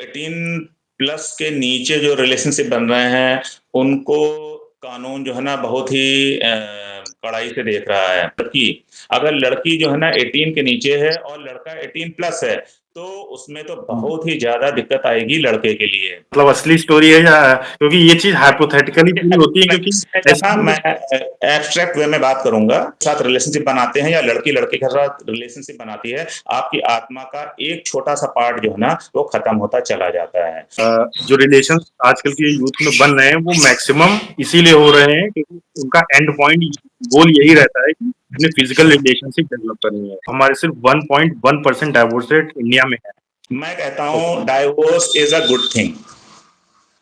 18 plus के नीचे जो रिलेशनशिप बन रहे हैं, उनको कानून जो है ना बहुत ही कड़ाई से देख रहा है। अगर लड़की जो है ना 18 के नीचे है और लड़का 18 प्लस है, तो उसमें तो बहुत ही ज़्यादा दिक्कत आएगी लड़के के लिए। मतलब असली स्टोरी है, या क्योंकि ये चीज़ हाइपोथेटिकली पूरी होती है, क्योंकि मैं एब्स्ट्रैक्ट वे में बात करूंगा। साथ रिलेशनशिप बनाते हैं या लड़की लड़के के साथ रिलेशनशिप बनाती है, आपकी आत्मा का एक छोटा सा पार्ट जो है ना वो खत्म होता चला जाता है। जो रिलेशन आजकल के यूथ में बन रहे हैं वो मैक्सिमम इसीलिए हो रहे हैं क्योंकि उनका एंड पॉइंट गोल यही रहता है कि अपने फिजिकल रिलेशनशिप डेवलप करनी है। हमारे सिर्फ 1.1% डाइवोर्स रेट इंडिया में है। मैं कहता हूँ divorce is a good thing.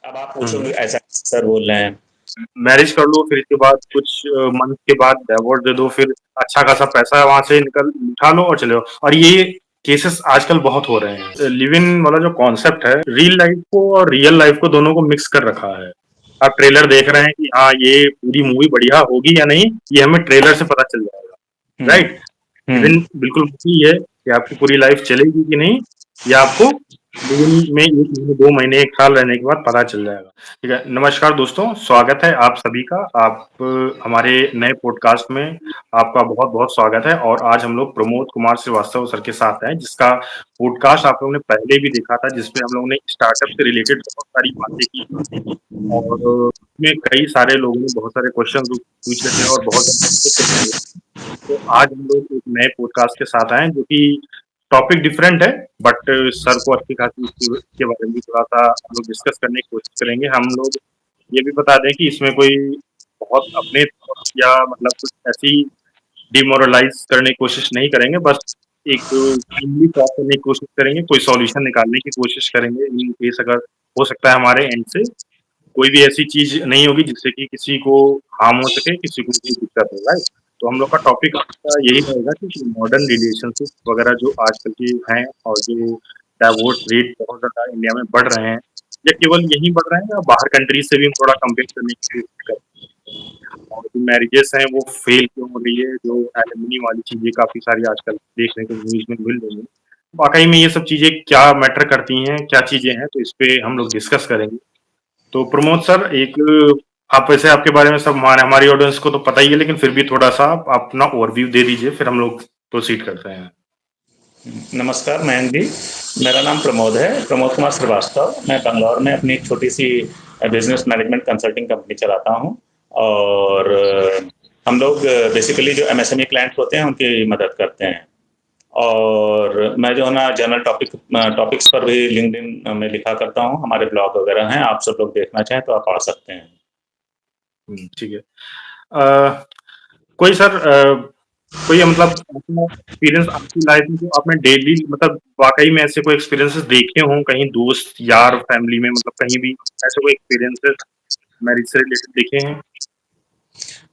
अब आप पूछोगे ऐसा सर बोल रहे हैं, मैरिज कर लो, फिर इसके बाद कुछ मंथ के बाद डाइवोर्स दे दो, फिर अच्छा खासा पैसा वहां से निकल उठा लो और चले जाओ। और ये केसेस आजकल बहुत हो रहे हैं। लिव इन वाला जो कॉन्सेप्ट है, रियल लाइफ को और रियल लाइफ को दोनों को मिक्स कर रखा है। आप ट्रेलर देख रहे हैं कि हाँ ये पूरी मूवी बढ़िया होगी या नहीं, ये हमें ट्रेलर से पता चल जाएगा, राइट। लिव इन बिल्कुल वही है कि आपकी पूरी लाइफ चलेगी कि नहीं, या आपको लिव इन में 1 महीने 2 महीने 1 साल रहने के बाद पता चल जाएगा। ठीक है, नमस्कार दोस्तों, स्वागत है आप सभी का। आप हमारे नए पॉडकास्ट में आपका बहुत बहुत स्वागत है। और आज हम लोग प्रमोद कुमार श्रीवास्तव सर के साथ हैं, जिसका पॉडकास्ट आप लोगों ने पहले भी देखा था, जिसमें हम लोगों ने स्टार्टअप से रिलेटेड बहुत सारी बातें की और उसमें कई सारे लोगों ने बहुत सारे क्वेश्चन पूछे थे और बहुत। तो आज हम लोग एक नए पॉडकास्ट के साथ आए जो कि टॉपिक डिफरेंट है, बट सर को अच्छी खासी इसके बारे में भी थोड़ा सा हम लोग डिस्कस करने की कोशिश करेंगे। हम लोग ये भी बता दें कि इसमें कोई बहुत अपने या मतलब कुछ ऐसी डिमोरलाइज करने की कोशिश नहीं करेंगे, बस एक टाइमली टॉक करने की कोशिश करेंगे, कोई सॉल्यूशन निकालने की कोशिश करेंगे। इन केस अगर हो सकता है हमारे एंड से कोई भी ऐसी चीज नहीं होगी जिससे कि किसी को हार्म हो सके, किसी को कोई दिक्कत हो, राइट। तो हम लोग का टॉपिक आपका यही रहेगा कि मॉडर्न रिलेशनशिप वगैरह जो आजकल के हैं और जो डाइवोर्स रेट बहुत ज़्यादा इंडिया में बढ़ रहे हैं, या केवल यहीं बढ़ रहे हैं या बाहर कंट्रीज से भी हम थोड़ा कंपेयर करने की कोशिश करें। और जो मैरिजेस हैं वो फेल क्यों हो रही है, जो एलिमनी वाली चीज़ें काफ़ी सारी आजकल देखने को न्यूज़ में मिल रही हैं, वाकई में ये सब चीज़ें क्या मैटर करती हैं, क्या चीज़ें हैं, तो इस पे हम लोग डिस्कस करेंगे। तो प्रमोद सर, एक आप वैसे आपके बारे में सब हमारी ऑडियंस को तो पता ही है, लेकिन फिर भी थोड़ा सा आप अपना ओवरव्यू दे दीजिए, फिर हम लोग प्रोसीड करते हैं। नमस्कार मयंक जी, मेरा नाम प्रमोद है, प्रमोद कुमार श्रीवास्तव। मैं बंगलौर में अपनी एक छोटी सी बिजनेस मैनेजमेंट कंसल्टिंग कंपनी चलाता हूँ। और हम लोग बेसिकली जो एमएसएमई क्लाइंट्स होते हैं उनकी मदद करते हैं। और मैं जो है ना जनरल टॉपिक्स पर भी लिंक्डइन में लिखा करता हूँ। हमारे ब्लॉग वगैरह हैं, आप सब लोग देखना चाहें तो आप पढ़ सकते हैं। ठीक है। कोई सर कोई मतलब एक्सपीरियंस आपकी लाइफ में जो आपने डेली मतलब वाकई में ऐसे कोई एक्सपीरियंसेस देखे हों कहीं, दोस्त यार फैमिली में, मतलब कहीं भी ऐसे कोई एक्सपीरियंसेस मैरिज से रिलेटेड देखे हैं?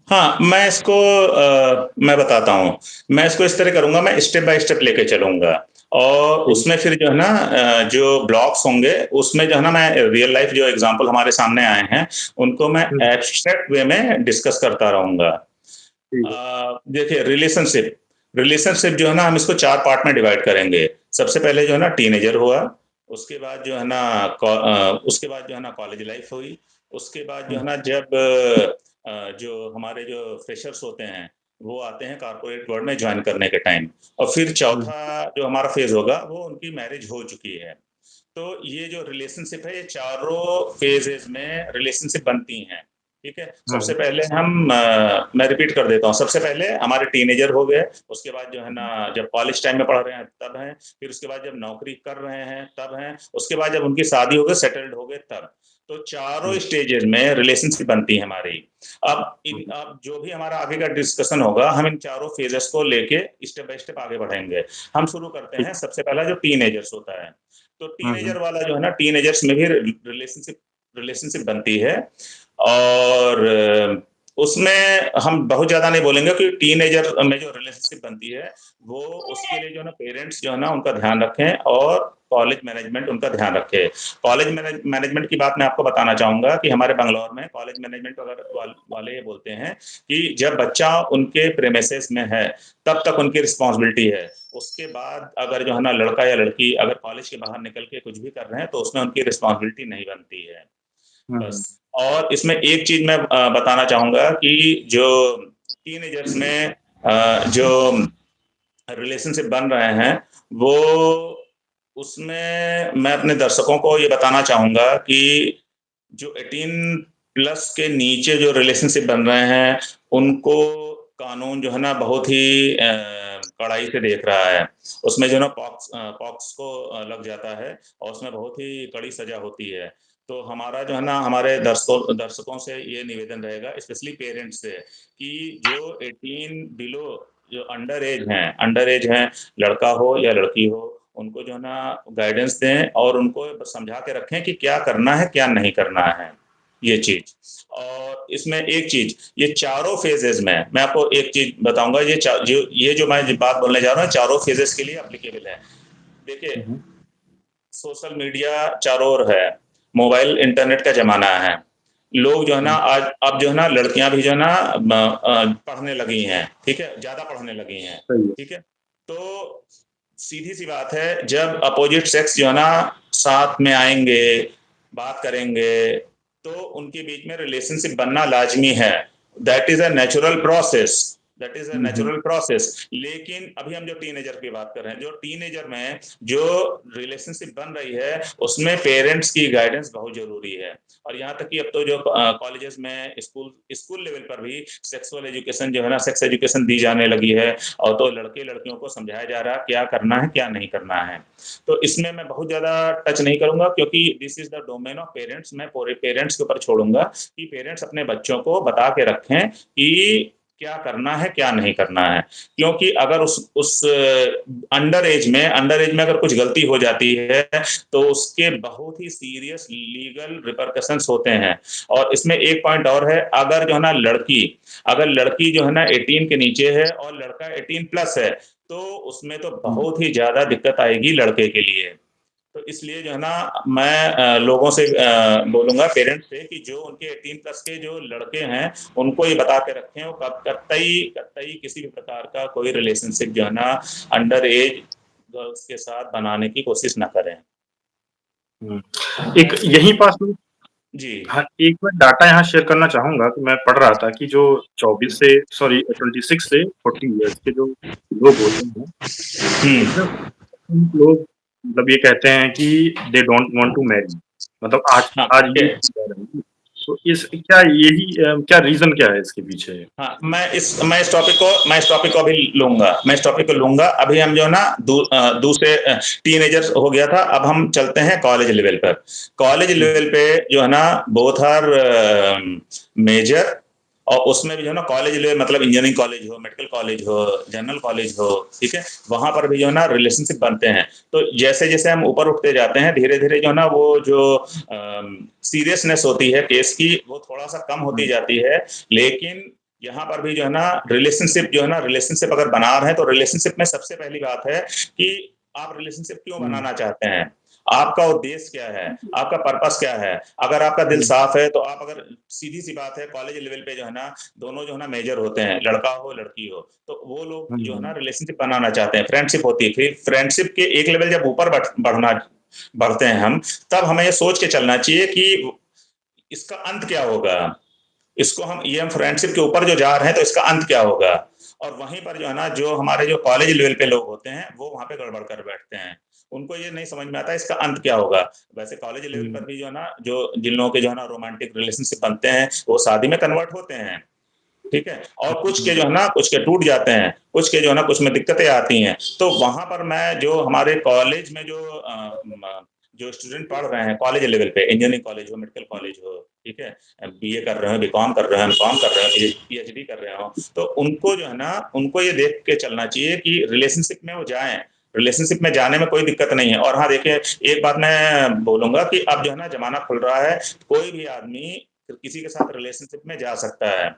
हाँ, मैं बताता हूँ। मैं इसको इस तरह करूँगा, मैं स्टेप बाय स्टेप लेके चलूँगा। और उसमें फिर जो है ना जो ब्लॉक्स होंगे उसमें जो है ना मैं रियल लाइफ जो एग्जांपल हमारे सामने आए हैं उनको मैं एब्स्ट्रैक्ट वे में डिस्कस करता रहूँगा। देखिए रिलेशनशिप रिलेशनशिप जो है ना हम इसको 4 पार्ट में डिवाइड करेंगे। सबसे पहले जो है ना टीनेजर हुआ, उसके बाद जो है ना उसके बाद जो है ना कॉलेज लाइफ हुई, उसके बाद जो है ना जब जो हमारे जो फ्रेशर्स होते हैं वो आते हैं कॉर्पोरेट वर्ल्ड में ज्वाइन करने के टाइम, और फिर चौथा जो हमारा फेज होगा वो उनकी मैरिज हो चुकी है। तो ये जो रिलेशनशिप है ये चारों फेजेस में रिलेशनशिप बनती हैं। ठीक है, सबसे पहले मैं रिपीट कर देता हूँ। सबसे पहले हमारे टीनेजर हो गए, उसके बाद जो है ना जब कॉलेज टाइम में पढ़ रहे हैं तब हैं, फिर उसके बाद जब नौकरी कर रहे हैं तब हैं, उसके बाद जब उनकी शादी हो गई सेटल्ड हो गए तब। तो चारों स्टेजेस में रिलेशनशिप बनती है हमारी। अब जो भी हमारा आगे का डिस्कशन होगा हम इन चारों फेजेस को लेके स्टेप बाय स्टेप आगे बढ़ेंगे। हम शुरू करते हैं, सबसे पहला जो टीनेजर्स होता है। तो टीनेजर वाला जो है ना टीनेजर्स में भी रिलेशनशिप बनती है। और उसमें हम बहुत ज़्यादा नहीं बोलेंगे कि टीनेजर में जो रिलेशनशिप बनती है, वो उसके लिए जो है ना पेरेंट्स जो है ना उनका ध्यान रखें और कॉलेज मैनेजमेंट उनका ध्यान रखे। कॉलेज मैनेजमेंट की बात मैं आपको बताना चाहूँगा कि हमारे बंगलौर में कॉलेज मैनेजमेंट वाले ये बोलते हैं कि जब बच्चा उनके प्रेमिसेस में है, तब तक उनकी रिस्पॉन्सिबिलिटी है। उसके बाद अगर जो है ना लड़का या लड़की अगर कॉलेज के बाहर निकल के कुछ भी कर रहे हैं, तो उसमें उनकी रिस्पॉन्सिबिलिटी नहीं बनती है। हम्म। बस। और इसमें एक चीज मैं बताना चाहूंगा कि जो टीनेजर्स में जो रिलेशनशिप बन रहे हैं, वो उसमें मैं अपने दर्शकों को ये बताना चाहूंगा कि जो 18 प्लस के नीचे जो रिलेशनशिप बन रहे हैं, उनको कानून जो है ना बहुत ही कड़ाई से देख रहा है। उसमें जो है ना पॉक्स को लग जाता है और उसमें बहुत ही कड़ी सजा होती है। तो हमारा जो है ना हमारे दर्शकों से ये निवेदन रहेगा, स्पेशली पेरेंट्स से, कि जो 18 बिलो जो अंडर एज हैं, लड़का हो या लड़की हो, उनको जो है ना गाइडेंस दें और उनको समझा के रखें कि क्या करना है क्या नहीं करना है, ये चीज। और इसमें एक चीज, ये चारों फेजेस में मैं आपको एक चीज बताऊंगा, ये जो मैं बात बोलने जा रहा हूँ चारों फेजेस के लिए एप्लीकेबल है। देखिए, हम्म। सोशल मीडिया चारों ओर है, मोबाइल इंटरनेट का जमाना है। लोग जो है ना हम्म। आज अब जो है ना लड़कियां भी जो है ना पढ़ने लगी हैं, ठीक है, ज्यादा पढ़ने लगी हैं, सही है। ठीक है। तो सीधी सी बात है, जब अपोजिट सेक्स जो है ना साथ में आएंगे, बात करेंगे, तो उनके बीच में रिलेशनशिप बनना लाजमी है। That is a natural process, that is a hmm. Natural process. लेकिन अभी हम जो टीनेजर की बात कर रहे हैं, जो टीनेजर में जो रिलेशनशिप बन रही है, उसमें पेरेंट्स की गाइडेंस बहुत जरूरी है। और यहाँ तक कि अब तो जो कॉलेजेस में स्कूल स्कूल लेवल पर भी सेक्सुअल एजुकेशन जो है ना, सेक्स एजुकेशन दी जाने लगी है। और तो लड़के लड़कियों को समझाया जा रहा है क्या करना है क्या नहीं करना है। तो इसमें मैं बहुत ज्यादा टच नहीं करूंगा, क्योंकि this is the domain of parents. मैं पूरे पेरेंट्स के ऊपर छोड़ूंगा कि पेरेंट्स अपने बच्चों को बता के रखें कि क्या करना है क्या नहीं करना है। क्योंकि अगर उस अंडर एज में अगर कुछ गलती हो जाती है, तो उसके बहुत ही सीरियस लीगल रिपरकशंस होते हैं। और इसमें एक पॉइंट और है, अगर लड़की जो है ना 18 के नीचे है और लड़का 18 प्लस है, तो उसमें तो हम्म। बहुत ही ज्यादा दिक्कत आएगी लड़के के लिए। तो इसलिए जो है ना मैं लोगों से बोलूंगा, पेरेंट्स से, कि जो उनके 18 प्लस के जो लड़के हैं, उनको ये बता के रखें, वो कतई कतई किसी भी प्रकार का कोई रिलेशनशिप जो है ना अंडर एज गर्ल्स के साथ बनाने की कोशिश ना करें। एक यहीं पास में, जी। हाँ, एक मैं डाटा यहाँ शेयर करना चाहूंगा कि मैं पढ़ रहा था कि जो 26 से 40 इयर्स के जो लोग होते हैं, हम्म। लोग मतलब ये कहते हैं कि they don't want to marry, मतलब आज हाँ, आज ये कह रहे हैं। तो इस क्या यही क्या रीजन क्या है इसके पीछे? हाँ, मैं इस टॉपिक को अभी लूंगा, मैं इस टॉपिक को लूंगा। अभी हम जो है ना दूसरे टीनेजर्स हो गया था, अब हम चलते हैं कॉलेज लेवल पर। कॉलेज लेवल पे जो है ना बोथ आर मेजर। और उसमें भी जो है ना कॉलेज लेवल मतलब इंजीनियरिंग कॉलेज हो, मेडिकल कॉलेज हो, जनरल कॉलेज हो, ठीक है, वहां पर भी जो है ना रिलेशनशिप बनते हैं। तो जैसे जैसे हम ऊपर उठते जाते हैं, धीरे धीरे जो है ना वो जो सीरियसनेस होती है केस की, वो थोड़ा सा कम होती जाती है। लेकिन यहाँ पर भी जो है ना रिलेशनशिप अगर बना रहे हैं, तो रिलेशनशिप में सबसे पहली बात है कि आप रिलेशनशिप क्यों बनाना चाहते हैं, आपका उद्देश्य क्या है, आपका पर्पस क्या है। अगर आपका दिल साफ है, तो आप अगर सीधी सी बात है, कॉलेज लेवल पे जो है ना दोनों जो है ना मेजर होते हैं, लड़का हो लड़की हो, तो वो लोग जो है ना रिलेशनशिप बनाना चाहते हैं, फ्रेंडशिप होती है। फिर फ्रेंडशिप के एक लेवल जब ऊपर बढ़ते हैं हम, तब हमें ये सोच के चलना चाहिए कि इसका अंत क्या होगा। इसको हम फ्रेंडशिप के ऊपर जो जा रहे हैं, तो इसका अंत क्या होगा। और वहीं पर जो है ना जो हमारे जो कॉलेज लेवल पे लोग होते हैं, वो वहां पे गड़बड़ कर बैठते हैं। उनको ये नहीं समझ में आता इसका अंत क्या होगा। वैसे कॉलेज लेवल पर भी जो है ना जो जिन लोगों के जो है ना रोमांटिक रिलेशनशिप बनते हैं, वो शादी में कन्वर्ट होते हैं, ठीक है। और कुछ के जो है ना कुछ के टूट जाते हैं, कुछ के जो है ना कुछ में दिक्कतें आती हैं। तो वहां पर मैं जो हमारे कॉलेज में जो स्टूडेंट पढ़ रहे हैं कॉलेज लेवल पे, इंजीनियरिंग कॉलेज हो, मेडिकल कॉलेज हो, ठीक है, बीए कर रहे हो, बीकॉम कर रहे हो, एमकॉम कर रहे हो, पीएचडी कर रहे हो, तो उनको जो है ना उनको ये देख के चलना चाहिए कि रिलेशनशिप में वो जाएं। रिलेशनशिप में जाने में कोई दिक्कत नहीं है। और हाँ देखिए, एक बात मैं बोलूंगा कि अब जो है ना जमाना खुल रहा है, कोई भी आदमी किसी के साथ रिलेशनशिप में जा सकता है।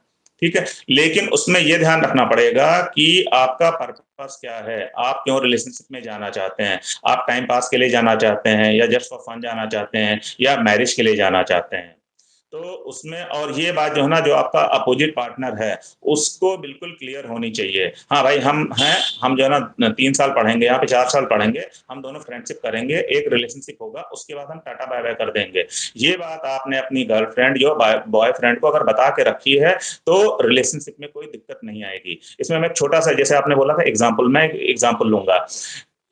ठीक है? लेकिन उसमें ये ध्यान रखना पड़ेगा कि आपका पर्पस क्या है? आप क्यों रिलेशनशिप में जाना चाहते हैं? आप टाइम पास के लिए जाना चाहते हैं या जस्ट फॉर फन जाना चाहते हैं या मैरिज के लिए जाना चाहते हैं? तो उसमें और ये बात जो है ना, जो आपका अपोजिट पार्टनर है, उसको बिल्कुल क्लियर होनी चाहिए। हाँ भाई, हम हैं, हम जो है ना 3 साल पढ़ेंगे, यहाँ पे 4 साल पढ़ेंगे, हम दोनों फ्रेंडशिप करेंगे, एक रिलेशनशिप होगा, उसके बाद हम टाटा बाय-बाय कर देंगे। ये बात आपने अपनी गर्लफ्रेंड जो बॉयफ्रेंड को अगर बता के रखी है, तो रिलेशनशिप में कोई दिक्कत नहीं आएगी। इसमें मैं एक छोटा-सा, जैसे आपने बोला था एग्ज़ाम्पल, मैं एक एग्ज़ाम्पल लूँगा।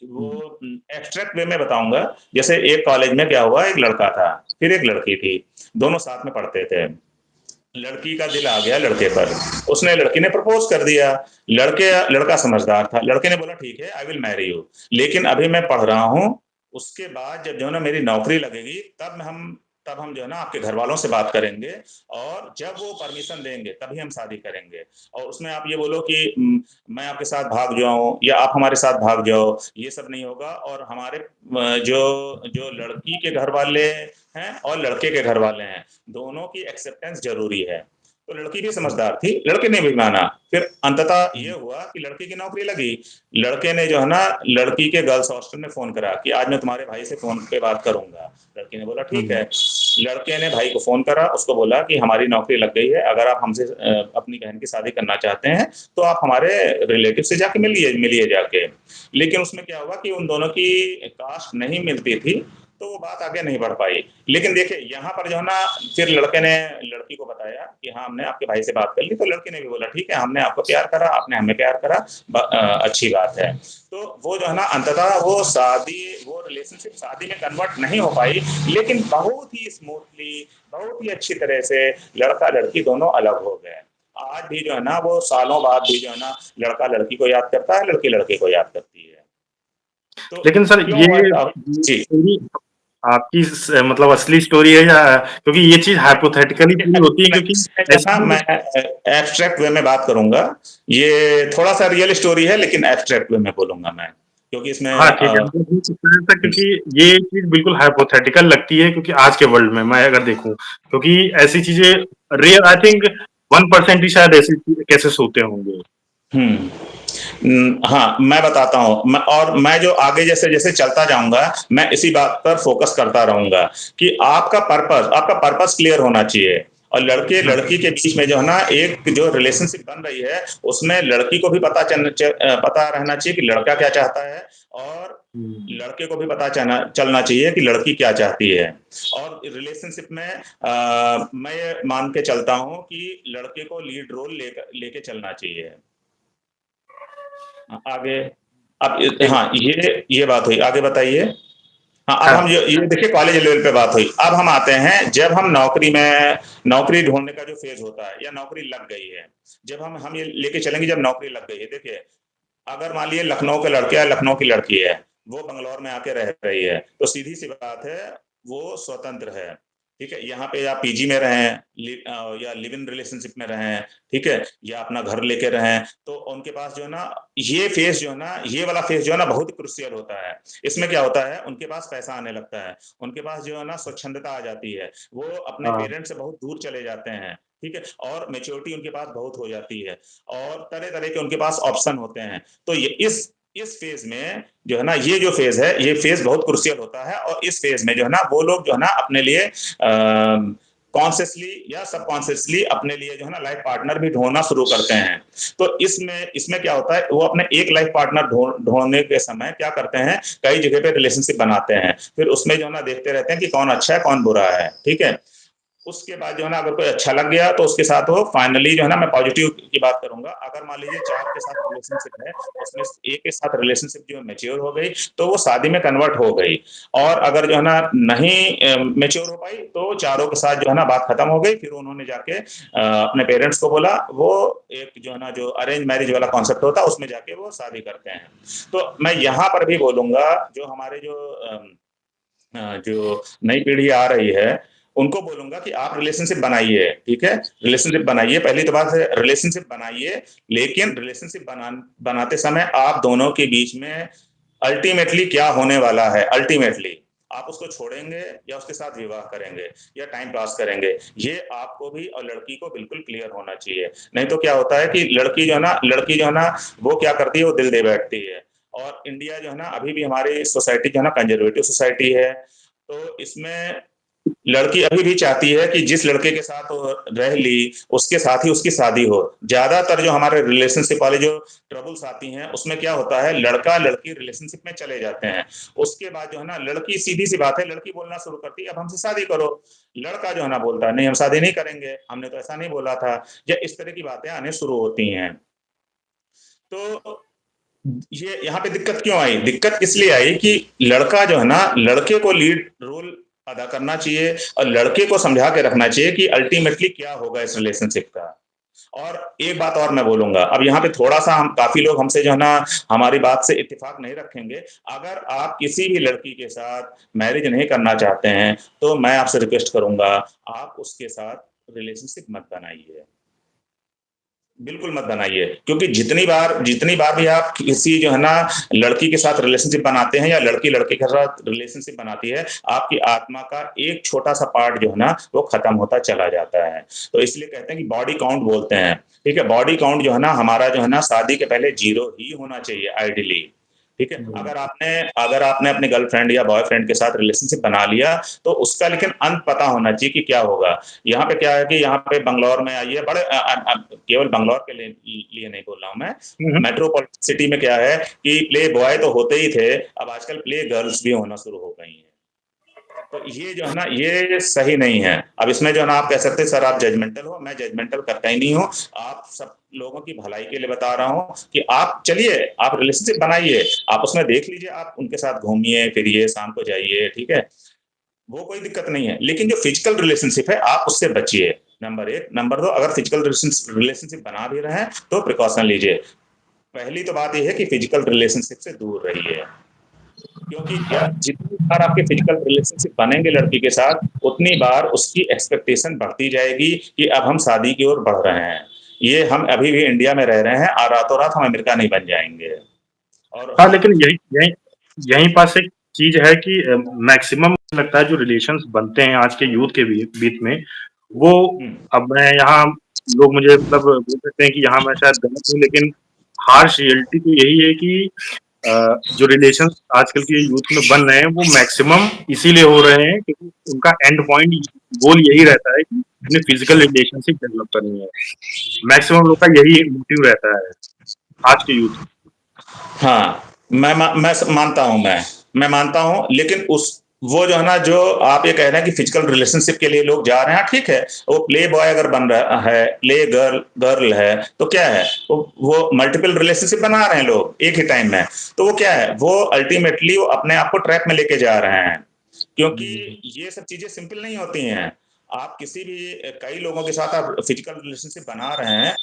वो हुँ। एब्स्ट्रैक्ट वे में बताऊँगा। जैसे एक कॉलेज में क्या हुआ, एक लड़का था, फिर एक लड़की थी, दोनों साथ में पढ़ते थे। लड़की का दिल आ गया लड़के पर, उसने लड़की ने प्रपोज़ कर दिया। लड़का समझदार था, लड़के ने बोला ठीक है, आई विल मैरी यू, लेकिन अभी मैं पढ़ रहा हूँ, उसके बाद जब जो है ना मेरी नौकरी लगेगी, तब हम जो है ना आपके घरवालों से बात करेंगे, और जब वो परमिशन देंगे तभी हम शादी करेंगे। और उसमें आप ये बोलो कि मैं आपके साथ भाग जाऊँ या आप हमारे साथ भाग जाओ, ये सब नहीं होगा। और हमारे जो जो लड़की के घरवाले हैं और लड़के के घरवाले हैं, दोनों की एक्सेप्टेंस ज़रूरी है। तो लड़की भी हुँ। समझदार थी, लड़के ने भी माना। फिर अंततः ये हुँ। हुआ कि लड़की की नौकरी लगी। लड़के ने जो है ना लड़की के गर्ल्स हॉस्टल में फ़ोन करा कि आज मैं तुम्हारे भाई से फ़ोन पे बात करूँगा। लड़की ने बोला ठीक हुँ। है। लड़के ने भाई को फ़ोन करा, उसको बोला कि हमारी नौकरी लग गई है, अगर आप हमसे अपनी बहन की शादी करना चाहते हैं, तो आप हमारे रिलेटिव से जाके मिलिए जाके। लेकिन उसमें क्या हुआ कि उन दोनों की कास्ट नहीं मिलती थी, तो वो बात आगे नहीं बढ़ पाई। लेकिन देखिए, यहाँ पर जो है ना, फिर लड़के ने लड़की को बताया कि हाँ, हमने आपके भाई से बात कर ली, तो लड़के ने भी बोला ठीक है, हमने आपको प्यार करा, आपने हमें प्यार करा, अच्छी बात है। तो वो जो है ना अंततः वो रिलेशनशिप शादी में कन्वर्ट नहीं हो पाई, लेकिन बहुत ही स्मूथली, बहुत ही अच्छी तरह से लड़का-लड़की दोनों अलग हो गए। आज भी जो है ना, वो सालों बाद भी जो है ना, लड़का लड़की को याद करता है, लड़की लड़के को याद करती है। तो लेकिन सर क्यों ये हुआ था? ये जी। स्टोरी आपकी मतलब असली स्टोरी है, या क्योंकि ये चीज़ हाइपोथेटिकली पूरी होती है, मैं क्योंकि इसमें जो ऐसी है ना, चीज़ें। मैं एब्स्ट्रैक्ट वे में बात करूँगा। ये थोड़ा-सा रियल स्टोरी है, लेकिन एब्स्ट्रैक्ट वे में बोलूँगा मैं, क्योंकि इसमें हाँ, ठीक है। मुझे भी लगता था, क्योंकि ये चीज़ बिल्कुल हाइपोथेटिकल लगती है, क्योंकि आज के वर्ल्ड में मैं अगर देखूँ, क्योंकि ऐसी चीज़ें रेयर, आई थिंक 1% ही शायद ऐसे केसेस होते होंगे। हुँ। हाँ, मैं बताता हूँ। मैं जो आगे जैसे-जैसे चलता जाऊँगा, मैं इसी बात पर फ़ोकस करता रहूँगा कि आपका पर्पस क्लियर होना चाहिए। और हुँ। लड़के-लड़की के बीच में जो है ना, एक जो रिलेशनशिप बन रही है, उसमें लड़की को भी पता रहना चाहिए कि लड़का क्या चाहता है, और हुँ। लड़के को भी पता चलना चाहिए कि लड़की क्या चाहती है। और रिलेशनशिप में मैं ये मान के चलता हूँ कि लड़के को लीड रोल लेके चलना चाहिए। आगे अब ठीक। हाँ, ये बात हुई, आगे बताइए? हाँ, अब हम हाँ। ये देखिए, कॉलेज लेवल पे बात हुई। अब हम आते हैं, जब हम नौकरी ढूँढने का जो फ़ेज़ होता है या नौकरी लग गई है, जब हम ये लेके चलेंगे, जब नौकरी लग गई है। देखिए, अगर मान लीजिए लखनऊ का लड़का है, लखनऊ की लड़की है, वो बंगलौर में आके रह रही है, तो सीधी-सी बात है, वो स्वतंत्र है, ठीक है? यहाँ पे या पीजी में रहें, या लिव इन रिलेशनशिप में रहें, ठीक है? या अपना घर लेके रहें, तो उनके पास जो है ना, ये फ़ेज़ जो है ना, ये वाला फ़ेज़ जो है ना, बहुत क्रूशियल होता है। इसमें क्या होता है, उनके पास पैसा आने लगता है, उनके पास जो है ना स्वच्छंदता आ जाती है, वो अपने हाँ। पेरेंट्स से बहुत दूर चले जाते हैं, ठीक है? और मैच्योरिटी उनके पास बहुत हो जाती है, और तरह-तरह के उनके पास ऑप्शन होते हैं। तो ये इस फ़ेज़ में जो है ना, ये जो फ़ेज़ है, ये फ़ेज़ बहुत क्रूशियल होता है, और इस फ़ेज़ में जो है ना, वो लोग जो है ना अपने लिए कॉन्शियसली या सबकॉन्शियसली अपने लिए जो है ना लाइफ़ पार्टनर भी ढूँढना शुरू करते हैं। तो इसमें क्या होता है, वो अपने एक लाइफ़ पार्टनर ढूँढने के समय क्या करते हैं, कई जगह पे रिलेशनशिप बनाते हैं। फिर उसमें जो है ना देखते रहते हैं कि कौन अच्छा है, कौन बुरा है, ठीक है? उसके बाद जो है ना, अगर कोई अच्छा लग गया, तो उसके साथ वो फाइनली जो है ना, मैं पॉज़िटिव की बात करूँगा। अगर मान लीजिए 4 के साथ रिलेशनशिप है, उसमें से 1 के साथ रिलेशनशिप जो है मैच्योर हो गई, तो वो शादी में कन्वर्ट हो गई। और अगर जो है ना नहीं मैच्योर हो पाई, तो चारों के साथ जो है ना बात खत्म हो गई। फिर उन्होंने जाके अपने पेरेंट्स को बोला, वो एक जो है ना, जो अरेंज मैरिज वाला कॉन्सेप्ट होता है, उसमें जाके वो शादी करते हैं। तो मैं यहाँ पर भी बोलूँगा, जो हमारे जो नई पीढ़ी आ रही है, उनको बोलूँगा कि आप रिलेशनशिप बनाइए, ठीक है? रिलेशनशिप बनाइए, पहली तो बात है, रिलेशनशिप बनाइए, लेकिन रिलेशनशिप बनाते समय आप दोनों के बीच में अल्टीमेटली क्या होने वाला है, अल्टीमेटली आप उसको छोड़ेंगे या उसके साथ विवाह करेंगे या टाइम पास करेंगे, ये आपको भी और लड़की को बिल्कुल क्लियर होना चाहिए। नहीं तो क्या होता है कि लड़की जो है ना वो क्या करती है, वो दिल दे बैठती है। और इंडिया जो है ना अभी भी हमारी सोसाइटी जो है ना कंजर्वेटिव सोसाइटी है, तो इसमें लड़की अभी भी चाहती है कि जिस लड़के के साथ वो रह ली, उसके साथ ही उसकी शादी हो। ज्यादातर जो हमारे रिलेशनशिप वाले जो ट्रबल्स आती हैं, उसमें क्या होता है, लड़का लड़की रिलेशनशिप में चले जाते हैं, उसके बाद जो है ना लड़की, सीधी सी बात है, लड़की बोलना शुरू करती है अब हमसे शादी करो। लड़का जो है ना बोलता है नहीं हम शादी नहीं करेंगे, हमने तो ऐसा नहीं बोला था, या इस तरह की बातें आने शुरू होती हैं। तो ये यहाँ पे दिक्कत क्यों आई, दिक्कत इसलिए आई कि लड़का जो है ना, लड़के को लीड रोल अदा करना चाहिए और लड़के को समझा के रखना चाहिए कि अल्टीमेटली क्या होगा इस रिलेशनशिप का। और एक बात और मैं बोलूंगा, अब यहाँ पे थोड़ा सा हम काफी लोग हमसे जो है ना हमारी बात से इत्तेफाक नहीं रखेंगे। अगर आप किसी भी लड़की के साथ मैरिज नहीं करना चाहते हैं, तो मैं आपसे रिक्वेस्ट करूंगा, आप उसके साथ रिलेशनशिप मत बनाइए, बिल्कुल मत बनाइए। क्योंकि जितनी बार भी आप किसी जो है ना लड़की के साथ रिलेशनशिप बनाते हैं या लड़की लड़के के साथ रिलेशनशिप बनाती है, आपकी आत्मा का एक छोटा सा पार्ट जो है ना वो खत्म होता चला जाता है। तो इसलिए कहते हैं कि बॉडी काउंट बोलते हैं, ठीक है, बॉडी काउंट जो है ना हमारा जो है ना शादी के पहले 0 ही होना चाहिए आइडियली। ठीक है, अगर आपने अपने गर्लफ्रेंड या बॉयफ्रेंड के साथ रिलेशनशिप बना लिया, तो उसका लेकिन अंत पता होना चाहिए कि क्या होगा। यहाँ पे क्या है कि यहाँ पे बंगलौर में आइए, बड़े केवल बंगलौर के लिए नहीं बोल रहा हूँ मैं, मेट्रोपॉलिटन सिटी में क्या है कि प्ले बॉय तो होते ही थे, अब आजकल प्ले गर्ल्स भी होना शुरू हो गई हैं। तो ये जो है ना ये सही नहीं है। अब इसमें जो है ना आप कह सकते हैं सर आप जजमेंटल हो, मैं जजमेंटल करता ही नहीं हूँ। आप सब लोगों की भलाई के लिए बता रहा हूँ कि आप चलिए, आप रिलेशनशिप बनाइए, आप उसमें देख लीजिए, आप उनके साथ घूमिए फिरिए, शाम को जाइए, ठीक है, वो कोई दिक्कत नहीं है। लेकिन जो फिजिकल रिलेशनशिप है आप उससे बचिए, नंबर एक। नंबर दो, अगर फिजिकल रिलेशनशिप बना भी रहे हैं तो प्रिकॉशन लीजिए। पहली तो बात यह है कि फिजिकल रिलेशनशिप से दूर रहिए, क्योंकि क्या, जितनी बार आपके फिजिकल रिलेशनशिप बनेंगे लड़की के साथ, उतनी बार उसकी एक्सपेक्टेशन बढ़ती जाएगी कि अब हम शादी की ओर बढ़ रहे हैं, ये हम अभी भी इंडिया में रह रहे हैं और रातों रात हम अमेरिका नहीं बन जाएंगे। और हाँ, हाँ, लेकिन यही यही यहीं पास एक चीज है कि मैक्सिमम लगता है जो रिलेशंस बनते हैं आज के यूथ के बीच में, वो, अब मैं यहाँ, लोग मुझे मतलब बोल सकते हैं कि यहाँ मैं शायद गलत हूँ, लेकिन हार्श रियलिटी तो यही है कि जो रिलेशन आजकल के यूथ में बन रहे हैं वो मैक्सिमम इसीलिए हो रहे हैं क्योंकि उनका एंड पॉइंट, गोल यही रहता है कि अपने फिजिकल रिलेशनशिप डेवलप करनी है। मैक्सिमम लोग का यही मोटिव रहता है आज के यूथ। हाँ, मैं मानता हूँ, लेकिन उस वो जो है ना, जो आप ये कह रहे हैं कि फिजिकल रिलेशनशिप के लिए लोग जा रहे हैं, ठीक है, वो प्ले बॉय अगर बन रहा है, प्ले गर्ल गर्ल है, तो क्या है, वो मल्टीपल रिलेशनशिप बना रहे हैं लोग एक ही टाइम में, तो वो क्या है, वो अल्टीमेटली वो अपने आप को ट्रैप में लेके जा रहे हैं। क्योंकि ये सब चीजें सिंपल नहीं होती हैं। आप किसी भी, कई लोगों के साथ आप फिजिकल रिलेशनशिप बना रहे हैं,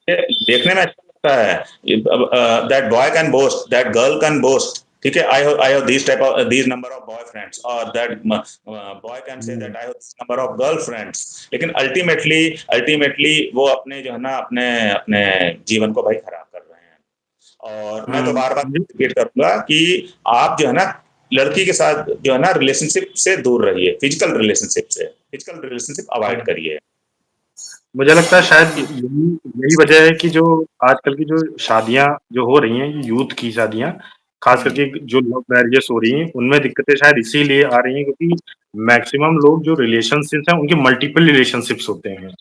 ये देखने में अच्छा लगता है, that boy can boast, that girl can boast, ठीक है, I have this number of boyfriends, और that boy can say that I have this number of girlfriends. लेकिन अल्टीमेटली वो अपने जो है ना अपने अपने जीवन को भाई खराब कर रहे हैं। और मैं तो बार बार रिपीट करूंगा कि आप जो है ना लड़की के साथ जो है ना रिलेशनशिप से दूर रहिए, फिजिकल रिलेशनशिप अवॉइड करिए। मुझे लगता है शायद यही यही वजह है कि जो आजकल की जो शादियां जो हो रही हैं, यूथ की शादियां, खास करके जो लव मैरिजेस हो रही हैं, उनमें दिक्कतें शायद इसीलिए आ रही हैं क्योंकि मैक्सिमम लोग जो रिलेशनशिप्स हैं उनके मल्टीपल रिलेशनशिप्स होते हैं,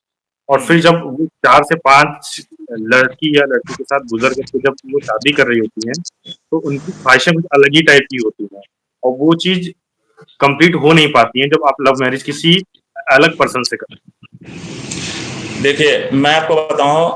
और फिर जब वो 4 से 5 लड़की या लड़के के साथ गुजर के जब वो शादी कर रही होती हैं, तो उनकी ख्वाहिशें कुछ अलग ही टाइप की होती हैं, और वो चीज कंप्लीट हो नहीं पाती है जब आप लव मैरिज किसी अलग पर्सन से करते देखिए मैं आपको बताऊं,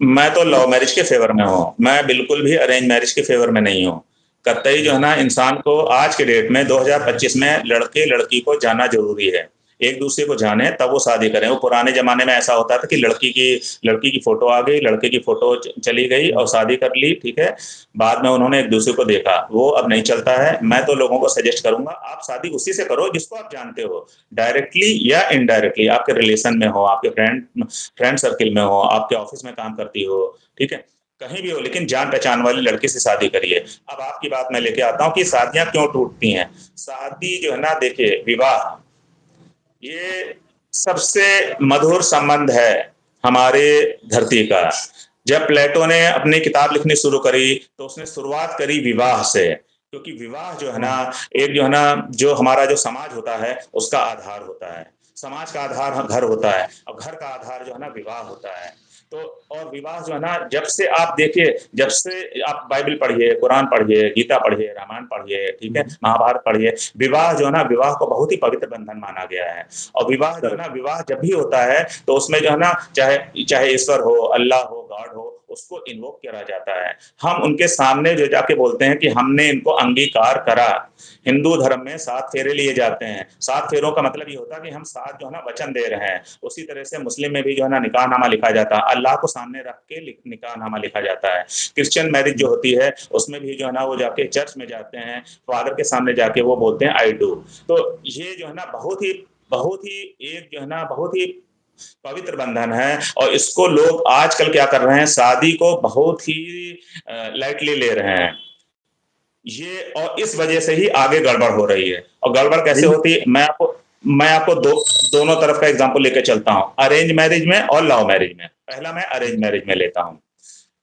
मैं तो लव मैरिज के फेवर में हूँ, मैं बिल्कुल भी अरेंज मैरिज के फेवर में नहीं हूँ। कतई जो है ना इंसान को आज के डेट में 2025 में लड़के लड़की को जानना जरूरी है, एक दूसरे को जाने तब वो शादी करें। वो पुराने जमाने में ऐसा होता था कि लड़की की फोटो आ गई, लड़के की फोटो चली गई और शादी कर ली, ठीक है, बाद में उन्होंने एक दूसरे को देखा, वो अब नहीं चलता है। मैं तो लोगों को सजेस्ट करूंगा आप शादी उसी से करो जिसको आप जानते हो, डायरेक्टली या इनडायरेक्टली, आपके रिलेशन में हो, आपके फ्रेंड सर्किल में हो, आपके ऑफिस में काम करती हो, ठीक है, कहीं भी हो, लेकिन जान पहचान वाली लड़की से शादी करिए। अब आपकी बात मैं लेके आता हूँ कि शादियां क्यों टूटती हैं। शादी जो है ना, देखिए विवाह ये सबसे मधुर संबंध है हमारे धरती का। जब प्लेटो ने अपनी किताब लिखनी शुरू करी तो उसने शुरुआत करी विवाह से, क्योंकि विवाह जो है ना, एक जो है ना, जो हमारा जो समाज होता है उसका आधार होता है। समाज का आधार घर होता है, और घर का आधार जो है ना विवाह होता है। तो और विवाह जो है ना, जब से आप देखिए, जब से आप बाइबल पढ़िए, कुरान पढ़िए, गीता पढ़िए, रामायण पढ़िए, ठीक है, महाभारत पढ़िए, विवाह जो है ना, विवाह को बहुत ही पवित्र बंधन माना गया है। और विवाह जो है ना, विवाह जब भी होता है तो उसमें जो है ना, चाहे चाहे ईश्वर हो, अल्लाह हो, गॉड हो, उसको इन्वोक करा जाता है। हम उनके सामने जो जाके बोलते हैं कि हमने इनको अंगीकार करा। हिंदू धर्म में 7 फेरे लिए जाते हैं। 7 फेरों का मतलब ये होता है कि हम 7 जो है ना वचन दे रहे हैं। उसी तरह से मुस्लिम में भी जो है ना निकाहनामा लिखा जाता है, अल्लाह को सामने रख के निकाहनामा लिखा जाता है। क्रिश्चियन मैरिज जो होती है उसमें भी जो है ना वो जाके चर्च में जाते हैं, फादर के सामने जाके वो बोलते हैं आई डू। तो ये जो है ना बहुत ही एक जो है ना बहुत ही पवित्र बंधन है, और इसको लोग आजकल क्या कर रहे हैं, शादी को बहुत ही लाइटली ले रहे हैं। ये और इस वजह से ही आगे गड़बड़ हो रही है। और गड़बड़ कैसे होती है, मैं आपको दोनों तरफ का एग्जांपल लेके चलता हूँ, अरेंज मैरिज में और लव मैरिज में। पहला मैं अरेंज मैरिज में लेता हूँ।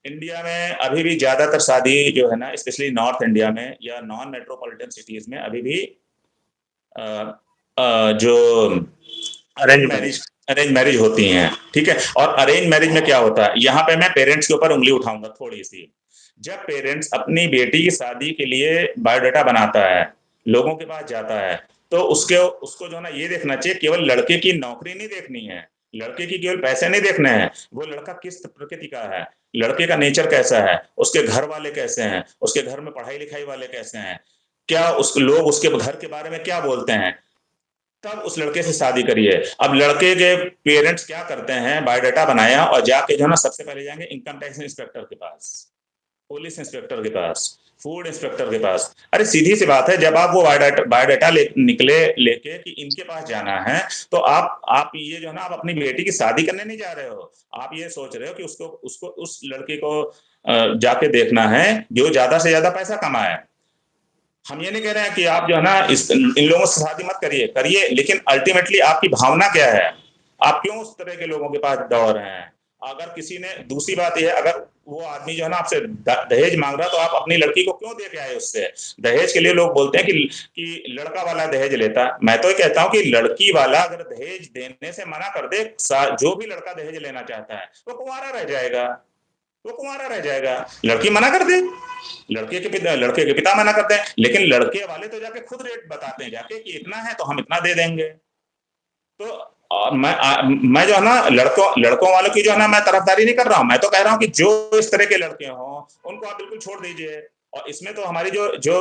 इंडिया में अभी भी ज्यादातर शादी जो है ना, स्पेशली नॉर्थ इंडिया में या नॉन मेट्रोपॉलिटन सिटीज में अभी भी जो अरेंज मैरिज होती हैं, ठीक है। और अरेंज मैरिज में क्या होता है, यहाँ पे मैं पेरेंट्स के ऊपर उंगली उठाऊंगा थोड़ी सी। जब पेरेंट्स अपनी बेटी की शादी के लिए बायोडाटा बनाता है, लोगों के पास जाता है, तो उसको जो ना ये देखना चाहिए, केवल लड़के की नौकरी नहीं देखनी है, लड़के की केवल पैसे नहीं देखने हैं, वो लड़का किस प्रकृति का है, लड़के का नेचर कैसा है, उसके घर वाले कैसे हैं, उसके घर में पढ़ाई लिखाई वाले कैसे हैं, क्या उस लोग उसके घर के बारे में क्या बोलते हैं, तब उस लड़के से शादी करिए। अब लड़के के पेरेंट्स क्या करते हैं, बायोडाटा बनाया और जाके जो है ना सबसे पहले जाएंगे इनकम टैक्स इंस्पेक्टर के पास, पुलिस इंस्पेक्टर के पास, फूड इंस्पेक्टर के पास। अरे सीधी सी बात है, जब आप वो बायोडाटा निकले लेके कि इनके पास जाना है, तो आप ये जो है ना, आप अपनी बेटी की शादी करने नहीं जा रहे हो, आप ये सोच रहे हो कि उसको उसको उस लड़के को जाके देखना है जो ज्यादा से ज्यादा पैसा कमाए। हम ये नहीं कह रहे हैं कि आप जो है ना इन लोगों से शादी मत करिए, करिए, लेकिन अल्टीमेटली आपकी भावना क्या है, आप क्यों उस तरह के लोगों के पास दौड़ रहे हैं। अगर किसी ने, दूसरी बात यह है, अगर वो आदमी जो है ना आपसे दहेज मांग रहा है, तो आप अपनी लड़की को क्यों दे के आए उससे। दहेज के लिए लोग बोलते हैं कि लड़का वाला दहेज लेता है। मैं तो ये कहता हूं कि लड़की वाला अगर दहेज देने से मना कर दे, जो भी लड़का दहेज लेना चाहता है वो कुंवारा रह जाएगा, वो कुंवारा रह जाएगा। लड़की मना कर दे, लड़के के पिता मना करते हैं, लेकिन लड़के वाले तो जाके खुद रेट बताते हैं जाके कि इतना है तो हम इतना दे देंगे। तो मैं जो है ना लड़कों वालों की जो है ना मैं तरफदारी नहीं कर रहा हूं। मैं तो कह रहा हूं कि जो इस तरह के लड़के हों उनको आप बिल्कुल छोड़ दीजिए। और इसमें तो हमारी जो जो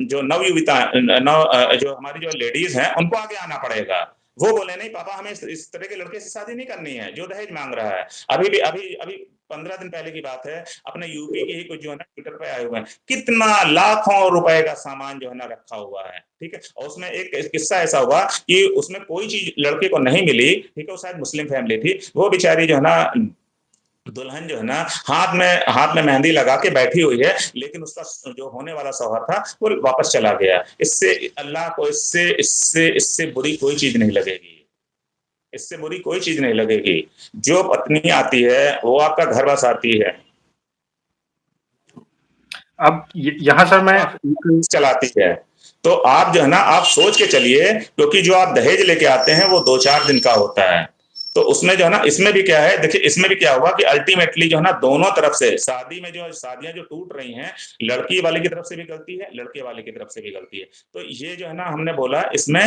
जो नवयुवता जो हमारी जो लेडीज हैं उनको आगे आना पड़ेगा। वो बोले नहीं पापा हमें इस तरह के लड़के से शादी नहीं करनी है जो दहेज मांग रहा है। अभी भी अभी अभी 15 दिन पहले की बात है, अपने यूपी के ही कुछ जो है ना ट्विटर पे आए हुए हैं, कितना लाखों रुपए का सामान जो है ना रखा हुआ है, ठीक है। और उसमें एक किस्सा ऐसा हुआ कि उसमें कोई चीज लड़के को नहीं मिली, ठीक है, वो शायद मुस्लिम फैमिली थी, वो बेचारी जो है ना दुल्हन जो है ना हाथ में मेहंदी लगा के बैठी हुई है, लेकिन उसका जो होने वाला शौहर था वो वापस चला गया। इससे अल्लाह को इससे इससे इससे बुरी कोई चीज नहीं लगेगी, इससे बुरी कोई चीज नहीं लगेगी। जो पत्नी आती है वो आपका घर बस आती है, अब यहाँ सर मैं चलाती है। तो आप जो है ना आप सोच के चलिए, क्योंकि जो आप दहेज लेके आते हैं वो 2-4 दिन का होता है। तो उसमें जो है ना, इसमें भी क्या है, देखिए इसमें भी क्या हुआ कि अल्टीमेटली जो है ना दोनों तरफ से शादी में जो शादियां जो टूट रही हैं, लड़की वाले की तरफ से भी गलती है, लड़के वाले की तरफ से भी गलती है। तो ये जो है ना हमने बोला इसमें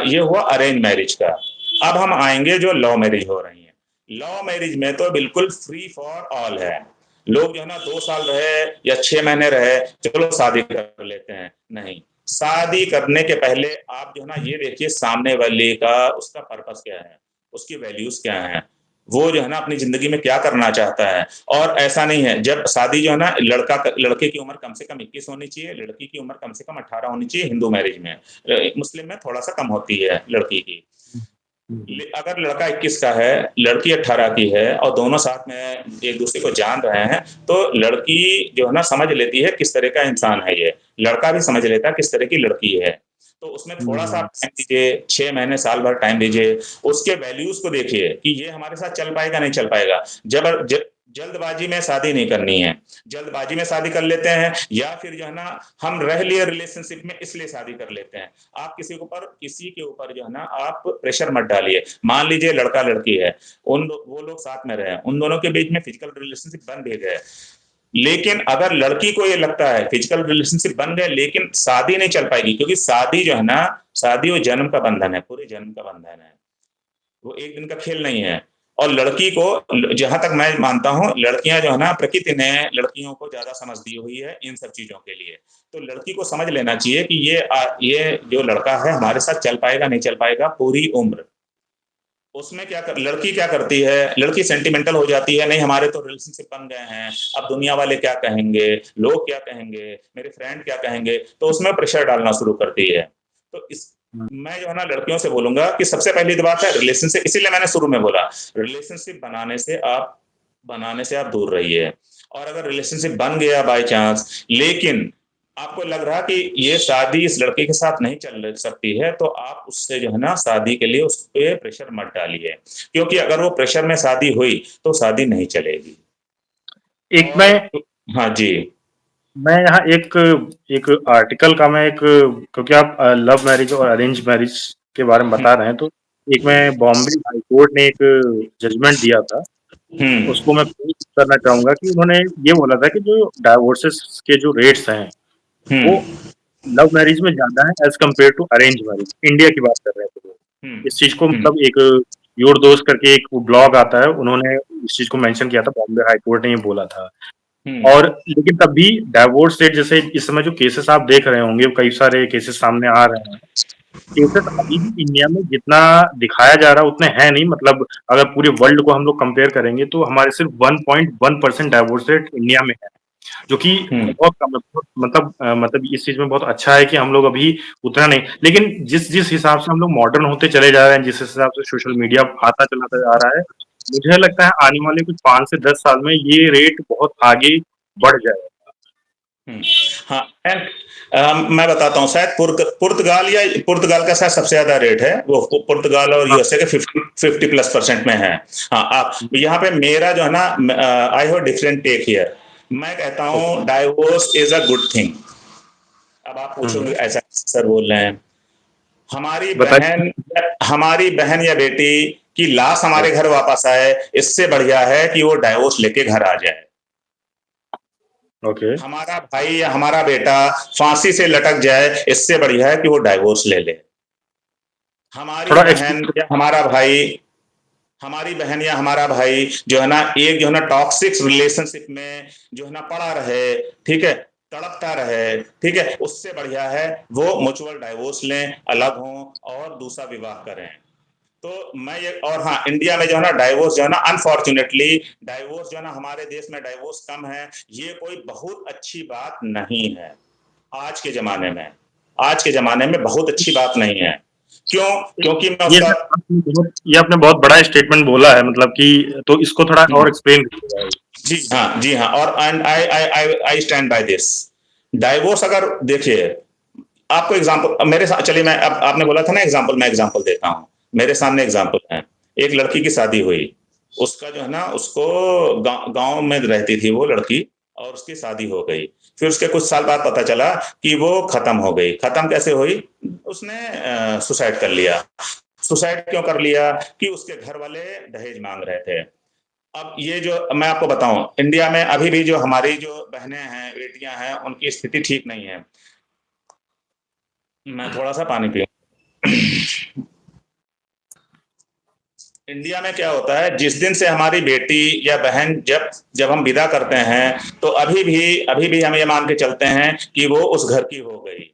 ये हुआ अरेंज मैरिज का। अब हम आएंगे जो लव मैरिज हो रही है। लव मैरिज में तो बिल्कुल फ्री फॉर ऑल है। लोग जो है ना 2 साल रहे या 6 महीने रहे, चलो शादी कर लेते हैं, नहीं। शादी करने के पहले आप जो है ना ये देखिए सामने वाले का उसका पर्पस क्या है, उसकी वैल्यूज क्या है, वो जो है ना अपनी जिंदगी में क्या करना चाहता है। और ऐसा नहीं है, जब शादी जो है ना लड़के की उम्र कम से कम 21 होनी चाहिए, लड़की की उम्र कम से कम 18 होनी चाहिए हिंदू मैरिज में। मुस्लिम में थोड़ा सा कम होती है लड़की की। अगर लड़का 21 का है, लड़की 18 की है और दोनों साथ में एक दूसरे को जान रहे हैं, तो लड़की जो है ना समझ लेती है किस तरह का इंसान है ये, लड़का भी समझ लेता है किस तरह की लड़की है। तो उसमें थोड़ा-सा टाइम दीजिए, 6 महीने, साल भर टाइम दीजिए, उसके वैल्यूज़ को देखिए कि ये हमारे साथ चल पाएगा, नहीं चल पाएगा। जबर ज जल्दबाजी में शादी नहीं करनी है। जल्दबाजी में शादी कर लेते हैं या फिर जो है ना हम रह लिए रिलेशनशिप में इसलिए शादी कर लेते हैं। आप किसी के ऊपर जो है ना आप प्रेशर मत डालिए। मान लीजिए लड़का-लड़की है, वो लोग साथ में रहे, उन दोनों के बीच में फिजिकल रिलेशनशिप बन भी गए। लेकिन अगर लड़की को ये लगता है फिजिकल रिलेशनशिप बन गए लेकिन शादी नहीं चल पाएगी, क्योंकि शादी जो है ना, शादी वो जन्म का बंधन है, पूरे जन्म का बंधन है। वो एक दिन का खेल नहीं है। और लड़की को, जहां तक मैं मानता हूं, लड़कियां जो है ना प्रकृति ने लड़कियों को ज्यादा समझ दी हुई है इन सब चीजों के लिए। तो लड़की को समझ लेना चाहिए कि ये जो लड़का है हमारे साथ चल पाएगा, नहीं चल पाएगा पूरी उम्र। उसमें लड़की क्या करती है, लड़की सेंटिमेंटल हो जाती है, नहीं हमारे तो रिलेशनशिप बन गए हैं, अब दुनिया वाले क्या कहेंगे, लोग क्या कहेंगे, मेरे फ्रेंड क्या कहेंगे, तो उसमें प्रेशर डालना शुरू करती है। तो मैं जो है ना लड़कियों से बोलूंगा कि सबसे पहली तो बात है रिलेशनशिप, इसीलिए मैंने शुरू में बोला रिलेशनशिप बनाने से आप दूर रहिए। और अगर रिलेशनशिप बन गया बाय चांस, लेकिन आपको लग रहा कि ये शादी इस लड़के के साथ नहीं चल सकती है, तो आप उससे जो है ना शादी के लिए उस पे प्रेशर मत डालिए, क्योंकि अगर वो प्रेशर में शादी हुई तो शादी नहीं चलेगी। एक मैं हाँ जी, मैं यहाँ एक एक आर्टिकल का मैं एक, क्योंकि आप लव मैरिज और अरेंज मैरिज के बारे में बता रहे हैं, तो एक मैं बॉम्बे हाई कोर्ट ने एक जजमेंट दिया था, उसको मैं पेश करना चाहूंगा कि उन्होंने ये बोला था कि जो डाइवोर्सेस के जो रेट्स हैं वो लव मैरिज में ज्यादा है as compared to arrange marriage. India की बात कर रहे थे वो। इस चीज को मतलब एक योर दोस्त करके एक ब्लॉग आता है, उन्होंने इस चीज को मेंशन किया था, बॉम्बे हाई कोर्ट ने ये बोला था। और लेकिन तब भी डाइवोर्स रेट, जैसे इस समय जो केसेस आप देख रहे होंगे, कई सारे केसेस सामने आ रहे हैं, केसेस अभी भी इंडिया में जितना दिखाया जा रहा है उतने हैं नहीं। मतलब अगर पूरे वर्ल्ड को हम लोग कंपेयर करेंगे तो हमारे सिर्फ 1.1% डाइवोर्स रेट इंडिया में है, जो कि बहुत कम है। मतलब इस चीज में बहुत अच्छा है कि हम लोग अभी उतना नहीं, लेकिन जिस जिस हिसाब से हम लोग मॉडर्न होते चले जा रहे हैं, जिस हिसाब से सोशल मीडिया आता चलाता जा रहा है, मुझे लगता है आने वाले कुछ 5 से 10 साल में ये रेट बहुत आगे बढ़ जाएगा। हाँ, मैं बताता हूँ, शायद पुर्तगाल का शायद सबसे ज्यादा रेट है, वो पुर्तगाल और यूएसए के 50+ % में है। हाँ, आप यहाँ पे मेरा जो है ना, I have different take here. मैं कहता हूँ divorce is a good thing. अब आप पूछोगे ऐसा सर बोल रहे हैं, हमारी बहन या बेटी की लाश हमारे घर वापस आए, इससे बढ़िया है कि वो डाइवोर्स लेके घर आ जाए। हमारा भाई या हमारा बेटा फांसी से लटक जाए, इससे बढ़िया है कि वो डाइवोर्स ले ले। हमारी बहन या हमारा भाई जो है ना, एक जो है ना टॉक्सिक रिलेशनशिप में जो है ना पड़ा रहे, ठीक है, तड़पता रहे, ठीक है, उससे बढ़िया है वो म्यूचुअल डाइवोर्स लें, अलग हों और दूसरा विवाह करें। तो मैं ये, और हाँ, इंडिया में जो है ना डाइवोर्स जो है ना, अनफॉर्चुनेटली डाइवोर्स जो है ना, हमारे देश में डाइवोर्स कम है, ये कोई बहुत अच्छी बात नहीं है। आज के जमाने में बहुत अच्छी बात नहीं है। क्यों? क्योंकि मैं उसका, ये आपने बहुत बड़ा स्टेटमेंट बोला है, मतलब कि तो इसको थोड़ा और एक्सप्लेन कीजिएगा। जी हाँ, और and I stand by this. Divorce, अगर देखिए, आपको एग्जांपल मेरे साथ, चलिए मैं, अब आपने बोला था ना एग्जांपल, मैं एग्जांपल देता हूँ। मेरे सामने एग्जांपल है, एक लड़की की शादी हुई, उसका जो है ना, उसको गांव में रहती थी वो लड़की, और उसकी शादी हो गई। फिर उसके कुछ साल बाद पता चला कि वो खत्म हो गई। खत्म कैसे हुई? उसने सुसाइड कर लिया। सुसाइड क्यों कर लिया? कि उसके घर वाले दहेज मांग रहे थे। अब ये जो मैं आपको बताऊं, इंडिया में अभी भी जो हमारी जो बहनें हैं, बेटियां हैं, उनकी स्थिति ठीक नहीं है। मैं थोड़ा सा पानी पीऊं। इंडिया में क्या होता है, जिस दिन से हमारी बेटी या बहन जब हम विदा करते हैं, तो अभी भी हम ये मान के चलते हैं कि वो उस घर की हो गई।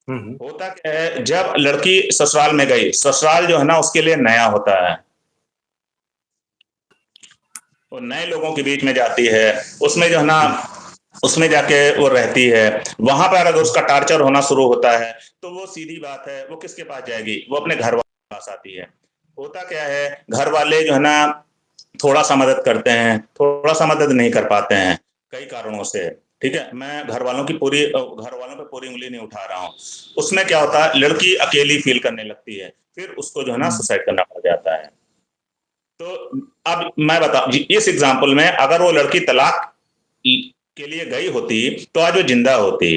होता क्या है, जब लड़की ससुराल में गई, ससुराल जो है ना उसके लिए नया होता है, वो नए लोगों के बीच में जाती है, उसमें जो है ना, उसमें जाके वो रहती है। वहां पर अगर उसका टार्चर होना शुरू होता है, तो वो सीधी बात है, वो किसके पास जाएगी? वो अपने घर पास आती है। होता क्या है, घर वाले जो है ना थोड़ा-सा मदद करते हैं, थोड़ा-सा मदद नहीं कर पाते हैं, कई कारणों से, ठीक है? मैं घरवालों पे पूरी उँगली नहीं उठा रहा हूँ। उसमें क्या होता है, लड़की अकेली फ़ील करने लगती है, फिर उसको जो है ना हुँ। सुसाइड करना पड़ जाता है। तो अब मैं बता जी इस एग्ज़ाम्पल में अगर वो लड़की तलाक इ के लिए गई होती, तो आज वो ज़िंदा होती।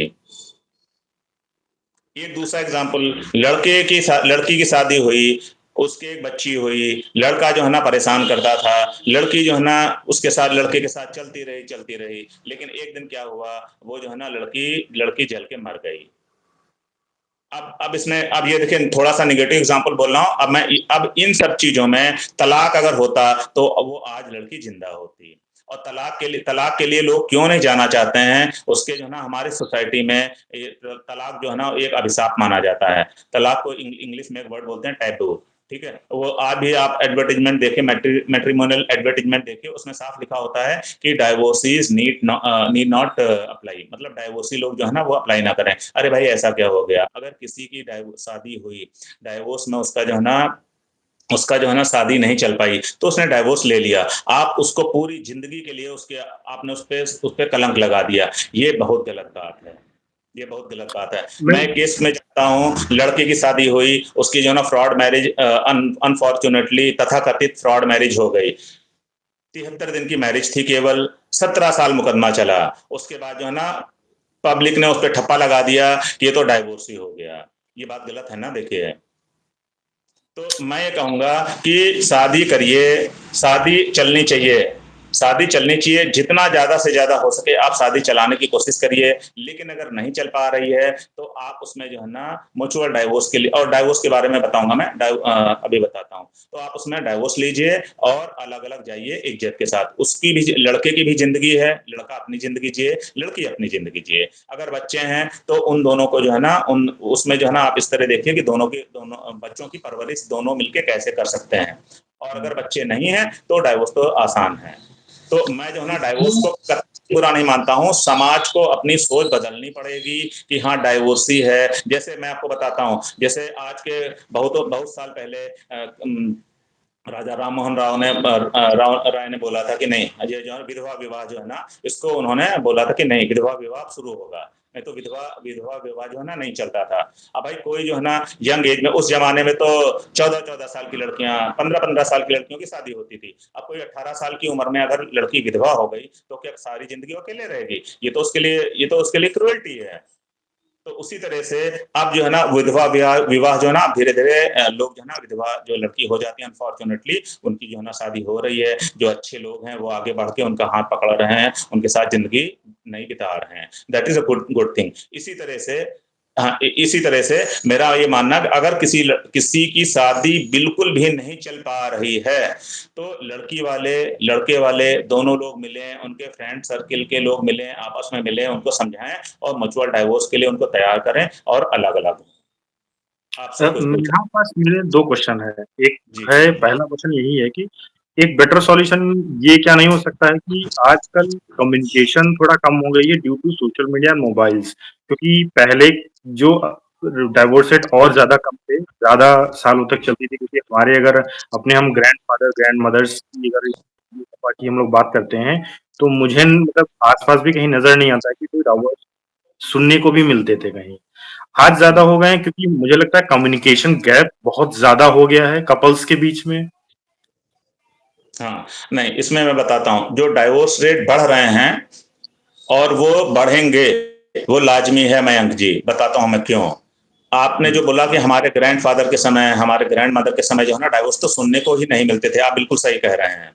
एक दूसरा एग्ज़ाम्पल लड़की की शादी हुई, उसकी एक बच्ची हुई, लड़का जो है ना परेशान करता था, लड़की जो है ना लड़के के साथ चलती रही, लेकिन एक दिन क्या हुआ, वो जो है ना लड़की जल के मर गई। अब ये देखिए थोड़ा-सा नेगेटिव एग्ज़ाम्पल बोल रहा हूँ, अब इन सब चीज़ों में तलाक अगर होता, तो वो आज लड़की ज़िंदा होती। और तलाक के लिए लोग क्यों नहीं जाना चाहते हैं, उसके जो है ना हमारी सोसाइटी में ये तलाक जो है ना एक अभिशाप माना जाता है। तलाक को इंग्लिश में एक वर्ड बोलते हैं टैबू, ठीक है? वो आज भी आप एडवर्टाइज़मेंट देखिए मैट्रिमोनियल एडवर्टाइज़मेंट देखिए, उसमें साफ लिखा होता है कि डाइवोर्सीज़ नीड नॉट अप्लाई, मतलब डाइवोर्सी लोग जो है ना वो अप्लाई ना करें। अरे भाई ऐसा क्या हो गया? अगर किसी की शादी हुई, डाइवोर्स में उसका जो है ना शादी नहीं चल पाई, तो उसने डाइवोर्स ले लिया। आप उसको पूरी ज़िंदगी के लिए आपने उस पे कलंक लगा दिया। ये बहुत गलत बात है। ये बहुत गलत बात है। मैं मैं एक केस में जानता हूँ, लड़के की शादी हुई, उसकी जो है ना फ्रॉड मैरिज अनफॉर्च्यूनेटली तथाकथित फ्रॉड मैरिज हो गई। 73 दिन की मैरिज थी केवल, 17 साल मुकदमा चला। उसके बाद जो है ना पब्लिक ने उस पे ठप्पा लगा दिया कि ये तो डाइवोर्स ही हो गया। ये बात गलत है ना देखिए। तो मैं ये कहूँगा कि शादी करिए, शादी चलनी चाहिए। शादी चलनी चाहिए, जितना ज़्यादा से ज़्यादा हो सके आप शादी चलाने की कोशिश करिए, लेकिन अगर नहीं चल पा रही है, तो आप उसमें जो है ना म्यूचुअल डाइवोर्स के लिए और डाइवोर्स के बारे में बताऊँगा मैं अभी बताता हूँ। तो आप उसमें डाइवोर्स लीजिए और अलग-अलग जाइए इज़्ज़त के साथ। उसकी भी लड़के की भी ज़िंदगी है, लड़का अपनी ज़िंदगी जिए, लड़की अपनी ज़िंदगी जिए। अगर बच्चे हैं, तो उन दोनों को जो है ना उसमें जो है ना आप इस तरह देखिए कि दोनों बच्चों की परवरिश दोनों मिलके कैसे कर सकते हैं। और अगर बच्चे नहीं हैं, तो डाइवोर्स तो आसान है। तो मैं जो है ना डाइवोर्स को कतई बुरा नहीं मानता हूँ, समाज को अपनी सोच बदलनी पड़ेगी कि हाँ डाइवोर्स ही है। जैसे मैं आपको बताता हूँ, जैसे आज के बहुत बहुत साल पहले राजा राम मोहन राय ने बोला था कि नहीं, ये जो है विधवा विवाह जो है ना, इसको उन्होंने बोला था कि नहीं विधवा विवाह शुरू होगा। नहीं तो विधवा विधवा विवाह जो है ना नहीं चलता था। अब भाई कोई जो है ना यंग एज में, उस ज़माने में तो 14-14 साल की लड़कियाँ, 15-15 साल की लड़कियों की शादी होती थी। अब कोई 18 साल की उम्र में अगर लड़की विधवा हो गई, तो क्या सारी ज़िंदगी वो अकेले रहेगी? ये तो उसके लिए क्रूरल्टी है। तो उसी तरह से अब जो है ना विधवा विवाह विवाह जो है ना धीरे-धीरे लोग जो है ना विधवा जो लड़की हो जाती है अनफॉर्च्यूनेटली, उनकी जो है ना शादी हो रही है। जो अच्छे लोग हैं वो आगे बढ़ के उनका हाथ पकड़ रहे हैं, उनके साथ ज़िंदगी नई बिता रहे हैं। That is a good good thing. इसी तरह से हाँ, इसी तरह से मेरा ये मानना है कि अगर किसी की शादी बिल्कुल भी नहीं चल पा रही है, तो लड़के वाले दोनों लोग मिलें, उनके फ्रेंड सर्किल के लोग मिलें, आपस में मिलें, उनको समझाएँ और म्यूचुअल डाइवोर्स के लिए उनको तैयार करें और अलग-अलग हों। आपसे कुछ पूछा यहाँ पास मेरे 2 क्वेश्चन हैं। एक जी। है, पहला क्वेश्चन यही है कि एक बेटर सॉल्यूशन ये क्या नहीं हो सकता है कि आजकल कम्युनिकेशन थोड़ा कम हो गई है due to social media and mobiles, क्योंकि पहले जो डाइवोर्स रेट और ज़्यादा कम थे, ज़्यादा सालों तक चलती थी, क्योंकि हमारे अगर अपने हम ग्रैंडफ़ादर, ग्रैंडमदर्स की अगर की हम लोग बात करते हैं, तो मुझे मतलब आस-पास भी कहीं नज़र नहीं आता है कि कोई डाइवोर्स सुनने को भी मिलते थे कहीं। आज ज़्यादा हुँ। हो गए हैं क्योंकि मुझे लगता है कम्युनिकेशन गैप बहुत ज़्यादा हो गया है कपल्स के बीच में। हाँ, नहीं इसमें मैं बताता हूँ, जो डाइवोर्स रेट बढ़ रहे हैं और वो बढ़ेंगे, वो लाज़मी है मयंक जी, बताता हूँ मैं क्यों? आपने हुँ, जो बोला कि हमारे ग्रैंडफ़ादर के समय, हमारे ग्रैंडमदर के समय जो है ना डाइवोर्स तो सुनने को ही नहीं मिलते थे, आप बिल्कुल सही कह रहे हैं।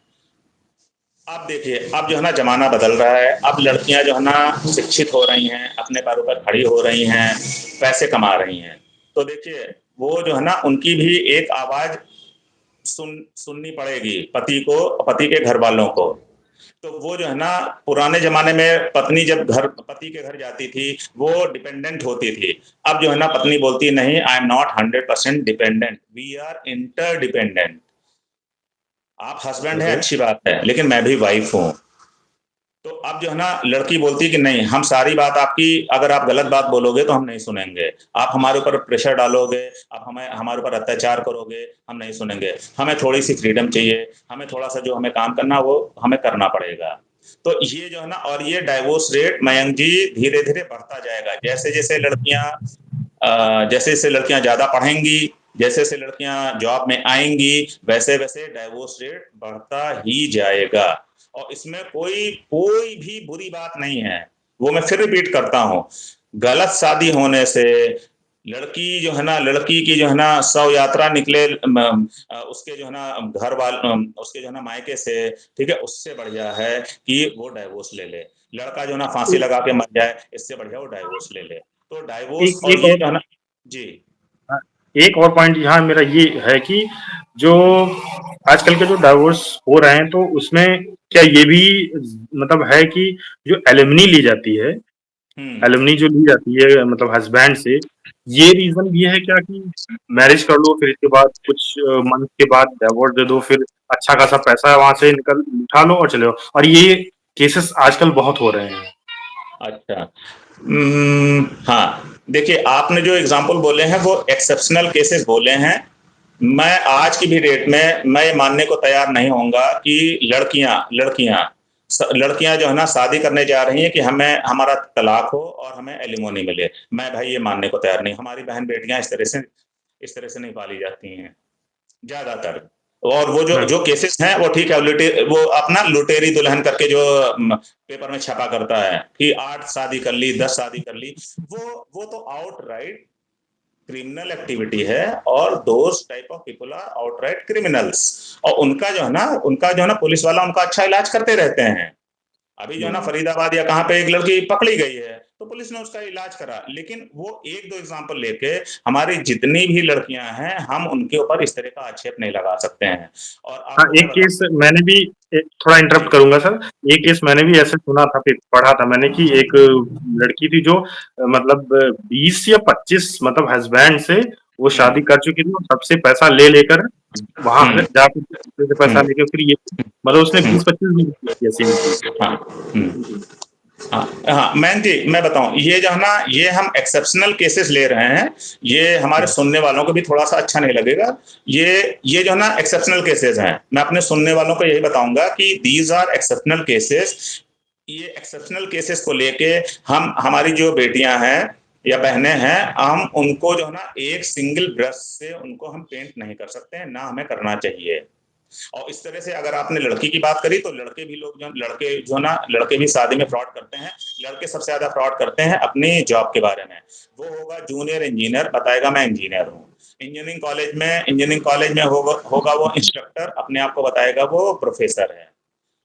अब देखिए, अब जो है ना ज़माना बदल रहा है, अब लड़कियाँ जो है ना शिक्षित हो रही हैं, अपने पैरों पर खड़ी हो रही हैं, पैसे कमा रही हैं। तो देखिए, वो जो है ना उनकी भी एक आवाज़ सुननी पड़ेगी पति के घरवालों को। तो वो जो है ना पुराने ज़माने में पति के घर जाती थी, वो डिपेंडेंट होती थी। अब जो है ना पत्नी बोलती है नहीं I am not 100% dependent, we are interdependent. आप हस्बैंड हैं ओके। अच्छी बात है, लेकिन मैं भी वाइफ़ हूँ। तो अब जो है ना लड़की बोलती है कि नहीं, हम सारी बात आपकी, अगर आप गलत बात बोलोगे तो हम नहीं सुनेंगे, आप हमारे ऊपर प्रेशर डालोगे, आप हमारे ऊपर अत्याचार करोगे, हम नहीं सुनेंगे, हमें थोड़ी सी फ्रीडम चाहिए, हमें थोड़ा सा जो हमें काम करना वो हमें करना पड़ेगा। तो ये जो है ना, और ये डाइवोर्स रेट मयंक जी धीरे धीरे बढ़ता जाएगा, जैसे जैसे लड़कियां ज्यादा पढ़ेंगी, जैसे जैसे लड़कियां जॉब में आएंगी, वैसे वैसे डाइवोर्स रेट बढ़ता ही जाएगा। और इसमें कोई कोई भी बुरी बात नहीं है, वो मैं फिर रिपीट करता हूं, गलत शादी होने से लड़की जो है ना, लड़की की जो है ना शव यात्रा निकले उसके जो है ना उसके जो है ना मायके से, ठीक है, उससे बढ़िया है कि वो डाइवोर्स ले ले। लड़का जो है ना फांसी लगा के मर जाए, इससे बढ़िया वो डाइवोर्स ले ले। तो डाइवोर्स एक और एक ये और जो है ना, जी। हाँ, एक और पॉइंट यहाँ मेरा ये है कि जो आजकल के जो डाइवोर्स हो रहे हैं तो उसमें क्या ये भी मतलब है कि जो एलिमनी ली जाती है, हम्म। एलिमनी जो ली जाती है मतलब हस्बैंड से, ये रीजन भी है क्या कि मैरिज कर लो फिर इसके बाद कुछ मंथ के बाद डिवोर्स दे दो, फिर अच्छा खासा पैसा वहां से निकल उठा लो और चले जाओ, और ये केसेस आजकल बहुत हो रहे हैं। अच्छा। हाँ, देखिए आपने जो एग्जांपल बोले हैं वो एक्सेप्शनल केसेस बोले हैं। मैं आज की भी डेट में मैं ये मानने को तैयार नहीं होऊंगा कि लड़कियां लड़कियां लड़कियां जो है ना शादी करने जा रही हैं कि हमें हमारा तलाक हो और हमें एलिमोनी मिले। मैं भाई ये मानने को तैयार नहीं, हमारी बहन बेटियां इस तरह से नहीं पाली जाती हैं ज्यादातर। और वो जो जो केसेस हैं वो ठीक है, वो अपना लुटेरी दुल्हन करके जो पेपर में छपा करता है कि 8 शादी कर ली, 10 शादी कर ली, वो तो आउट राइट क्रिमिनल एक्टिविटी है। और those type of people are outright criminals. और उनका जो है ना पुलिस वाला उनका अच्छा इलाज करते रहते हैं। अभी जो है ना हम्म। फरीदाबाद या कहाँ पे एक लड़की पकड़ी गई है, तो पुलिस ने उसका इलाज करा, लेकिन वो एक दो एग्जाम्पल लेके हमारी जितनी भी लड़कियां हैं हम उनके ऊपर इस तरह का आक्षेप नहीं लगा सकते हैं। और हाँ, आपको एक मैं बता। केस मैंने भी थोड़ा जी। इंटरप्ट करूंगा सर। एक केस मैंने भी ऐसे सुना था, पढ़ा था मैंने कि एक लड़की थी जो मतलब 20 या 25 मतलब हस्बैंड से वो शादी हम्म। कर चुकी थी, और सबसे पैसा ले लेकर वहां हम्म। जाकर से पैसा हम्म। लेके फिर ये मतलब उसने हम्म। 20-25 भी की थी ऐसी भी थी। हाँ। हम्म। हाँ। हाँ मैन जी, मैं बताऊं, ये जो है ना, ये हम एक्सेप्शनल केसेस ले रहे हैं, ये हमारे सुनने वालों को भी थोड़ा सा अच्छा नहीं लगेगा। ये जो है ना एक्सेप्शनल केसेस हैं, मैं अपने सुनने वालों को यही बताऊंगा कि दीज आर एक्सेप्शनल केसेस। ये एक्सेप्शनल केसेस को लेके हम हमारी जो बेटियां हैं या बहनें हैं, हम उनको जो है ना एक सिंगल ब्रश से उनको हम पेंट नहीं कर सकते हैं, ना हमें करना चाहिए। और इस तरह से अगर आपने लड़की की बात करी, तो लड़के जो ना, लड़के भी शादी में फ्रॉड करते हैं। लड़के सबसे ज्यादा फ्रॉड करते हैं अपनी जॉब के बारे में। वो होगा जूनियर इंजीनियर, बताएगा मैं इंजीनियर हूँ। इंजीनियरिंग कॉलेज में होगा वो इंस्ट्रक्टर, अपने आप को बताएगा वो प्रोफेसर है।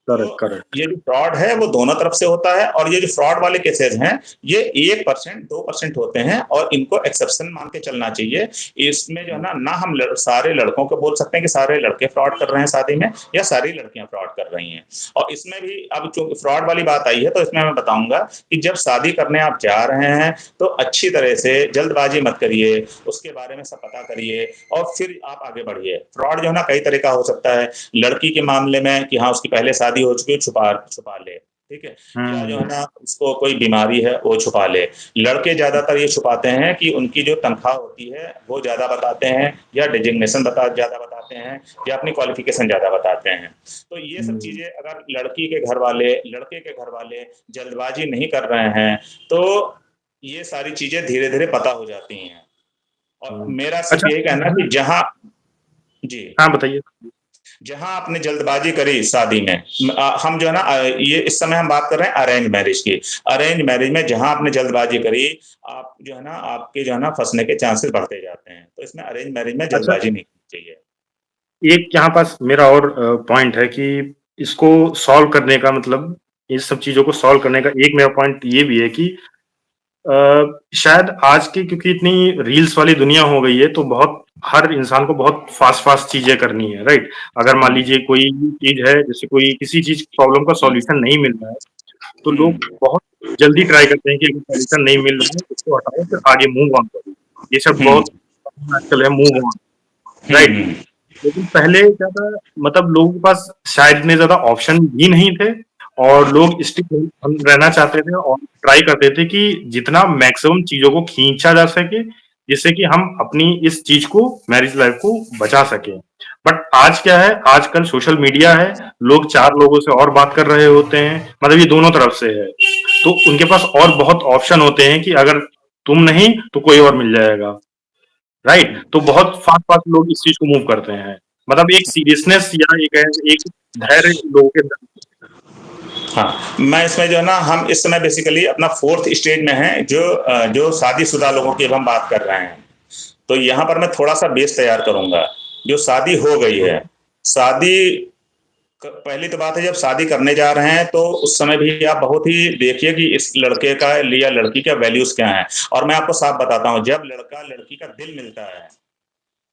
करेक्ट, तो करेक्ट। ये जो फ्रॉड है वो दोनों तरफ से होता है, और ये जो फ्रॉड वाले केसेस हैं ये 1% 2% होते हैं, और इनको एक्सेप्शन मान के चलना चाहिए। इसमें जो है ना, ना हम सारे लड़कों को बोल सकते हैं कि सारे लड़के फ्रॉड कर रहे हैं शादी में, या सारी लड़कियां फ्रॉड कर रही हैं। और इसमें भी अब चूंकि फ्रॉड वाली बात आई है, तो इसमें मैं बताऊंगा कि जब शादी करने आप जा रहे हैं तो अच्छी तरह से जल्दबाजी मत करिए, उसके बारे में सब पता करिए और फिर आप आगे बढ़िए। फ्रॉड जो है ना कई तरह का हो सकता है। लड़की के मामले में कि हाँ उसकी पहले शादी हो चुकी है, छुपा छुपा ले, ठीक है, या जो है हम्म। ना उसको कोई बीमारी है वो छुपा ले। लड़के ज्यादातर ये छुपाते हैं कि उनकी जो तनख्वाह होती है वो ज्यादा बताते हैं, या डिजिग्नेशन ज्यादा बताते हैं, या अपनी क्वालिफिकेशन ज्यादा बताते हैं। तो ये सब हम्म। चीजें अगर लड़के के घर वाले जल्दबाजी नहीं कर रहे हैं, तो ये सारी चीजें धीरे धीरे पता हो जाती हैं। और हम्म। मेरा सिर्फ अच्छा। यही कहना कि जहां, जी, हाँ, बताइए। जहां आपने जल्दबाजी करी शादी में, हम जो है ना ये इस समय हम बात कर रहे हैं अरेंज मैरिज की। अरेंज मैरिज में जहां आपने जल्दबाजी करी, आप जो है ना आपके जो है ना फंसने के चांसेस बढ़ते जाते हैं। तो इसमें अरेंज मैरिज में अच्छा, जल्दबाजी नहीं करनी चाहिए। एक यहाँ पास मेरा और पॉइंट है कि इसको सॉल्व करने का मतलब इस सब चीजों को सॉल्व करने का एक मेरा पॉइंट ये भी है कि शायद आज की क्योंकि इतनी रील्स वाली दुनिया हो गई है तो बहुत हर इंसान को बहुत फास्ट फास्ट चीजें करनी है, राइट? अगर मान हम्म। लीजिए कोई चीज है, जैसे कोई किसी चीज प्रॉब्लम का हम्म। सॉल्यूशन नहीं मिल रहा है, तो लोग हम्म। बहुत जल्दी ट्राई करते हैं कि अगर सॉल्यूशन नहीं मिल रहा है तो उसको हटाओ फिर आगे मूव ऑन करो। ये सब हम्म। बहुत आजकल है, मूव ऑन, राइट? हम्म। लेकिन पहले क्या था, मतलब लोगों के पास शायद इतने ज्यादा ऑप्शन भी नहीं थे, और लोग स्टिक हम रहना चाहते थे और ट्राई करते थे कि जितना मैक्सिमम चीज़ों को खींचा जा सके, जिससे कि हम अपनी इस चीज़ को, मैरिज लाइफ़ को बचा सकें। बट आज क्या है, आजकल सोशल मीडिया है, लोग 4 लोगों से और बात कर रहे होते हैं, मतलब ये दोनों तरफ से है। तो उनके पास और बहुत ऑप्शन होते हैं कि अगर तुम नहीं, तो कोई और मिल जाएगा, राइट? तो बहुत फास्ट-फास्ट लोग इस चीज़ को मूव करते हैं। मतलब एक सीरियसनेस या एक धैर्य लोगों के अंदर। हाँ, मैं इसमें जो है ना, हम इस समय बेसिकली अपना 4th स्टेज में हैं, जो शादीशुदा लोगों की अब हम बात कर रहे हैं। तो यहाँ पर मैं थोड़ा-सा बेस तैयार करूँगा। जो शादी हो गई है, शादी क पहली तो बात है, जब शादी करने जा रहे हैं तो उस समय भी आप बहुत ही देखिए कि इस लड़के का या लड़की का वैल्यूज़ क्या हैं। और मैं आपको साफ बताता हूँ, जब लड़का-लड़की का दिल मिलता है,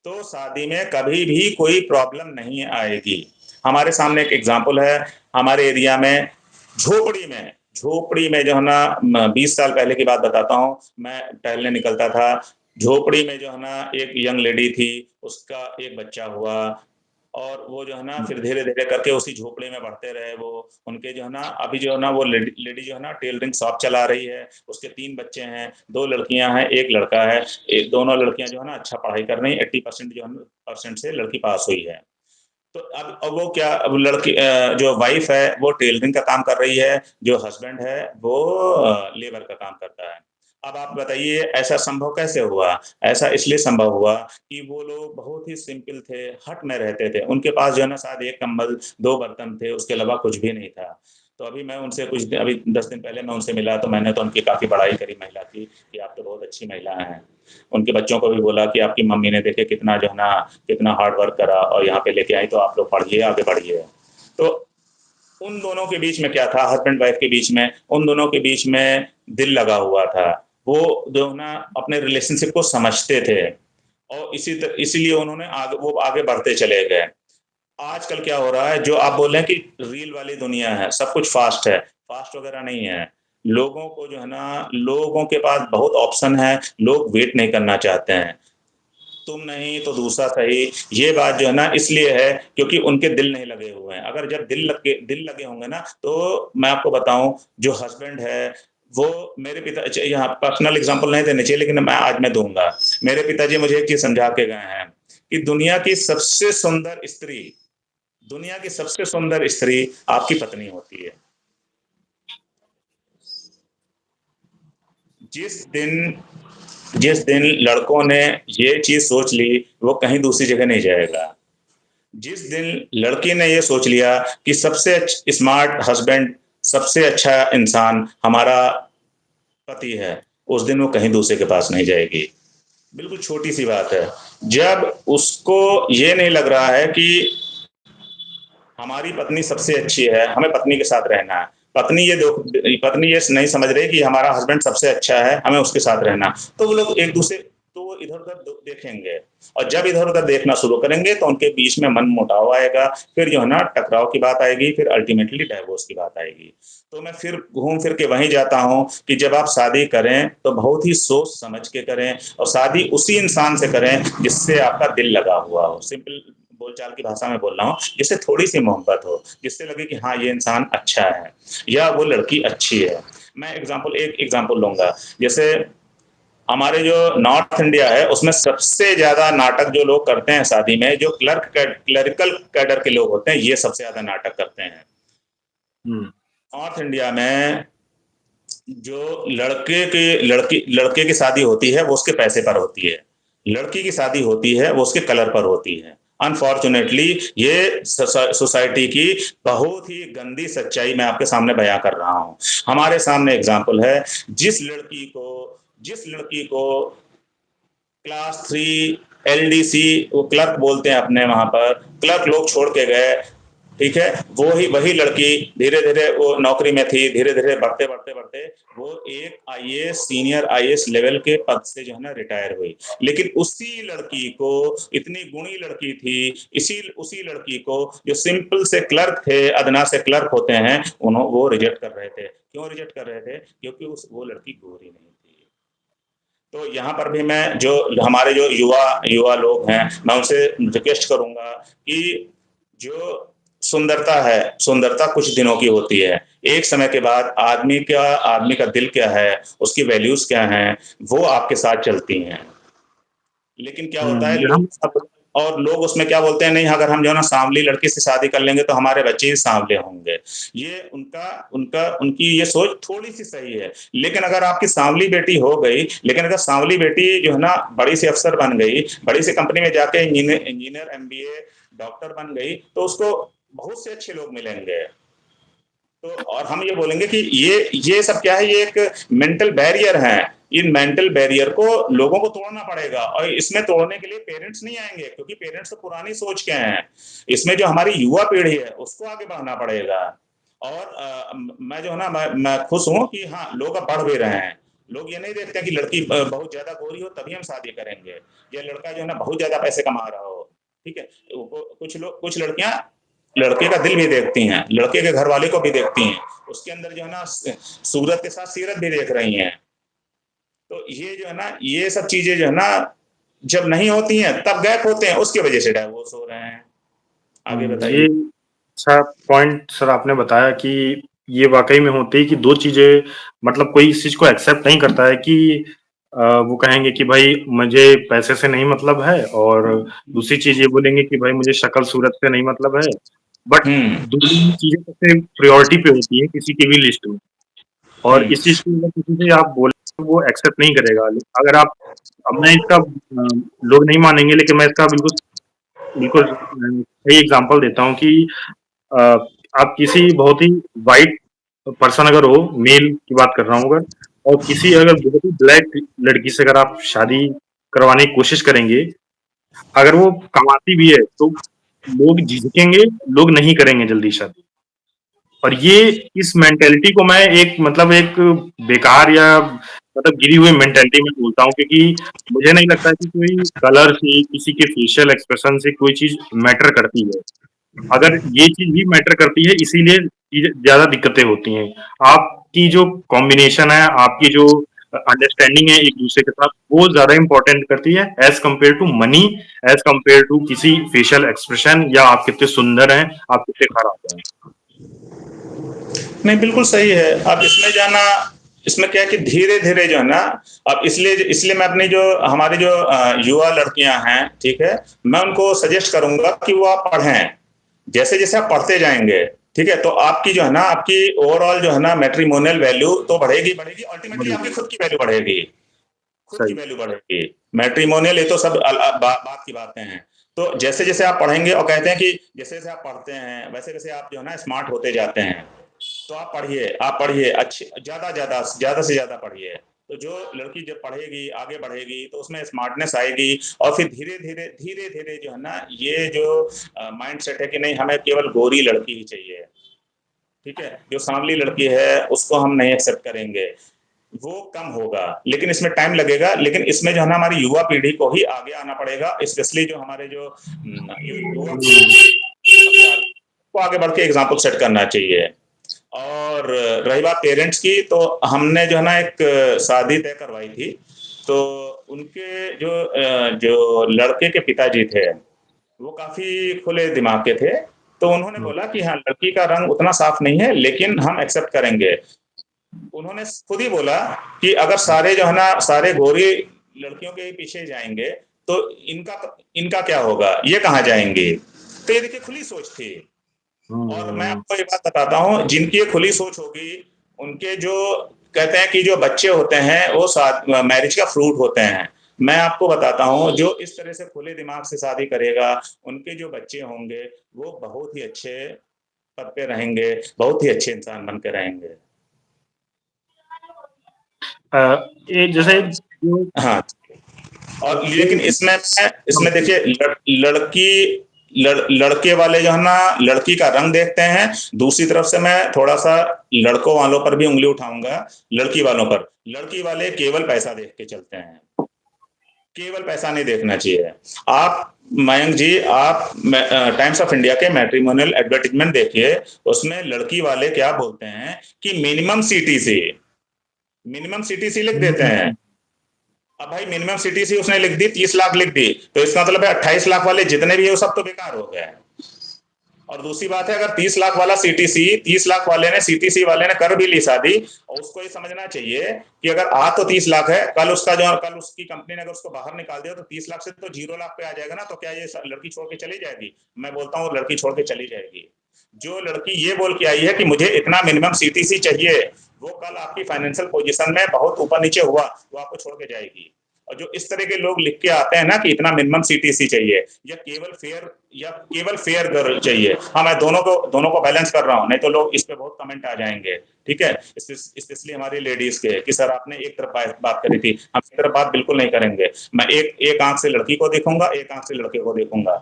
तो शादी में कभी भी कोई प्रॉब्लम नहीं आएगी। हमारे सामने एक एग्ज़ाम्पल है, हमारे एरिया में झोपड़ी में जो है ना, 20 साल पहले की बात बताता हूँ, मैं टहलने निकलता था। झोपड़ी में जो है ना, एक यंग लेडी थी, उसका एक बच्चा हुआ, और वो जो है ना, फिर धीरे-धीरे करके उसी झोपड़ी में बढ़ते रहे वो। उनके जो है ना, अभी जो है ना, वो लेडी जो है ना, टेलरिंग शॉप चला रही है। उसके 3 बच्चे हैं, 2 लड़कियाँ हैं, 1 लड़का है। दोनों लड़कियाँ जो है ना, अच्छा पढ़ाई कर रही हैं, 80% जो है ना, परसेंट से लड़की पास हुई है। तो अब वो क्या, अब लड़की जो वाइफ है वो टेलरिंग का काम कर रही है, जो हस्बैंड है वो लेबर का काम करता है। अब आप बताइए, ऐसा संभव कैसे हुआ? ऐसा इसलिए संभव हुआ कि वो लोग बहुत ही सिंपल थे, हट में रहते थे। उनके पास जो है ना, शायद 1 कंबल, 2 बर्तन थे, उसके अलावा कुछ भी नहीं था। तो अभी मैं उनसे अभी 10 दिन पहले मैं उनसे मिला, तो मैंने तो उनकी काफ़ी बड़ाई करी महिला की, कि आप तो बहुत अच्छी महिला हैं। उनके बच्चों को भी बोला कि आपकी मम्मी ने देखिए कितना जो है ना, कितना हार्ड वर्क करा और यहाँ पे लेके आई, तो आप लोग पढ़िए, आगे बढ़िए। तो उन दोनों के बीच में क्या था, हस्बैंड वाइफ के बीच में, उन दोनों के बीच में दिल लगा हुआ था। वो जो है ना, अपने रिलेशनशिप को समझते थे, और इसीलिए उन्होंने वो आगे बढ़ते चले गए। आजकल क्या हो रहा है, जो आप बोल रहे हैं कि रील वाली दुनिया है, सब कुछ फ़ास्ट है, फ़ास्ट वगैरह नहीं है। लोगों को जो है ना, लोगों के पास बहुत ऑप्शन है, लोग वेट नहीं करना चाहते हैं। तुम नहीं तो दूसरा सही, ये बात जो है ना, इसलिए है क्योंकि उनके दिल नहीं लगे हुए हैं। अगर जब दिल लगे होंगे ना, तो मैं आपको बताऊँ, जो हस्बैंड है, वो मेरे यहाँ पर्सनल एग्ज़ाम्पल नहीं देने चाहिए, लेकिन मैं दूँगा। मेरे पिताजी मुझे एक चीज़ समझा के गए हैं, कि दुनिया की सबसे सुंदर स्त्री आपकी पत्नी होती है। जिस दिन जिस दिन लड़कों ने ये चीज़ सोच ली, वो कहीं दूसरी जगह नहीं जाएगा। जिस दिन लड़की ने ये सोच लिया कि सबसे स्मार्ट हस्बैंड, सबसे अच्छा इंसान हमारा पति है, उस दिन वो कहीं दूसरे के पास नहीं जाएगी। बिल्कुल छोटी-सी बात है। जब उसको ये नहीं लग रहा है कि हमारी पत्नी सबसे अच्छी है, हमें पत्नी के साथ रहना है। पत्नी ये नहीं समझ रही कि हमारा हस्बैंड सबसे अच्छा है, हमें उसके साथ रहना। तो वो लोग एक-दूसरे, तो वो इधर-उधर देखेंगे, और जब इधर-उधर देखना शुरू करेंगे, तो उनके बीच में मनमुटाव आएगा, फिर जो है ना, टकराव की बात आएगी, फिर अल्टीमेटली डिवोर्स की बात आएगी। तो मैं फिर घूम फिर के वहीं जाता हूँ कि जब आप शादी करें, तो बहुत ही सोच समझ के करें, और शादी उसी इंसान से करें जिससे आपका दिल लगा हुआ हो। सिंपल बोलचाल की भाषा में बोल रहा हूँ, जिससे थोड़ी-सी मोहब्बत हो, जिससे लगे कि हाँ, ये इंसान अच्छा है, या वो लड़की अच्छी है। मैं एक एग्ज़ाम्पल लूँगा, जैसे हमारे जो नॉर्थ इंडिया है, उसमें सबसे ज़्यादा नाटक जो लोग करते हैं शादी में, जो क्लरिकल कैडर के लोग होते हैं, ये सबसे ज़्यादा नाटक करते हैं। हुँ। नॉर्थ इंडिया में जो लड़के की शादी होती है, वो उसके पैसे पर होती है। लड़की की शादी होती है, वो उसके कलर पर होती है। अनफॉर्च्यूनेटली ये सोसाइटी की बहुत ही गंदी सच्चाई मैं आपके सामने बयाँ कर रहा हूँ। हमारे सामने एग्ज़ाम्पल है, जिस लड़की को क्लास 3 एलडीसी, वो क्लर्क बोलते हैं अपने वहाँ पर, क्लर्क लोग छोड़ के गए, ठीक है? वही लड़की धीरे-धीरे वो नौकरी में थी, धीरे-धीरे बढ़ते-बढ़ते वो एक आईएएस, सीनियर आईएएस लेवल के पद से जो है ना, रिटायर हुई। लेकिन उसी लड़की को, इतनी गुणी लड़की थी, उसी लड़की को जो सिंपल से क्लर्क थे, अदना से क्लर्क होते हैं, वो रिजेक्ट कर रहे थे। क्यों रिजेक्ट कर रहे थे? क्योंकि वो लड़की गोरी नहीं थी। तो यहाँ पर भी मैं जो हमारे जो युवा युवा लोग हैं, मैं उनसे रिक्वेस्ट करूँगा कि जो सुंदरता है, सुंदरता कुछ दिनों की होती है। एक समय के बाद आदमी का दिल क्या है, उसकी वैल्यूज़ क्या हैं, वो आपके साथ चलती हैं। लेकिन क्या होता है यहाँ लोग उसमें क्या बोलते हैं, नहीं अगर हम जो है ना सांवली लड़की से शादी कर लेंगे तो हमारे बच्चे ही सांवले होंगे। ये उनका उनका उनकी ये सोच थोड़ी-सी सही है। लेकिन अगर आपकी सांवली बेटी हो गई, लेकिन अगर सांवली बेटी जो है ना बड़ी सी अफ़सर बन गई, बड़ी सी कंपनी में जाके इंजीनियर, एमबीए, डॉक्टर बन गई, तो उसको बहुत से अच्छे लोग मिलेंगे। तो और हम ये बोलेंगे कि ये सब क्या है, ये एक मेंटल बैरियर है। इन मेंटल बैरियर को लोगों को तोड़ना पड़ेगा और इसमें तोड़ने के लिए पेरेंट्स नहीं आएंगे, क्योंकि पेरेंट्स तो पुरानी सोच के हैं। इसमें जो हमारी युवा पीढ़ी है उसको आगे बढ़ाना पड़ेगा। और मैं जो है ना मैं खुश हूँ कि हाँ लोग अब बढ़ भी रहे हैं। लोग ये नहीं देखते कि लड़की बहुत ज्यादा गोरी हो तभी हम शादी करेंगे, या लड़का जो है ना बहुत ज्यादा पैसे कमा रहा हो। ठीक है, कुछ लड़कियां लड़के का दिल भी देखती हैं, लड़के के घर वाले को भी देखती हैं, उसके अंदर जो है ना सूरत के साथ सीरत भी देख रही हैं। तो ये जो है ना ये सब चीजें जो है ना जब नहीं होती हैं तब गैप होते हैं, उसकी वजह से डाइवोर्स हो रहे हैं। आगे ये बताइए। अच्छा पॉइंट सर आपने बताया कि ये वाकई में होती है कि दो चीजें, मतलब कोई इस चीज को एक्सेप्ट नहीं करता है कि वो कहेंगे कि भाई मुझे पैसे से नहीं मतलब है, और दूसरी चीज ये बोलेंगे कि भाई मुझे शक्ल सूरत से नहीं मतलब है। बट हम्म। दोनों ही चीजें सबसे प्रायोरिटी पे होती है किसी की भी लिस्ट में, और इस चीज को अगर किसी से आप बोले तो वो एक्सेप्ट नहीं करेगा। अगर आप, अब मैं इसका लोग नहीं मानेंगे लेकिन मैं इसका बिल्कुल बिल्कुल सही एग्जांपल देता हूँ कि अ, आप किसी बहुत ही वाइट पर्सन अगर हो, मेल की बात कर रहा हूँ अगर, और किसी अगर बहुत ही ब्लैक लड़की से अगर आप शादी करवाने की कोशिश करेंगे, अगर वो कमाती भी है तो लोग झिझकेंगे, लोग नहीं करेंगे जल्दी शादी। और ये इस मेंटेलिटी को मैं एक मतलब एक बेकार या मतलब गिरी हुई मेंटेलिटी में बोलता हूँ, क्योंकि मुझे नहीं लगता कि कोई कलर से, किसी के फेशियल एक्सप्रेशन से कोई चीज मैटर करती है। अगर ये चीज ही मैटर करती है, इसीलिए ज्यादा दिक्कतें होती हैं। आपकी जो कॉम्बिनेशन है, आपकी जो अंडरस्टैंडिंग है एक दूसरे के साथ, वो ज्यादा इंपॉर्टेंट करती है as compared to money, as compared to किसी फेशियल एक्सप्रेशन, या आप कितने सुंदर हैं, आप कितने खराब हैं। नहीं बिल्कुल सही है। अब इसमें जाना, इसमें क्या है कि धीरे-धीरे जो है ना, अब इसलिए इसलिए मैं अपनी जो हमारी जो युवा लड़कियां हैं, ठीक है, मैं उनको सजेस्ट करूंगा कि वो आप पढ़ें। जैसे-जैसे आप पढ़ते जाएंगे, ठीक है, तो आपकी जो है ना आपकी ओवरऑल जो है ना मैट्रिमोनियल वैल्यू तो बढ़ेगी बढ़ेगी, अल्टीमेटली बड़ी आपकी खुद की वैल्यू बढ़ेगी। खुद की सही। वैल्यू बढ़ेगी। मैट्रिमोनियल ये तो सब बात की बातें हैं। तो जैसे जैसे आप पढ़ेंगे और कहते हैं कि जैसे जैसे आप पढ़ते हैं वैसे वैसे आप जो है ना स्मार्ट होते जाते हैं। तो आप पढ़िए अच्छी, ज्यादा ज्यादा ज्यादा से ज्यादा पढ़िए। तो जो लड़की जब पढ़ेगी आगे बढ़ेगी तो उसमें स्मार्टनेस आएगी, और फिर धीरे धीरे जो है ना ये जो माइंड सेट है कि नहीं हमें केवल गोरी लड़की ही चाहिए, ठीक है, जो सांवली लड़की है उसको हम नहीं एक्सेप्ट करेंगे, वो कम होगा। लेकिन इसमें टाइम लगेगा, लेकिन इसमें जो है ना हमारी युवा पीढ़ी को ही आगे आना पड़ेगा, स्पेशली जो हमारे जो युवा को आगे बढ़ के एग्जाम्पल सेट करना चाहिए। और रही बात पेरेंट्स की, तो हमने जो है ना एक शादी तय करवाई थी। तो उनके जो लड़के के पिताजी थे वो काफी खुले दिमाग के थे। तो उन्होंने बोला कि हाँ लड़की का रंग उतना साफ नहीं है लेकिन हम एक्सेप्ट करेंगे। उन्होंने खुद ही बोला कि अगर सारे जो है ना सारे गोरी लड़कियों के पीछे जाएंगे तो इनका इनका क्या होगा, ये कहाँ जाएंगे। तो ये देखिए खुली सोच थी। और मैं आपको एक बात बताता हूँ, जिनकी ये खुली सोच होगी उनके जो कहते हैं कि जो बच्चे होते हैं वो मैरिज का फ्रूट होते हैं। मैं आपको बताता हूँ जो इस तरह से खुले दिमाग से शादी करेगा उनके जो बच्चे होंगे वो बहुत ही अच्छे पद पे रहेंगे, बहुत ही अच्छे इंसान बन के रहेंगे। ये जैसे और जो हाँ, और जो लेकिन इसमें देखिए लड़के वाले जो है ना लड़की का रंग देखते हैं। दूसरी तरफ से मैं थोड़ा सा लड़कों वालों पर भी उंगली उठाऊंगा, लड़की वालों पर। लड़की वाले केवल पैसा देख के चलते हैं, केवल पैसा नहीं देखना चाहिए। आप मयंक जी आप टाइम्स ऑफ इंडिया के मैट्रिमोनियल एडवर्टीजमेंट देखिए, उसमें लड़की वाले क्या बोलते हैं कि मिनिमम सीटीसी लिख देते हैं। अब भाई मिनिमम सीटीसी उसने लिख दी 30 लाख लिख दी, तो इसका मतलब है 28 लाख वाले जितने भी है वो सब तो बेकार हो गए। और दूसरी बात है, अगर 30 लाख वाला सीटीसी, 30 लाख वाले ने, सीटीसी वाले ने कर भी ली शादी, और उसको ये समझना चाहिए कि अगर आ तो 30 लाख है, कल उसकी कंपनी ने अगर उसको बाहर निकाल दिया तो 30 लाख से तो 0 लाख पे आ जाएगा ना, तो क्या ये लड़की छोड़ के चली जाएगी? मैं बोलता हूँ लड़की छोड़ के चली जाएगी। जो लड़की ये बोल के आई है कि मुझे इतना मिनिमम सीटीसी चाहिए, वो कल आपकी फाइनेंशियल पोजीशन में बहुत ऊपर नीचे हुआ, वो आपको छोड़ के जाएगी। और जो इस तरह के लोग लिख के आते हैं ना कि इतना मिनिमम सीटीसी चाहिए, या केवल फेयर गर्ल चाहिए, हाँ मैं दोनों को बैलेंस कर रहा हूँ, नहीं तो लोग इस पे बहुत कमेंट आ जाएंगे, ठीक है, स्पेशली हमारी लेडीज के, कि सर आपने एक तरफ बात करी थी, हम एक तरफ बात बिल्कुल नहीं करेंगे। मैं एक आंख से लड़की को देखूंगा, एक आंख से लड़के को देखूंगा।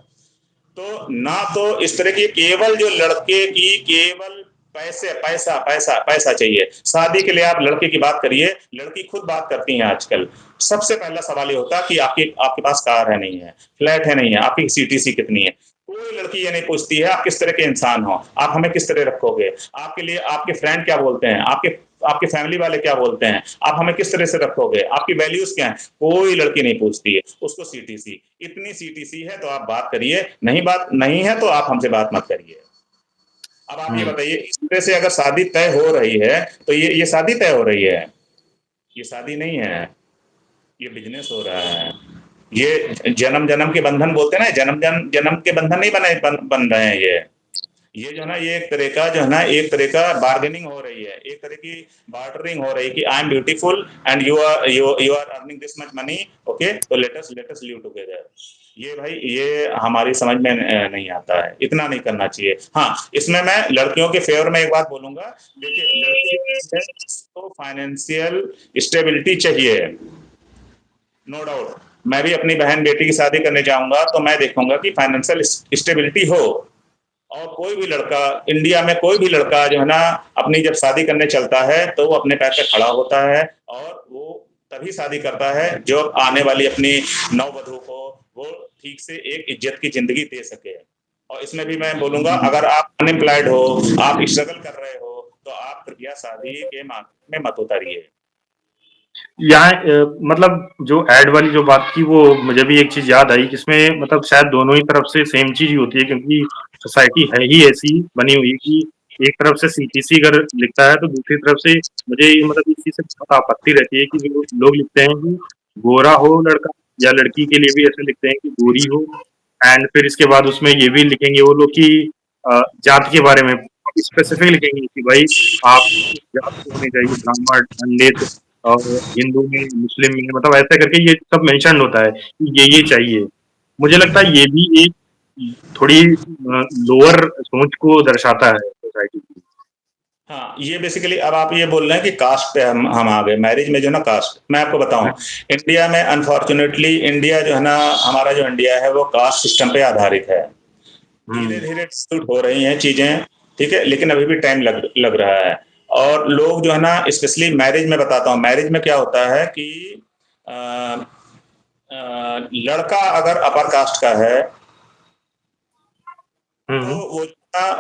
तो ना तो इस तरह की केवल जो लड़के की केवल पैसा पैसा पैसा चाहिए। शादी के लिए आप लड़के की बात करिए, लड़की खुद बात करती है आजकल। सबसे पहला सवाल ये होता है कि आपके पास कार है नहीं है, फ्लैट है नहीं है, आपकी सीटीसी कितनी है। कोई लड़की ये नहीं पूछती है आप किस तरह के इंसान हो, आप हमें किस तरह रखोगे, आपके लिए आपके फ्रेंड क्या बोलते हैं, आपके फैमिली वाले क्या बोलते हैं, आप हमें किस तरह से रखोगे, आपकी वैल्यूज क्या है, कोई लड़की नहीं पूछती है। उसको सीटीसी, इतनी सीटीसी है तो आप बात करिए, बात नहीं है तो आप हमसे बात मत करिए। अब आप ये बताइए, इस तरह से अगर शादी तय हो रही है तो ये शादी तय हो रही है, ये शादी नहीं है, ये बिजनेस हो रहा है। ये जन्म जन्म के बंधन बोलते हैं ना, जन्म के बंधन नहीं बन रहे हैं ये जो है ना, ये एक तरह का जो है ना, एक तरह का बार्गेनिंग हो रही है, एक तरह की बार्टरिंग हो रही है कि I am beautiful and you are earning this much money, okay, तो लेट अस लिव टुगेदर। ये भाई ये हमारी समझ में नहीं आता है, इतना नहीं करना चाहिए। हाँ, इसमें मैं लड़कियों के फेवर में एक बात बोलूंगा, देखिए लड़की को फाइनेंशियल स्टेबिलिटी चाहिए, नो डाउट। मैं भी अपनी बहन बेटी की शादी करने जाऊंगा तो मैं देखूंगा कि फाइनेंशियल स्टेबिलिटी हो। और कोई भी लड़का, इंडिया में कोई भी लड़का जो है ना, अपनी जब शादी करने चलता है तो वो अपने पैर पे खड़ा होता है, और वो तभी शादी करता है जो आने वाली अपनी नववधु को वो ठीक से एक इज्जत की जिंदगी दे सके। और इसमें भी मैं बोलूंगा, अगर आप अनएम्प्लॉयड हो, आप स्ट्रगल कर रहे हो, तो आप कृपया शादी के मार्केट में मत उतरिए। यहाँ मतलब जो एड वाली जो बात की, वो मुझे भी एक चीज याद आई, जिसमें मतलब शायद दोनों ही तरफ से सेम चीज ही होती है, क्योंकि सोसाइटी है ही ऐसी बनी हुई कि एक तरफ से सीटीसी अगर लिखता है तो दूसरी तरफ से मुझे मतलब इस चीज से बहुत आपत्ति रहती है कि जो लोग लिखते हैं कि गोरा हो लड़का, या लड़की के लिए भी ऐसे लिखते हैं कि गोरी हो, एंड फिर इसके बाद उसमें ये भी लिखेंगे वो लोग कि जात के बारे में स्पेसिफिक लिखेंगे कि भाई आप जात को होनी चाहिए, ब्राह्मण, पंडित, और हिंदू में, मुस्लिम में, मतलब ऐसा करके ये सब मेंशन होता है कि ये चाहिए। मुझे लगता है ये भी एक थोड़ी लोअर सोच को दर्शाता है सोसाइटी की। हाँ, ये बेसिकली अब आप ये बोल रहे हैं कि कास्ट पे हम आ गए, मैरिज में जो है ना कास्ट। मैं आपको बताऊं, इंडिया में अनफॉर्चुनेटली, इंडिया जो है ना, हमारा जो इंडिया है वो कास्ट सिस्टम पे आधारित है। धीरे धीरे डिस्प्यूट हो रही हैं चीजें, ठीक है, लेकिन अभी भी टाइम लग रहा है। और लोग जो है ना, स्पेशली मैरिज में बताता हूँ, मैरिज में क्या होता है कि लड़का अगर अपर कास्ट का है तो वो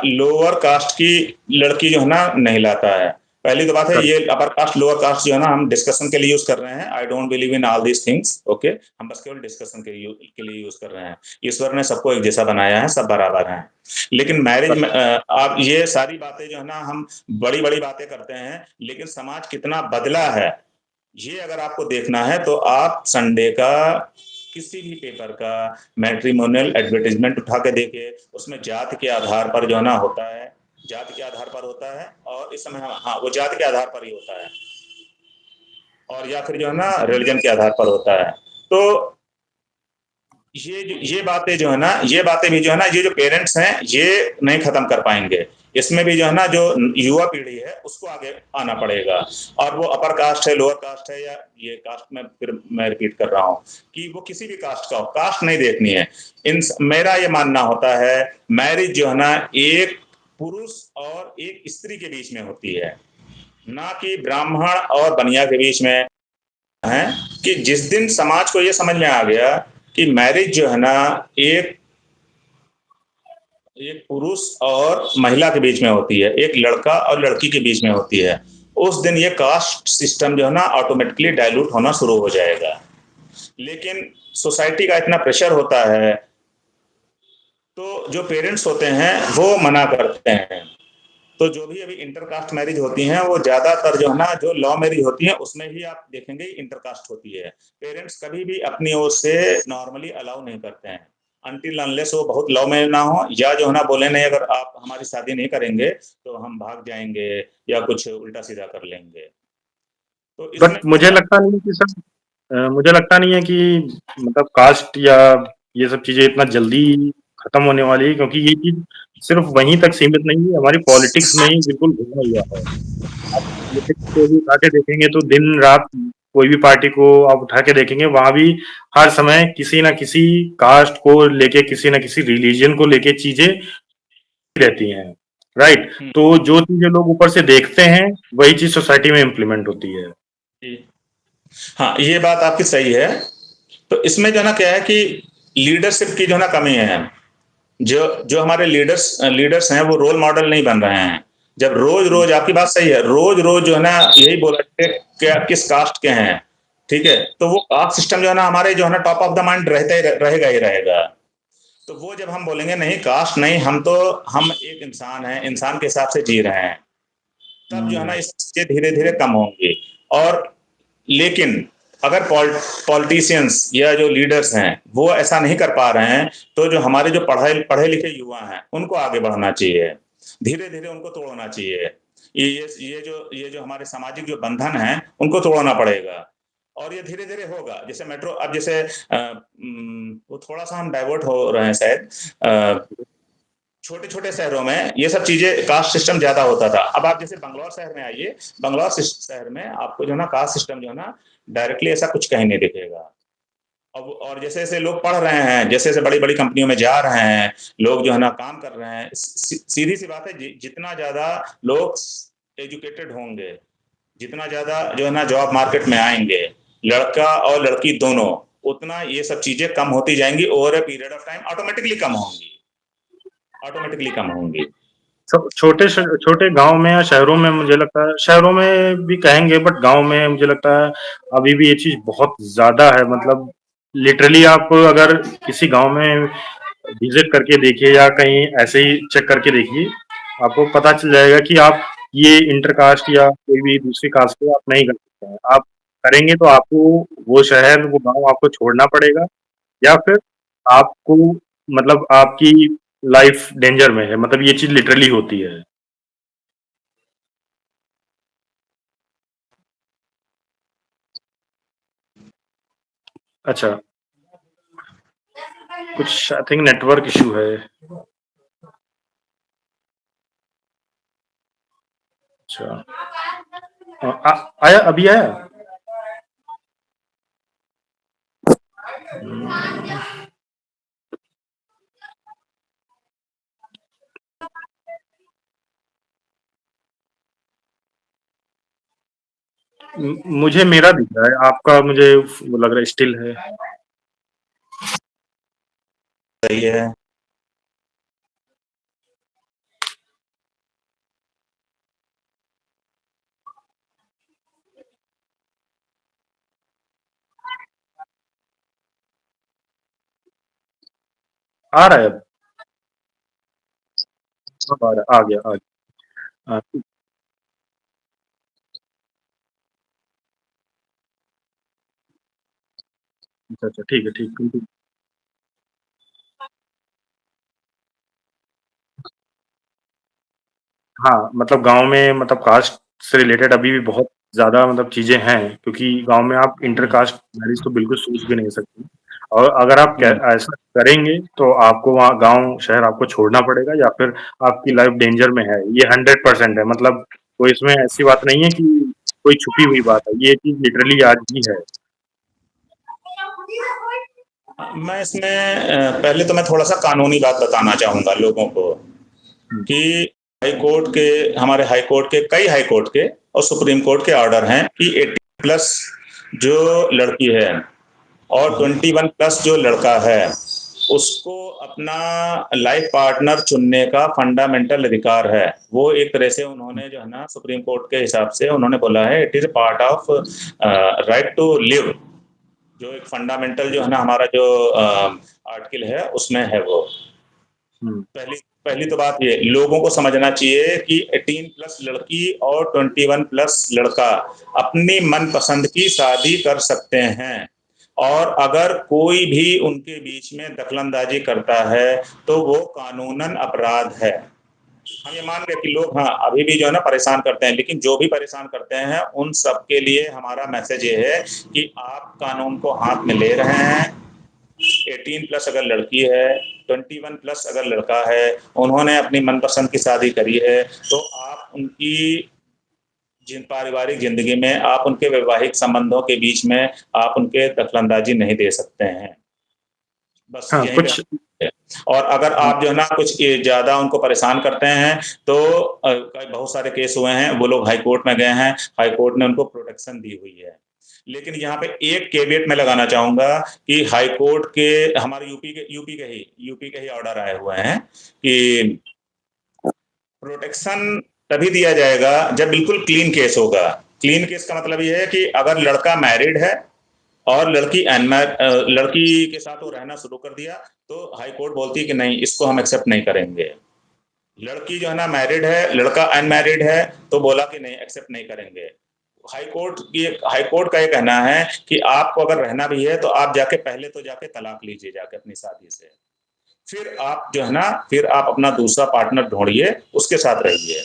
लोअर कास्ट की लड़की जो है ना नहीं लाता है। पहली तो बात है, ये अपर कास्ट लोअर कास्ट जो है ना, हम डिस्कशन के लिए यूज कर रहे हैं। I don't believe in all these things, okay, हम बस केवल डिस्कशन के लिए यूज कर रहे हैं। ईश्वर ने सबको एक जैसा बनाया है, सब बराबर हैं। लेकिन मैरिज में आप ये सारी बातें जो है ना, हम बड़ी बड़ी बातें करते हैं, लेकिन समाज कितना बदला है ये अगर आपको देखना है तो आप संडे का किसी भी पेपर का मैट्रिमोनियल एडवर्टाइजमेंट उठा के देखिए, उसमें जात के आधार पर जो है ना होता है, जात के आधार पर होता है, और इस समय हाँ वो जात के आधार पर ही होता है, और या फिर जो है ना रिलीजन के आधार पर होता है। तो ये बातें जो है ना, ये बातें भी जो है ना, ये जो पेरेंट्स हैं ये नहीं खत्म कर पाएंगे। इसमें भी जो है ना, जो युवा पीढ़ी है उसको आगे आना पड़ेगा। और वो अपर कास्ट है, लोअर कास्ट है, या ये कास्ट में, फिर मैं रिपीट कर रहा हूँ कि वो किसी भी कास्ट का हो, कास्ट नहीं देखनी है। मेरा ये मानना होता है, मैरिज जो है ना एक पुरुष और एक स्त्री के बीच में होती है, ना कि ब्राह्मण और बनिया के बीच में है। कि जिस दिन समाज को ये समझ में आ गया कि मैरिज जो है ना एक पुरुष और महिला के बीच में होती है, एक लड़का और लड़की के बीच में होती है, उस दिन ये कास्ट सिस्टम जो है ना ऑटोमेटिकली डाइल्यूट होना शुरू हो जाएगा। लेकिन सोसाइटी का इतना प्रेशर होता है तो जो पेरेंट्स होते हैं वो मना करते हैं। तो जो भी अभी इंटरकास्ट मैरिज होती हैं वो ज़्यादातर जो है ना जो लव मैरिज होती है उसमें ही आप देखेंगे इंटरकास्ट होती है। पेरेंट्स कभी भी अपनी ओर से नॉर्मली अलाउ नहीं करते हैं अनटिल अनलेस वो बहुत लव में ना हो या जो है ना बोले नहीं अगर आप हमारी शादी नहीं करेंगे तो हम भाग जाएंगे या कुछ उल्टा सीधा कर लेंगे। तो इसमें बट मुझे लगता नहीं है कि सर मुझे लगता नहीं है कि मतलब कास्ट या ये सब चीजें इतना जल्दी खत्म होने वाली है, क्योंकि ये चीज सिर्फ वहीं तक सीमित नहीं है, हमारी पॉलिटिक्स में ही बिल्कुल घुसा हुआ है। आप पॉलिटिक्स को भी उठा के देखेंगे तो दिन रात कोई भी पार्टी को आप उठा के देखेंगे, वहां भी हर समय किसी ना किसी कास्ट को लेके, किसी ना किसी रिलीजन को लेके चीजें रहती हैं, राइट। तो जो चीजें लोग ऊपर से देखते हैं वही चीज सोसाइटी में इम्प्लीमेंट होती है। हाँ ये बात आपकी सही है। तो इसमें जो है ना क्या है कि लीडरशिप की जो है ना कमी है। जो जो हमारे लीडर्स लीडर्स हैं वो रोल मॉडल नहीं बन रहे हैं। जब रोज रोज आपकी बात सही है रोज रोज जो है ना यही बोला कि क्या किस कास्ट के हैं ठीक है तो वो कास्ट सिस्टम जो है ना हमारे जो है ना टॉप ऑफ द माइंड रहता ही रहेगा ही रहेगा। तो वो जब हम बोलेंगे नहीं कास्ट नहीं हम एक इंसान हैं इंसान के हिसाब से जी रहे हैं तब जो है ना इस चीजें धीरे धीरे कम होंगी। और लेकिन अगर पॉलिटिशियंस या जो लीडर्स हैं वो ऐसा नहीं कर पा रहे हैं तो जो हमारे जो पढ़े पढ़े लिखे युवा हैं उनको आगे बढ़ना चाहिए धीरे धीरे उनको तोड़ना चाहिए। ये जो हमारे सामाजिक जो बंधन हैं उनको तोड़ना पड़ेगा और ये धीरे धीरे होगा जैसे मेट्रो अब जैसे वो थोड़ा सा हम डाइवर्ट हो रहे हैं शायद छोटे छोटे शहरों में ये सब चीजें कास्ट सिस्टम ज्यादा होता था। अब आप जैसे बंगलौर शहर में आइए बंगलौर शहर में आपको जो है ना कास्ट सिस्टम जो है ना डायरेक्टली ऐसा कुछ कहीं नहीं दिखेगा। अब और जैसे जैसे लोग पढ़ रहे हैं जैसे जैसे बड़ी बड़ी कंपनियों में जा रहे हैं लोग जो है ना काम कर रहे हैं सीधी सी बात है जितना ज्यादा लोग एजुकेटेड होंगे जितना ज्यादा जो है ना जॉब मार्केट में आएंगे लड़का और लड़की दोनों उतना ये सब चीजें कम होती जाएंगी over a period of time automatically कम होंगी। छोटे छोटे गांव में या शहरों में मुझे लगता है, शहरों में भी कहेंगे बट गांव में मुझे लगता है अभी भी ये चीज बहुत ज्यादा है। मतलब लिटरली आप अगर किसी गांव में विजिट करके देखिए या कहीं ऐसे ही चेक करके देखिए, आपको पता चल जाएगा कि आप ये इंटरकास्ट या कोई भी दूसरी कास्ट को आप नहीं कर सकते हैं। आप करेंगे तो आपको वो शहर वो गांव आपको छोड़ना पड़ेगा, या फिर आपको मतलब आपकी लाइफ डेंजर में है। मतलब ये चीज लिटरली होती है। अच्छा, कुछ आई थिंक नेटवर्क इशू है। अच्छा, आया अभी आया। मुझे मेरा दिख रहा है, आपका मुझे वो लग रहा है स्टिल है। सही है। आ रहा है अब आ रहा है, आ गया आ गया। अच्छा अच्छा, ठीक है, ठीक। हाँ, मतलब गाँव में मतलब कास्ट से रिलेटेड अभी भी बहुत ज़्यादा मतलब चीज़ें हैं, क्योंकि गाँव में आप इंटर कास्ट मैरिज तो बिल्कुल सोच भी नहीं सकते। और अगर आप कै ऐसा करेंगे तो आपको वहाँ गाँव शहर आपको छोड़ना पड़ेगा, या फिर आपकी लाइफ डेंजर में है। ये 100% है। मतलब कोई इसमें ऐसी बात नहीं है कि कोई छुपी हुई बात है। ये चीज़ लिटरली आज भी है। मैं इसमें पहले तो मैं थोड़ा सा कानूनी बात बताना चाहूंगा लोगों को हुँ, कि हाई कोर्ट के हमारे हाई कोर्ट के कई हाई कोर्ट के और सुप्रीम कोर्ट के ऑर्डर हैं कि 18 प्लस जो लड़की है और हुँ, 21 प्लस जो लड़का है उसको अपना लाइफ पार्टनर चुनने का फंडामेंटल अधिकार है। वो एक तरह से उन्होंने जो है ना सुप्रीम कोर्ट के हिसाब से उन्होंने बोला है it is part of right to live जो एक फंडामेंटल जो है ना हमारा जो आर्टिकल है उसमें है वो। हुँ। पहली पहली तो बात ये लोगों को समझना चाहिए कि 18 प्लस लड़की और 21 प्लस लड़का अपनी मनपसंद की शादी कर सकते हैं, और अगर कोई भी उनके बीच में दखलंदाजी करता है तो वो कानूनन अपराध है। हम ये मान रहे कि लोग हाँ अभी भी जो है ना परेशान करते हैं, लेकिन जो भी परेशान करते हैं उन सब के लिए हमारा मैसेज ये है कि आप कानून को हाथ में ले रहे हैं। 18 प्लस अगर लड़की है, 21 प्लस अगर लड़का है, उन्होंने अपनी मनपसंद की शादी करी है, तो आप उनकी जिन पारिवारिक जिंदगी में, आप उनके वैवाहिक संबंधों के बीच में आप उनके दखलंदाजी नहीं दे सकते हैं। बस हाँ, यहीं पे कुछ है। और अगर हुँ। आप जो है ना कुछ ज़्यादा उनको परेशान करते हैं तो बहुत सारे केस हुए हैं, वो लोग हाई कोर्ट में गए हैं, हाई कोर्ट ने उनको प्रोटेक्शन दी हुई है। लेकिन यहाँ पे एक कैवेट मैं लगाना चाहूँगा कि हाई कोर्ट के हमारे यूपी के ही ऑर्डर आए हुए हैं कि प्रोटेक्शन तभी दिया जाएगा जब बिल्कुल क्लीन केस होगा। क्लीन केस का मतलब ये है कि अगर लड़का मैरिड है और लड़की के साथ वो रहना शुरू कर दिया, तो हाई कोर्ट बोलती है कि नहीं, इसको हम एक्सेप्ट नहीं करेंगे। लड़की जो है ना मैरिड है, लड़का अनमैरिड है, तो बोला कि नहीं, एक्सेप्ट नहीं करेंगे। हाई कोर्ट का ये कहना है कि आपको अगर रहना भी है तो आप जाके पहले तो जाके तलाक लीजिए जाके अपनी शादी से, फिर आप जो है ना फिर आप अपना दूसरा पार्टनर ढूंढिए, उसके साथ रहिए।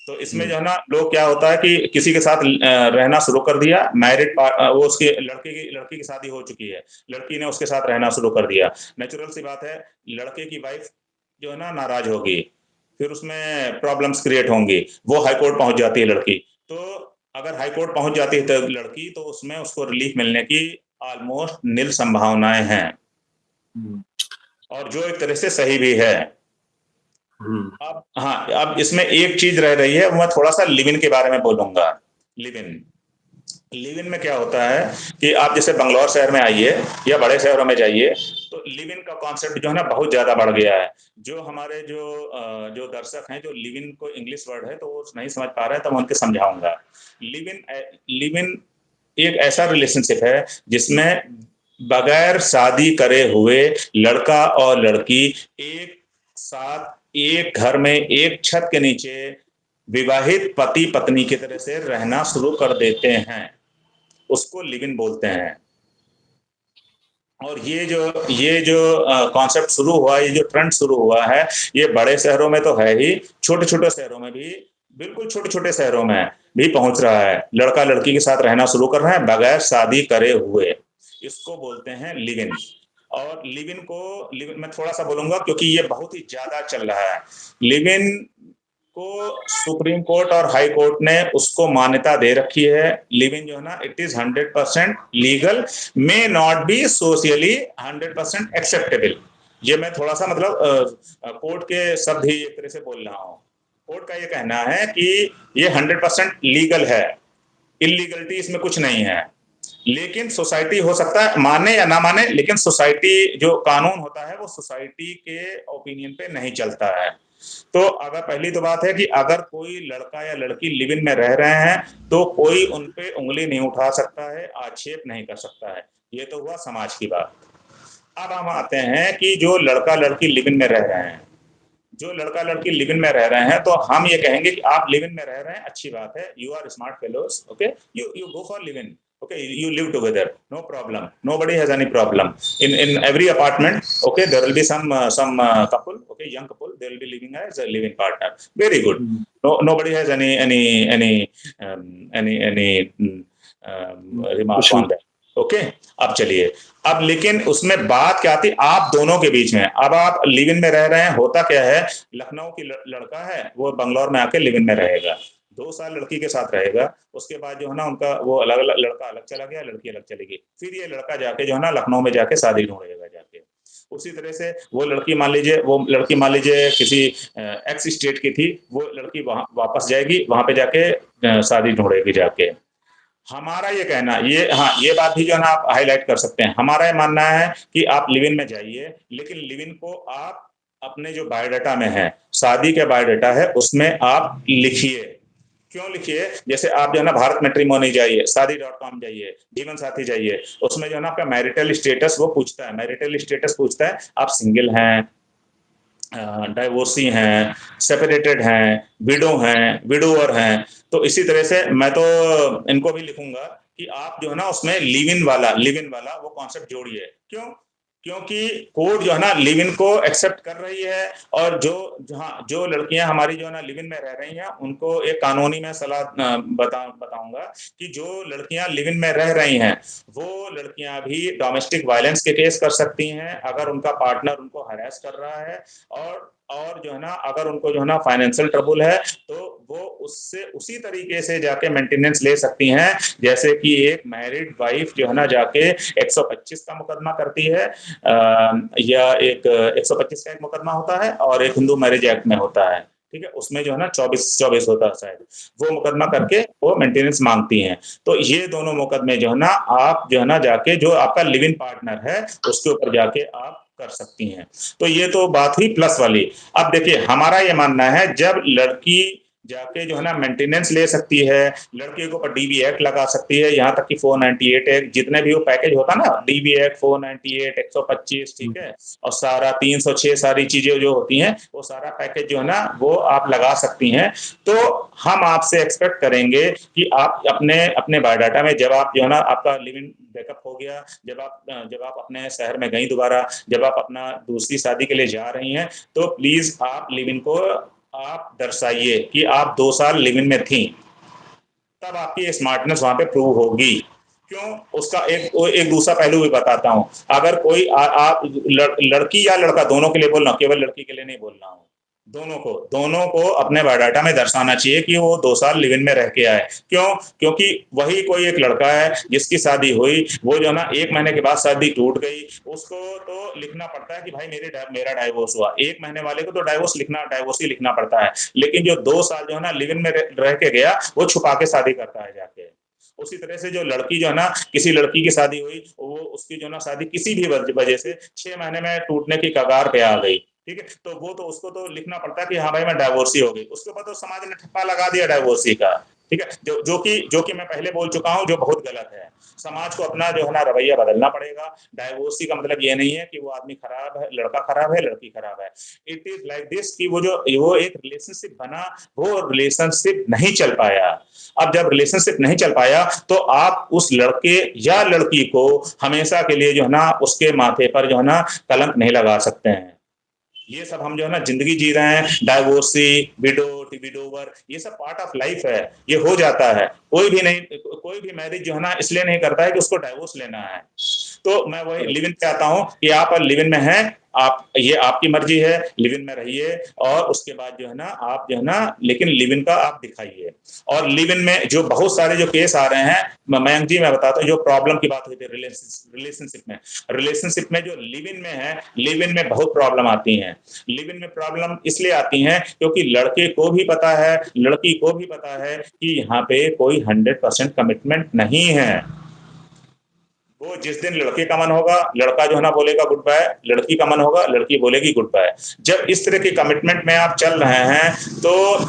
तो इसमें हुँ। जो है ना लोग क्या होता है कि किसी के साथ रहना शुरू कर दिया, वो उसके लड़की की शादी हो चुकी है, लड़की ने उसके साथ रहना शुरू कर दिया। नेचुरल सी बात है, लड़के की वाइफ जो है ना नाराज होगी, फिर उसमें प्रॉब्लम्स क्रिएट होंगी, वो हाई कोर्ट पहुंच जाती है लड़की। तो अगर हाई कोर्ट पहुंच जाती है तो लड़की, तो उसमें उसको रिलीफ मिलने की ऑलमोस्ट नील संभावनाएं हैं, हुँ। और जो एक तरह से सही भी है। हुँ। अब हाँ, अब इसमें एक चीज रह रही है, मैं थोड़ा सा लिव इन के बारे में बोलूंगा। लिव इन लिव इन में क्या होता है कि आप जैसे बंगलौर शहर में आइए या बड़े शहरों में जाइए, तो लिव इन का कॉन्सेप्ट जो है ना बहुत ज्यादा बढ़ गया है। जो हमारे जो दर्शक हैं, जो लिव इन को इंग्लिश वर्ड है तो वो नहीं समझ पा रहे हैं, तो मैं उनके समझाऊंगा। लिव इन एक ऐसा रिलेशनशिप है जिसमें बगैर शादी करे हुए लड़का और लड़की एक साथ एक घर में एक छत के नीचे विवाहित पति पत्नी की तरह से रहना शुरू कर देते हैं, उसको लिव इन बोलते हैं। और ये जो कॉन्सेप्ट शुरू हुआ, ये जो ट्रेंड शुरू हुआ है, ये बड़े शहरों में तो है ही, छोटे छोटे शहरों में भी, बिल्कुल छोटे छोटे शहरों में भी पहुंच रहा है। लड़का लड़की के साथ रहना शुरू कर रहे हैं बगैर शादी करे हुए, इसको बोलते हैं लिव इन। और लिव इन मैं थोड़ा सा बोलूंगा क्योंकि ये बहुत ही ज्यादा चल रहा है। लिव इन को सुप्रीम कोर्ट और हाई कोर्ट ने उसको मान्यता दे रखी है। लिव इन जो है ना, it is 100% legal, may not be socially 100% acceptable. ये मैं थोड़ा सा मतलब कोर्ट के शब्द ही एक तरह से बोल रहा हूँ। कोर्ट का ये कहना है कि ये 100% लीगल है, इलीगलिटी इसमें कुछ नहीं है। लेकिन सोसाइटी हो सकता है माने या ना माने, लेकिन सोसाइटी जो कानून होता है वो सोसाइटी के ओपिनियन पे नहीं चलता है। तो अगर पहली तो बात है कि अगर कोई लड़का या लड़की लिव इन में रह रहे हैं तो कोई उन पे उंगली नहीं उठा सकता है, आक्षेप नहीं कर सकता है। ये तो हुआ समाज की बात। अब हम आते हैं कि जो लड़का लड़की लिव इन में रह रहे हैं, जो लड़का लड़की लिव इन में रह रहे हैं, तो हम ये कहेंगे कि आप लिव इन में रह रहे हैं, अच्छी बात है, you are smart fellows, okay, you go for live in, okay, you live together, no problem, nobody has any problem. In every apartment, okay, there will be some couple, okay, young couple, they will be living as a living partner, very good. Hmm. No, nobody has um, any remark issue on that, okay. अब चलिए, अब लेकिन उसमें बात क्या आती, आप दोनों के बीच में। अब आप लिव इन में रह रहे हैं, होता क्या है, लखनऊ की लड़का है, वो बंगलौर में आके लिव इन में रहेगा, 2 साल लड़की के साथ रहेगा, उसके बाद जो है ना उनका वो अलग अलग, लड़का अलग चला गया, लड़की अलग चली गई, फिर ये लड़का जाके जो है ना लखनऊ में जाके शादी ढूंढेगा जाके। उसी तरह से वो लड़की मान लीजिए किसी एक्स स्टेट की थी, वो लड़की वहां वापस जाएगी, वहां पे जाके शादी ढूंढेगी जाके। हमारा ये कहना, ये हाँ, ये बात भी जो है ना आप हाईलाइट कर सकते हैं। हमारा ये मानना है कि आप लिव इन में जाइए, लेकिन लिव इन को आप अपने जो बायोडाटा में है, शादी के बायोडाटा है, उसमें आप लिखिए। क्यों लिखिए, जैसे आप जो है ना भारत मैट्रिमोनी जाइए, शादी.com जाइए, जीवन साथी जाइए, उसमें जो है ना आपका मैरिटल स्टेटस वो पूछता है, मैरिटल स्टेटस पूछता है, आप सिंगल हैं, डाइवोर्सी हैं, सेपरेटेड हैं, विडोवर हैं। तो इसी तरह से मैं तो इनको भी लिखूंगा कि आप जो है ना उसमें लिव इन वाला वो कॉन्सेप्ट जोड़िए। क्यों? क्योंकि कोर्ट जो है ना लिव इन को एक्सेप्ट कर रही है, और जो लड़कियां हमारी जो है ना लिव इन में रह रही हैं उनको एक कानूनी मैं सलाह बताऊंगा कि जो लड़कियां लिव इन में रह रही हैं वो लड़कियां भी डोमेस्टिक वायलेंस के केस कर सकती हैं अगर उनका पार्टनर उनको हरास कर रहा है। और जो है ना अगर उनको जो है ना फाइनेंशियल ट्रबल है तो वो उससे उसी तरीके से जाके मेंटेनेंस ले सकती हैं जैसे कि एक मैरिड वाइफ जो है ना जाके 125 का मुकदमा करती है, या एक 125 का एक मुकदमा होता है और एक हिंदू मैरिज एक्ट में होता है। ठीक है, उसमें जो है ना 24 होता है शायद, वो मुकदमा करके वो मेंटेनेंस मांगती हैं। तो ये दोनों मुकदमे जो है ना आप जो है ना जाके जो आपका लिव इन पार्टनर है उसके ऊपर जाके आप कर सकती हैं। तो ये तो बात हुई प्लस वाली। अब देखिए हमारा ये मानना है जब लड़की जाके जो है ना मेंटेनेंस ले सकती है, लड़की के ऊपर डीबी एक्ट लगा सकती है, यहाँ तक कि 498 एक्ट जितने भी वो पैकेज होता ना, डीबी एक्ट 498 125, ठीक है, और सारा 306 सारी चीजें जो होती हैं वो सारा पैकेज जो है ना वो आप लगा सकती हैं। तो हम आपसे एक्सपेक्ट करेंगे कि आप अपने अपने बायोडाटा में जब आप जो है ना आपका लिव इन बैकअप हो गया, जब आप अपने शहर में गई दोबारा, जब आप अपना दूसरी शादी के लिए जा रही हैं, तो प्लीज आप लिव इन को आप दर्शाइए कि आप 2 साल लिव इन में थी। तब आपकी स्मार्टनेस वहां पे प्रूव होगी। क्यों? उसका एक दूसरा पहलू भी बताता हूं। अगर कोई आप लड़की या लड़का दोनों के लिए बोल रहा हूं, केवल लड़की के लिए नहीं बोल रहा हूं, दोनों को अपने बायोडाटा में दर्शाना चाहिए कि वो 2 साल लिव इन में रह के आए। क्यों? क्योंकि वही कोई एक लड़का है जिसकी शादी हुई, वो जो ना 1 महीने के बाद शादी टूट गई, उसको तो लिखना पड़ता है कि भाई मेरा डाइवोर्स हुआ। 1 महीने वाले को तो डाइवोर्स ही लिखना पड़ता है, लेकिन जो 2 साल जो है ना लिव इन में रह के गया वो छुपा के शादी करता है जाके। उसी तरह से जो लड़की जो है ना, किसी लड़की की शादी हुई, वो उसकी जो ना शादी किसी भी वजह से 6 महीने में टूटने की कगार पे आ गई, ठीक है, तो वो तो उसको तो लिखना पड़ता है कि हाँ भाई मैं डाइवोर्सी हो गई। उसके ऊपर तो समाज ने ठप्पा लगा दिया डाइवोर्सी का। ठीक है, जो कि मैं पहले बोल चुका हूं जो बहुत गलत है। समाज को अपना जो है ना रवैया बदलना पड़ेगा। डाइवोर्सी का मतलब ये नहीं है कि वो आदमी खराब है, लड़का खराब है, लड़की खराब है। इट इज लाइक दिस कि वो एक रिलेशनशिप बना, वो रिलेशनशिप नहीं चल पाया। अब जब रिलेशनशिप नहीं चल पाया तो आप उस लड़के या लड़की को हमेशा के लिए जो है ना उसके माथे पर जो है ना कलंक नहीं लगा सकते हैं। ये सब हम जो है ना जिंदगी जी रहे हैं, डाइवोर्सी, विडोवर, ये सब पार्ट ऑफ लाइफ है, ये हो जाता है। कोई भी मैरिज जो है ना इसलिए नहीं करता है कि उसको डाइवोर्स लेना है। तो मैं वही लिव इन पे आता हूँ कि आप लिव इन में हैं, आप ये आपकी मर्जी है, लिव इन में रहिए, और उसके बाद जो है ना आप जो है ना लेकिन लिव इन का आप दिखाइए। और लिव इन में जो बहुत सारे जो केस आ रहे हैं, मयंक जी मैं बताता हूँ, जो प्रॉब्लम की बात हुई थी रिलेशनशिप में जो लिव इन में है, लिव इन में बहुत प्रॉब्लम आती है। लिव इन में प्रॉब्लम इसलिए आती है क्योंकि लड़के को भी पता है, लड़की को भी पता है कि यहाँ पे कोई 100% कमिटमेंट नहीं है। वो जिस दिन लड़के का मन होगा, लड़का जो है ना बोलेगा गुड बाय, लड़की का मन होगा, लड़की बोलेगी गुड बाय। जब इस तरह की कमिटमेंट में आप चल रहे हैं तो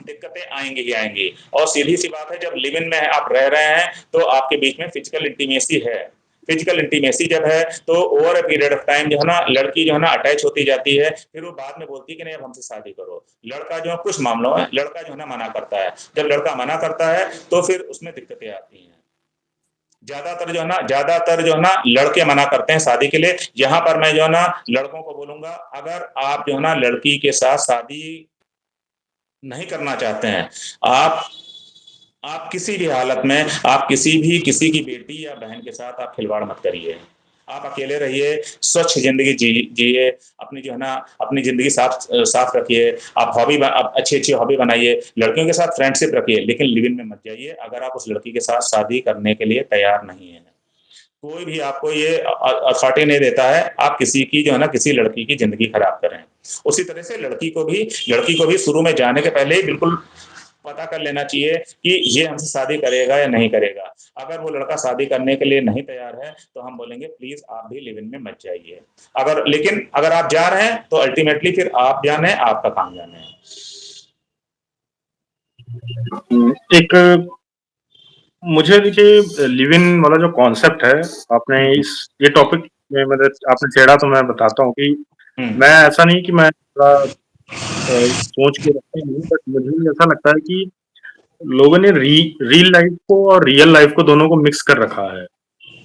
दिक्कतें आएंगी ही आएंगी। और सीधी सी बात है, जब लिव इन में आप रह रहे हैं तो आपके बीच में फिजिकल इंटीमेसी है। फिजिकल इंटीमेसी जब है तो over a period of time जो है ना लड़की जो है ना अटैच होती जाती है, फिर वो बाद में बोलती है कि नहीं अब हमसे शादी करो। लड़का जो है कुछ मामलों में लड़का जो है ना मना करता है। जब लड़का मना करता है तो फिर उसमें दिक्कतें आती हैं। ज्यादातर जो है ना लड़के मना करते हैं शादी के लिए। यहाँ पर मैं जो है ना लड़कों को बोलूंगा, अगर आप जो है ना लड़की के साथ शादी नहीं करना चाहते हैं, आप आप किसी भी हालत में आप किसी की बेटी या बहन के साथ आप खिलवाड़ मत करिए। आप अकेले रहिए, स्वच्छ जिंदगी जिए, अपनी जो है ना अपनी जिंदगी साफ साफ रखिए। आप अच्छी अच्छी हॉबी बनाइए, लड़कियों के साथ फ्रेंडशिप रखिए, लेकिन लिव इन में मत जाइए अगर आप उस लड़की के साथ शादी करने के लिए तैयार नहीं है। कोई भी आपको ये अथॉरिटी नहीं देता है आप किसी की जो है ना किसी लड़की की जिंदगी खराब करें। उसी तरह से लड़की को भी शुरू में जाने के पहले ही बिल्कुल पता कर लेना चाहिए कि ये हमसे शादी करेगा या नहीं करेगा। अगर वो लड़का शादी करने के लिए नहीं तैयार है तो हम बोलेंगे प्लीज आप भी लिव इन में मत जाइए। लेकिन अगर आप जा रहे हैं तो अल्टीमेटली फिर आप जाने, आपका काम जाने। एक मुझे देखिए लिव इन वाला जो कॉन्सेप्ट है, आपने ये टॉपिक में मतलब आपने छेड़ा तो मैं बताता हूँ कि मैं ऐसा नहीं कि मैं थोड़ा सोच के रखते नहीं, बट मुझे ऐसा लगता है कि लोगों ने रियल लाइफ को और रियल लाइफ को दोनों को मिक्स कर रखा है।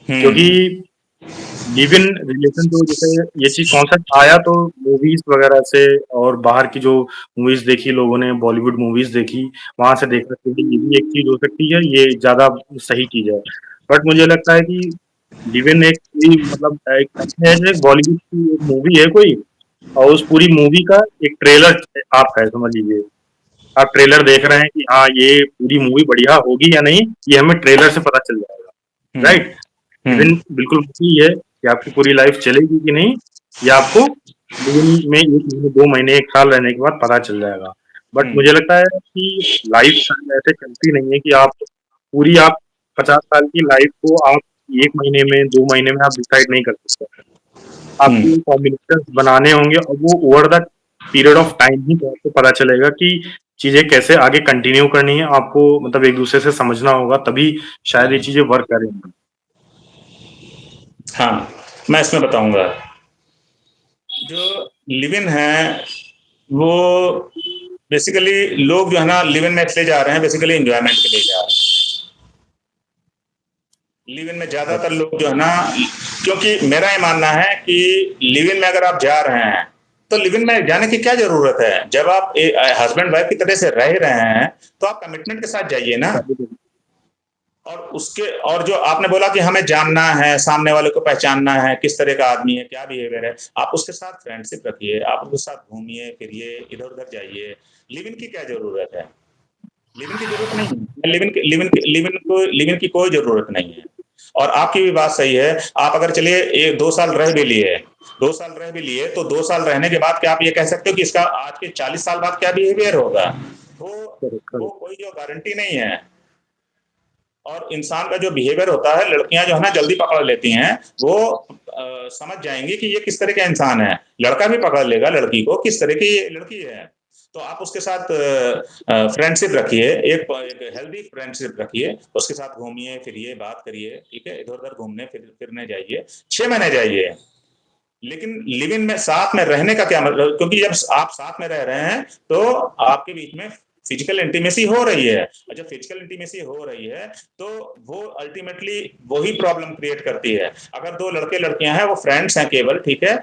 क्योंकि हुँ। लिव इन रिलेशन तो जैसे ये चीज कॉन्सेप्ट आया तो मूवीज वगैरह से, और बाहर की जो मूवीज देखी लोगों ने, बॉलीवुड मूवीज देखी, वहां से देख सकते हैं कि ये भी एक चीज हो सकती है, ये ज्यादा सही चीज है। बट मुझे लगता है कि लिव इन एक कोई मतलब एक बॉलीवुड की एक मूवी है कोई, और उस पूरी मूवी का एक ट्रेलर आप है समझ लीजिए। आप ट्रेलर देख रहे हैं कि हाँ ये पूरी मूवी बढ़िया होगी या नहीं, ये हमें ट्रेलर से पता चल जाएगा, हुँ, राइट। हुँ, इवन बिल्कुल वही है कि आपकी पूरी लाइफ चलेगी कि नहीं, या आपको लिविंग में 1 महीने 2 महीने 1 साल रहने के बाद पता चल जाएगा। बट हुँ, मुझे लगता है कि लाइफ ऐसे चलती नहीं है कि आप पूरी आप 50 साल की लाइफ को आप 1 महीने में 2 महीने में आप डिसाइड नहीं कर सकते। हुँ। आपको कॉम्बिनेशन बनाने होंगे और वो over the period of time ही तो आपको पता चलेगा कि चीजें कैसे आगे कंटिन्यू करनी है। आपको मतलब एक दूसरे से समझना होगा, तभी शायद ये चीजें वर्क करेंगी। हाँ, मैं इसमें बताऊँगा। जो लिव इन है, वो बेसिकली लोग जो है ना लिव इन में इसलिए जा रहे हैं, बेसिकली एन्जॉयमेंट के लिए जा रहे हैं। लिव इन में ज़्यादातर लोग जो है ना, क्योंकि मेरा ये मानना है कि लिव इन में अगर आप जा रहे हैं, तो लिव इन में जाने की क्या ज़रूरत है? जब आप हस्बैंड वाइफ की तरह से रह ही रहे हैं, तो आप कमिटमेंट के साथ जाइए ना। और उसके और जो आपने बोला कि हमें जानना है, सामने वाले को पहचानना है, किस तरह का आदमी है, क्या बिहेवियर है, आप उसके साथ फ्रेंडशिप रखिए, आप उसके साथ घूमिए फिरिए, इधर उधर जाइए। लिव इन की क्या जरूरत है? लिव इन की जरूरत नहीं है। लिव इन की कोई जरूरत नहीं है। और आपकी भी बात सही है। आप अगर चलिए 1-2 साल रह भी लिए, 2 साल रह भी लिए, तो 2 साल रहने के बाद क्या आप ये कह सकते हो कि इसका आज के 40 साल बाद क्या बिहेवियर होगा? वो वो कोई जो गारंटी नहीं है। और इंसान का जो बिहेवियर होता है, लड़कियां जो है ना जल्दी पकड़ लेती हैं। वो समझ जाएंगी कि ये किस तरह का इंसान है। लड़का भी पकड़ लेगा लड़की को, किस तरह की ये लड़की है। तो आप उसके साथ फ्रेंडशिप रखिए, एक हेल्दी फ्रेंडशिप रखिए, उसके साथ घूमिए फिरिए, बात करिए, ठीक है, इधर उधर घूमने फिरने जाइए, 6 महीने जाइए। लेकिन लिव इन में साथ में रहने का क्या मतलब? क्योंकि जब आप साथ में रह रहे हैं, तो आपके बीच में फिजिकल इंटीमेसी हो रही है, और जब फिजिकल इंटीमेसी हो रही है, तो वो अल्टीमेटली वही प्रॉब्लम क्रिएट करती है। अगर दो लड़के लड़कियां हैं, वो फ्रेंड्स हैं केवल, ठीक है,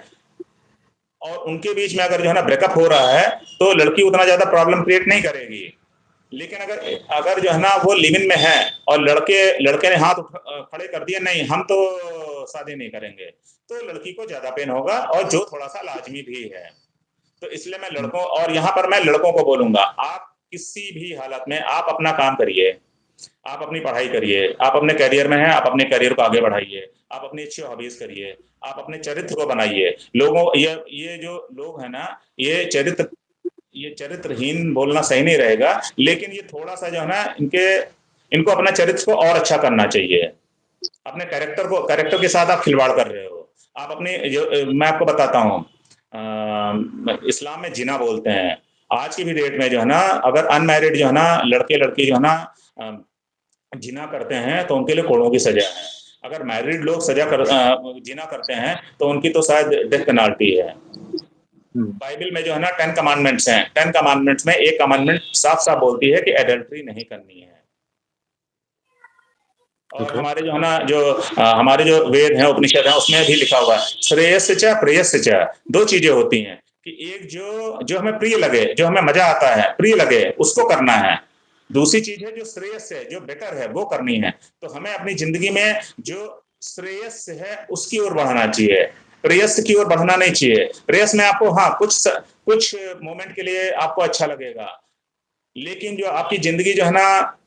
और उनके बीच में अगर जो है ना ब्रेकअप हो रहा है, तो लड़की उतना ज्यादा प्रॉब्लम क्रिएट नहीं करेगी। लेकिन अगर अगर जो है ना वो लिव इन में है, और लड़के लड़के ने हाथ खड़े कर दिए, नहीं हम तो शादी नहीं करेंगे, तो लड़की को ज्यादा पेन होगा, और जो थोड़ा सा लाजमी भी है। तो इसलिए मैं लड़कों, और यहाँ पर मैं लड़कों को बोलूंगा, आप किसी भी हालत में आप अपना काम करिए, आप अपनी पढ़ाई करिए, आप अपने करियर में हैं, आप अपने करियर को आगे बढ़ाइए, आप अपनी अच्छी हॉबीज करिए, आप अपने चरित्र को बनाइए। लोगों ये जो लोग हैं ना, ये चरित्र ये चरित्रहीन बोलना सही नहीं रहेगा, लेकिन ये थोड़ा सा जो है ना, इनको अपना चरित्र को और अच्छा करना चाहिए। अपने कैरेक्टर के साथ आप खिलवाड़ कर रहे हो। आप अपने जो मैं आपको बताता हूँ, इस्लाम में जिना बोलते हैं। आज की भी डेट में जो है ना, अगर अनमैरिड जो है ना लड़के लड़की जो है ना जिना करते हैं, तो उनके लिए कोड़ों की सजा है। अगर मैरिड लोग जिना करते हैं, तो उनकी तो शायद डेथ पेनाल्टी है। बाइबल में जो है ना 10 कमांडमेंट्स हैं, 10 कमांडमेंट्स में एक कमांडमेंट साफ साफ बोलती है कि एडल्ट्री नहीं करनी है। और ओके। हमारे जो है ना हमारे जो वेद हैं, उपनिषद हैं, उसमें भी लिखा हुआ है, श्रेयस च प्रेयस च। दो चीजें होती हैं कि एक जो जो हमें प्रिय लगे, जो हमें मजा आता है, प्रिय लगे, उसको करना है। दूसरी चीज है जो श्रेयस है, जो बेटर है, वो करनी है। तो हमें अपनी जिंदगी में जो श्रेयस है उसकी ओर बढ़ना चाहिए, प्रेयस की ओर बढ़ना नहीं चाहिए। प्रेयस में आपको हाँ कुछ मोमेंट के लिए आपको अच्छा लगेगा, लेकिन जो आपकी जिंदगी जो है ना,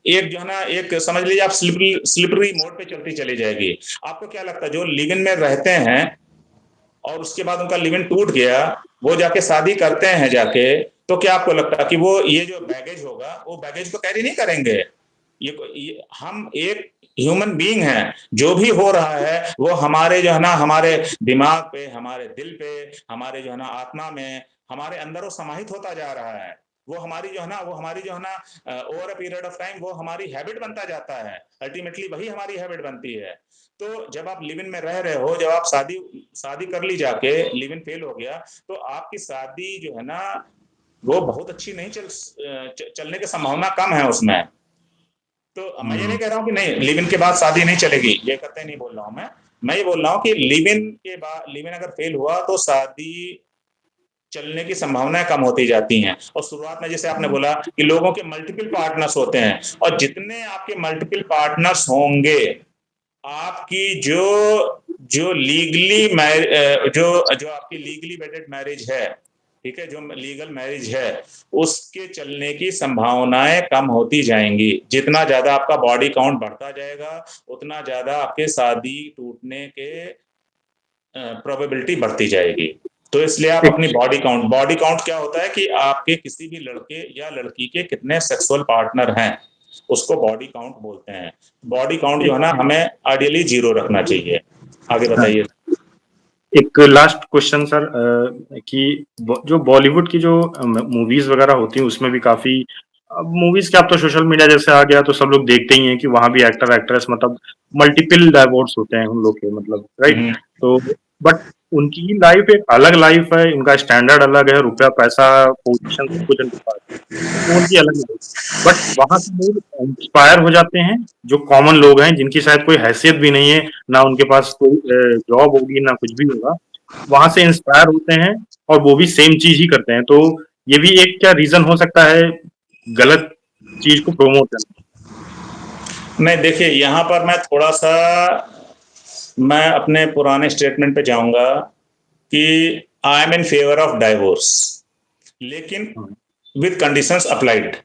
एक जो है ना, एक समझ लीजिए आप स्लिपरी मोड पे चलती चली जाएगी। आपको क्या लगता है जो लिव इन में रहते हैं, और उसके बाद उनका लिव इन टूट गया, वो जाके शादी करते हैं जाके, तो क्या आपको लगता है कि वो ये जो बैगेज होगा, वो बैगेज को कैरी नहीं करेंगे? ये हम एक ह्यूमन बीइंग है, जो भी हो रहा है वो हमारे जो है ना, हमारे दिमाग पे, हमारे दिल पे, हमारे जो है ना आत्मा में, हमारे अंदर वो समाहित होता जा रहा है। वो हमारी जो है ना over a period of time वो हमारी हैबिट बनता जाता है, अल्टीमेटली वही हमारी हैबिट बनती है। तो जब आप लिव इन में रह रहे हो, जब आप शादी शादी कर ली जाके, लिव इन फेल हो गया, तो आपकी शादी जो है ना वो बहुत अच्छी नहीं चलने की संभावना कम है उसमें। तो मैं ये नहीं कह रहा हूँ कि नहीं लिव इन के बाद शादी नहीं चलेगी, ये कतई नहीं बोल रहा हूँ मैं ये बोल रहा हूँ कि लिव इन अगर फेल हुआ तो शादी चलने की संभावनाएं कम होती जाती हैं। और शुरुआत में जैसे आपने बोला कि लोगों के मल्टीपल पार्टनर्स होते हैं, और जितने आपके मल्टीपल पार्टनर्स होंगे, आपकी जो जो आपकी लीगली वेडेड मैरिज है, ठीक है, जो लीगल मैरिज है, उसके चलने की संभावनाएं कम होती जाएंगी। जितना ज्यादा आपका बॉडी काउंट बढ़ता जाएगा, उतना ज्यादा आपके शादी टूटने के प्रोबेबिलिटी बढ़ती जाएगी। तो इसलिए आप अपनी बॉडी काउंट क्या होता है कि आपके किसी भी लड़के या लड़की के कितने सेक्सुअल पार्टनर हैं, उसको बॉडी काउंट बोलते हैं। बॉडी काउंट जो है ना हमें आइडियली 0 रखना चाहिए। आगे बताइए। एक लास्ट क्वेश्चन सर, कि जो बॉलीवुड की जो मूवीज वगैरह होती हैं उसमें भी काफी मूवीज के, अब तो सोशल मीडिया जैसे आ गया तो सब लोग देखते ही हैं कि वहां भी एक्टर एक्ट्रेस मतलब मल्टीपल डाइवोर्स होते हैं उन लोग के, मतलब राइट। तो बट उनकी लाइफ एक अलग लाइफ है, उनका स्टैंडर्ड अलग है, रुपया पैसा पोजीशन सब कुछ उनके पास है, तो उनकी अलग लाइफ। बट वहां से लोग इंस्पायर हो जाते हैं, जो कॉमन लोग हैं जिनकी शायद कोई हैसियत भी नहीं है, ना उनके पास कोई जॉब होगी ना कुछ भी होगा, वहां से इंस्पायर होते हैं और वो भी सेम चीज ही करते हैं। तो ये भी एक क्या रीजन हो सकता है गलत चीज को प्रमोट करना? नहीं, देखिए यहाँ पर मैं अपने पुराने स्टेटमेंट पे जाऊंगा कि I M in favour of divorce, लेकिन विद कंडीशंस अप्लाइड।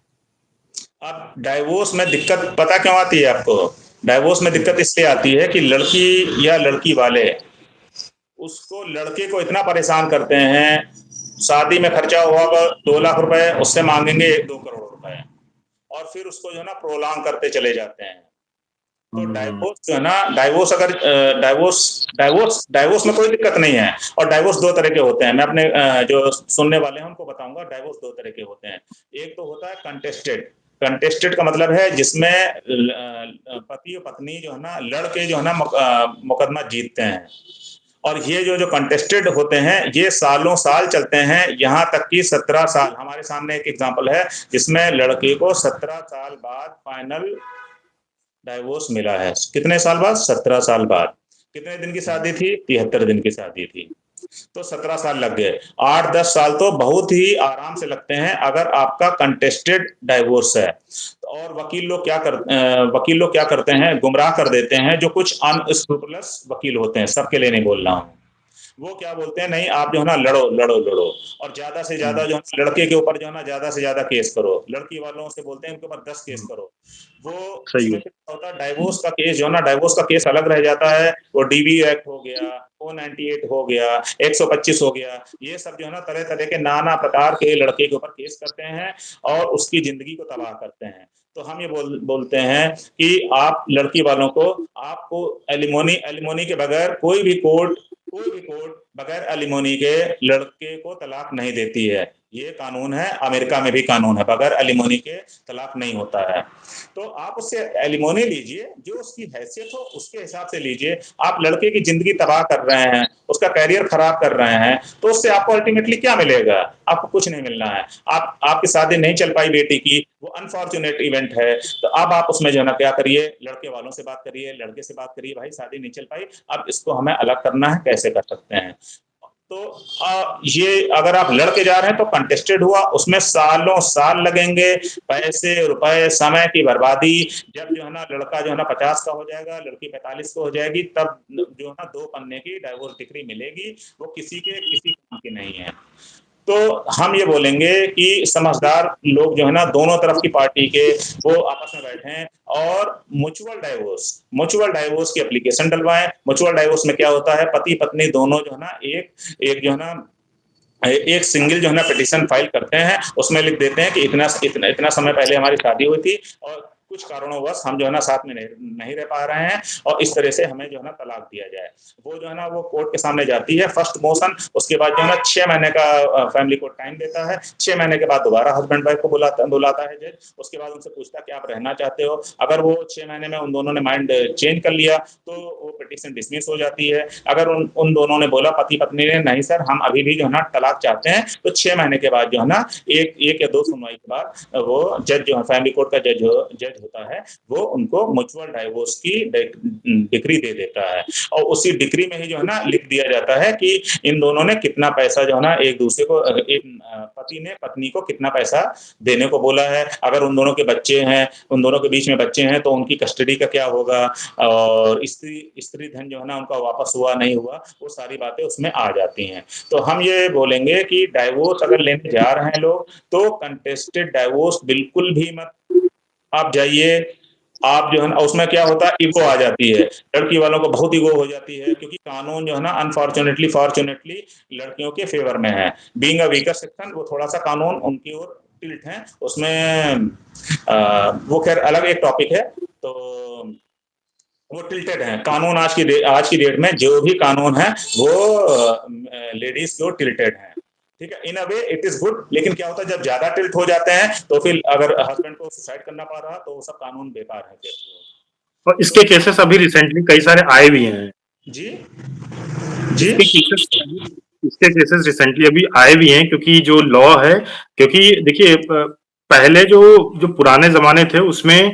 अब डाइवोर्स में दिक्कत पता क्यों आती है आपको? डाइवोर्स में दिक्कत इसलिए आती है कि लड़की या लड़की वाले उसको लड़के को इतना परेशान करते हैं, शादी में खर्चा हुआ 2 लाख रुपए उससे मांगेंगे 1-2 करोड़ रुपए, और फिर उसको जो है ना प्रोलॉन्ग करते चले जाते हैं। तो डाइवोर्स जो है ना, डाइवोर्स में कोई दिक्कत नहीं है। और डाइवोर्स 2 तरह के होते हैं, मैं अपने जो सुनने वाले हैं उनको बताऊंगा। डाइवोर्स 2 तरह के होते हैं। एक तो होता है कंटेस्टेड। कंटेस्टेड का मतलब है जिसमें पति और पत्नी जो है ना लड़के जो है ना मुकदमा जीतते हैं। और ये जो कंटेस्टेड होते हैं ये सालों साल चलते हैं, यहाँ तक कि 17 साल। हमारे सामने एक एग्जांपल है जिसमें लड़के को 17 साल बाद फाइनल डाइवोर्स मिला है। कितने साल बाद? 17 साल बाद। कितने दिन की शादी थी? 73 दिन की शादी थी। तो 17 साल लग गए। 8-10 साल तो बहुत ही आराम से लगते हैं अगर आपका कंटेस्टेड डाइवोर्स है। और वकील लोग क्या करते हैं, गुमराह कर देते हैं जो कुछ अनस्क्रूपुलस वकील होते हैं, सबके लिए नहीं बोल रहा हूँ। वो क्या बोलते हैं, नहीं आप जो है ना लड़ो लड़ो लड़ो, और ज्यादा से ज्यादा जो है लड़के के ऊपर जो है ना ज्यादा से ज्यादा केस करो। लड़की वालों से बोलते हैं उनके ऊपर 10 केस करो। वो उसमें फिर क्या होता है, डाइवोर्स का केस जो है ना, डाइवोर्स का केस अलग रह जाता है। वो डीबी एक्ट हो गया, 498 हो गया, 125 हो गया, ये सब जो है ना तरह तरह के नाना प्रकार के लड़के के ऊपर केस करते हैं और उसकी जिंदगी को तबाह करते हैं। तो हम ये बोलते हैं कि आप लड़की वालों को, आपको एलिमोनी के बगैर कोई भी कोर्ट बगैर एलिमोनी के लड़के को तलाक नहीं देती है। ये कानून है, अमेरिका में भी कानून है, बगैर एलिमोनी के तलाक नहीं होता है। तो आप उससे एलिमोनी लीजिए, जो उसकी हैसियत हो उसके हिसाब से लीजिए। आप लड़के की जिंदगी तबाह कर रहे हैं, उसका कैरियर खराब कर रहे हैं, तो उससे आपको अल्टीमेटली क्या मिलेगा? आपको कुछ नहीं मिलना है। आपकी शादी नहीं चल पाई बेटी की, वो अनफॉर्चुनेट इवेंट है। तो अब आप उसमें जो है ना क्या करिए, लड़के वालों से बात करिए, लड़के से बात करिए, भाई शादी नहीं चल पाई, अब इसको हमें अलग करना है, कैसे कर सकते हैं? तो ये अगर आप लड़के जा रहे हैं तो कंटेस्टेड हुआ, उसमें सालों साल लगेंगे, पैसे रुपए समय की बर्बादी। जब जो है ना लड़का जो है ना 50 का हो जाएगा, लड़की 45 को हो जाएगी, तब जो है ना 2 पन्ने की डाइवोर्स डिक्री मिलेगी। वो किसी काम की नहीं है। तो हम ये बोलेंगे कि समझदार लोग जो है ना दोनों तरफ की पार्टी के, वो आपस में बैठें और म्यूचुअल डाइवोर्स की एप्लीकेशन डलवाएं। म्यूचुअल डाइवोर्स में क्या होता है, पति पत्नी दोनों जो है ना एक जो है ना एक सिंगल जो है ना पिटीशन फाइल करते हैं, उसमें लिख देते हैं कि इतना इतना इतना समय पहले हमारी शादी हुई थी और कुछ कारणों हम जो है ना साथ में नहीं रह पा रहे हैं और इस तरह से हमें जो है ना तलाक दिया जाए। वो जो है ना वो कोर्ट के सामने जाती है, फर्स्ट मोशन, उसके बाद जो है ना 6 महीने का फैमिली कोर्ट टाइम देता है। 6 महीने के बाद दोबारा हस्बैंड वाइफ को बुलाता है जज। उसके बाद उनसे पूछता है कि आप रहना चाहते हो? अगर वो 6 महीने में उन दोनों ने माइंड चेंज कर लिया तो वो पिटीशन डिसमिस हो जाती है। अगर उन दोनों ने बोला, पति पत्नी ने, नहीं सर हम अभी भी जो है ना तलाक चाहते हैं, तो 6 महीने के बाद जो है ना एक या दो सुनवाई के बाद वो जज जो है फैमिली कोर्ट का जज होता है, वो उनको म्यूचुअल डाइवोर्स की डिग्री दे देता है। और उसी डिग्री में ही जो है ना लिख दिया जाता है कि इन दोनों ने कितना पैसा जो है ना एक दूसरे को, एक पति ने पत्नी को कितना पैसा देने को बोला है। अगर उन दोनों के बच्चे हैं, उन दोनों के बीच में बच्चे हैं, तो उनकी कस्टडी का क्या होगा, और स्त्री धन जो है ना उनका वापस हुआ नहीं हुआ, वो सारी बातें उसमें आ जाती हैं। तो हम ये बोलेंगे कि डाइवोर्स अगर लेने जा रहे हैं लोग, तो कंटेस्टेड डाइवोर्स बिल्कुल भी मत आप जाइए। आप जो है ना उसमें क्या होता है, ईगो आ जाती है, लड़की वालों को बहुत ईगो हो जाती है, क्योंकि कानून जो है ना अनफॉर्चुनेटली फॉर्चुनेटली लड़कियों के फेवर में है। बीइंग अ वीकर सेक्शन, वो थोड़ा सा कानून उनकी ओर टिल्ट है उसमें। वो खैर अलग एक टॉपिक है। तो वो टिल्टेड है कानून, आज की डेट में जो भी कानून है वो लेडीज की ओर टिल्टेड है। ठीक है, इन अ वे इट इज गुड, लेकिन क्या होता है जब ज्यादा टिल्ट हो जाते हैं तो फिर अगर हस्बैंड को सुसाइड करना पड़ रहा तो वो सब कानून बेकार है फिर। और इसके तो केसेस अभी रिसेंटली कई सारे आए भी हैं। जी जी इसके केसेस इसके केसेस रिसेंटली अभी आए भी हैं, क्योंकि जो लॉ है, क्योंकि देखिए पहले जो जो पुराने जमाने थे उसमें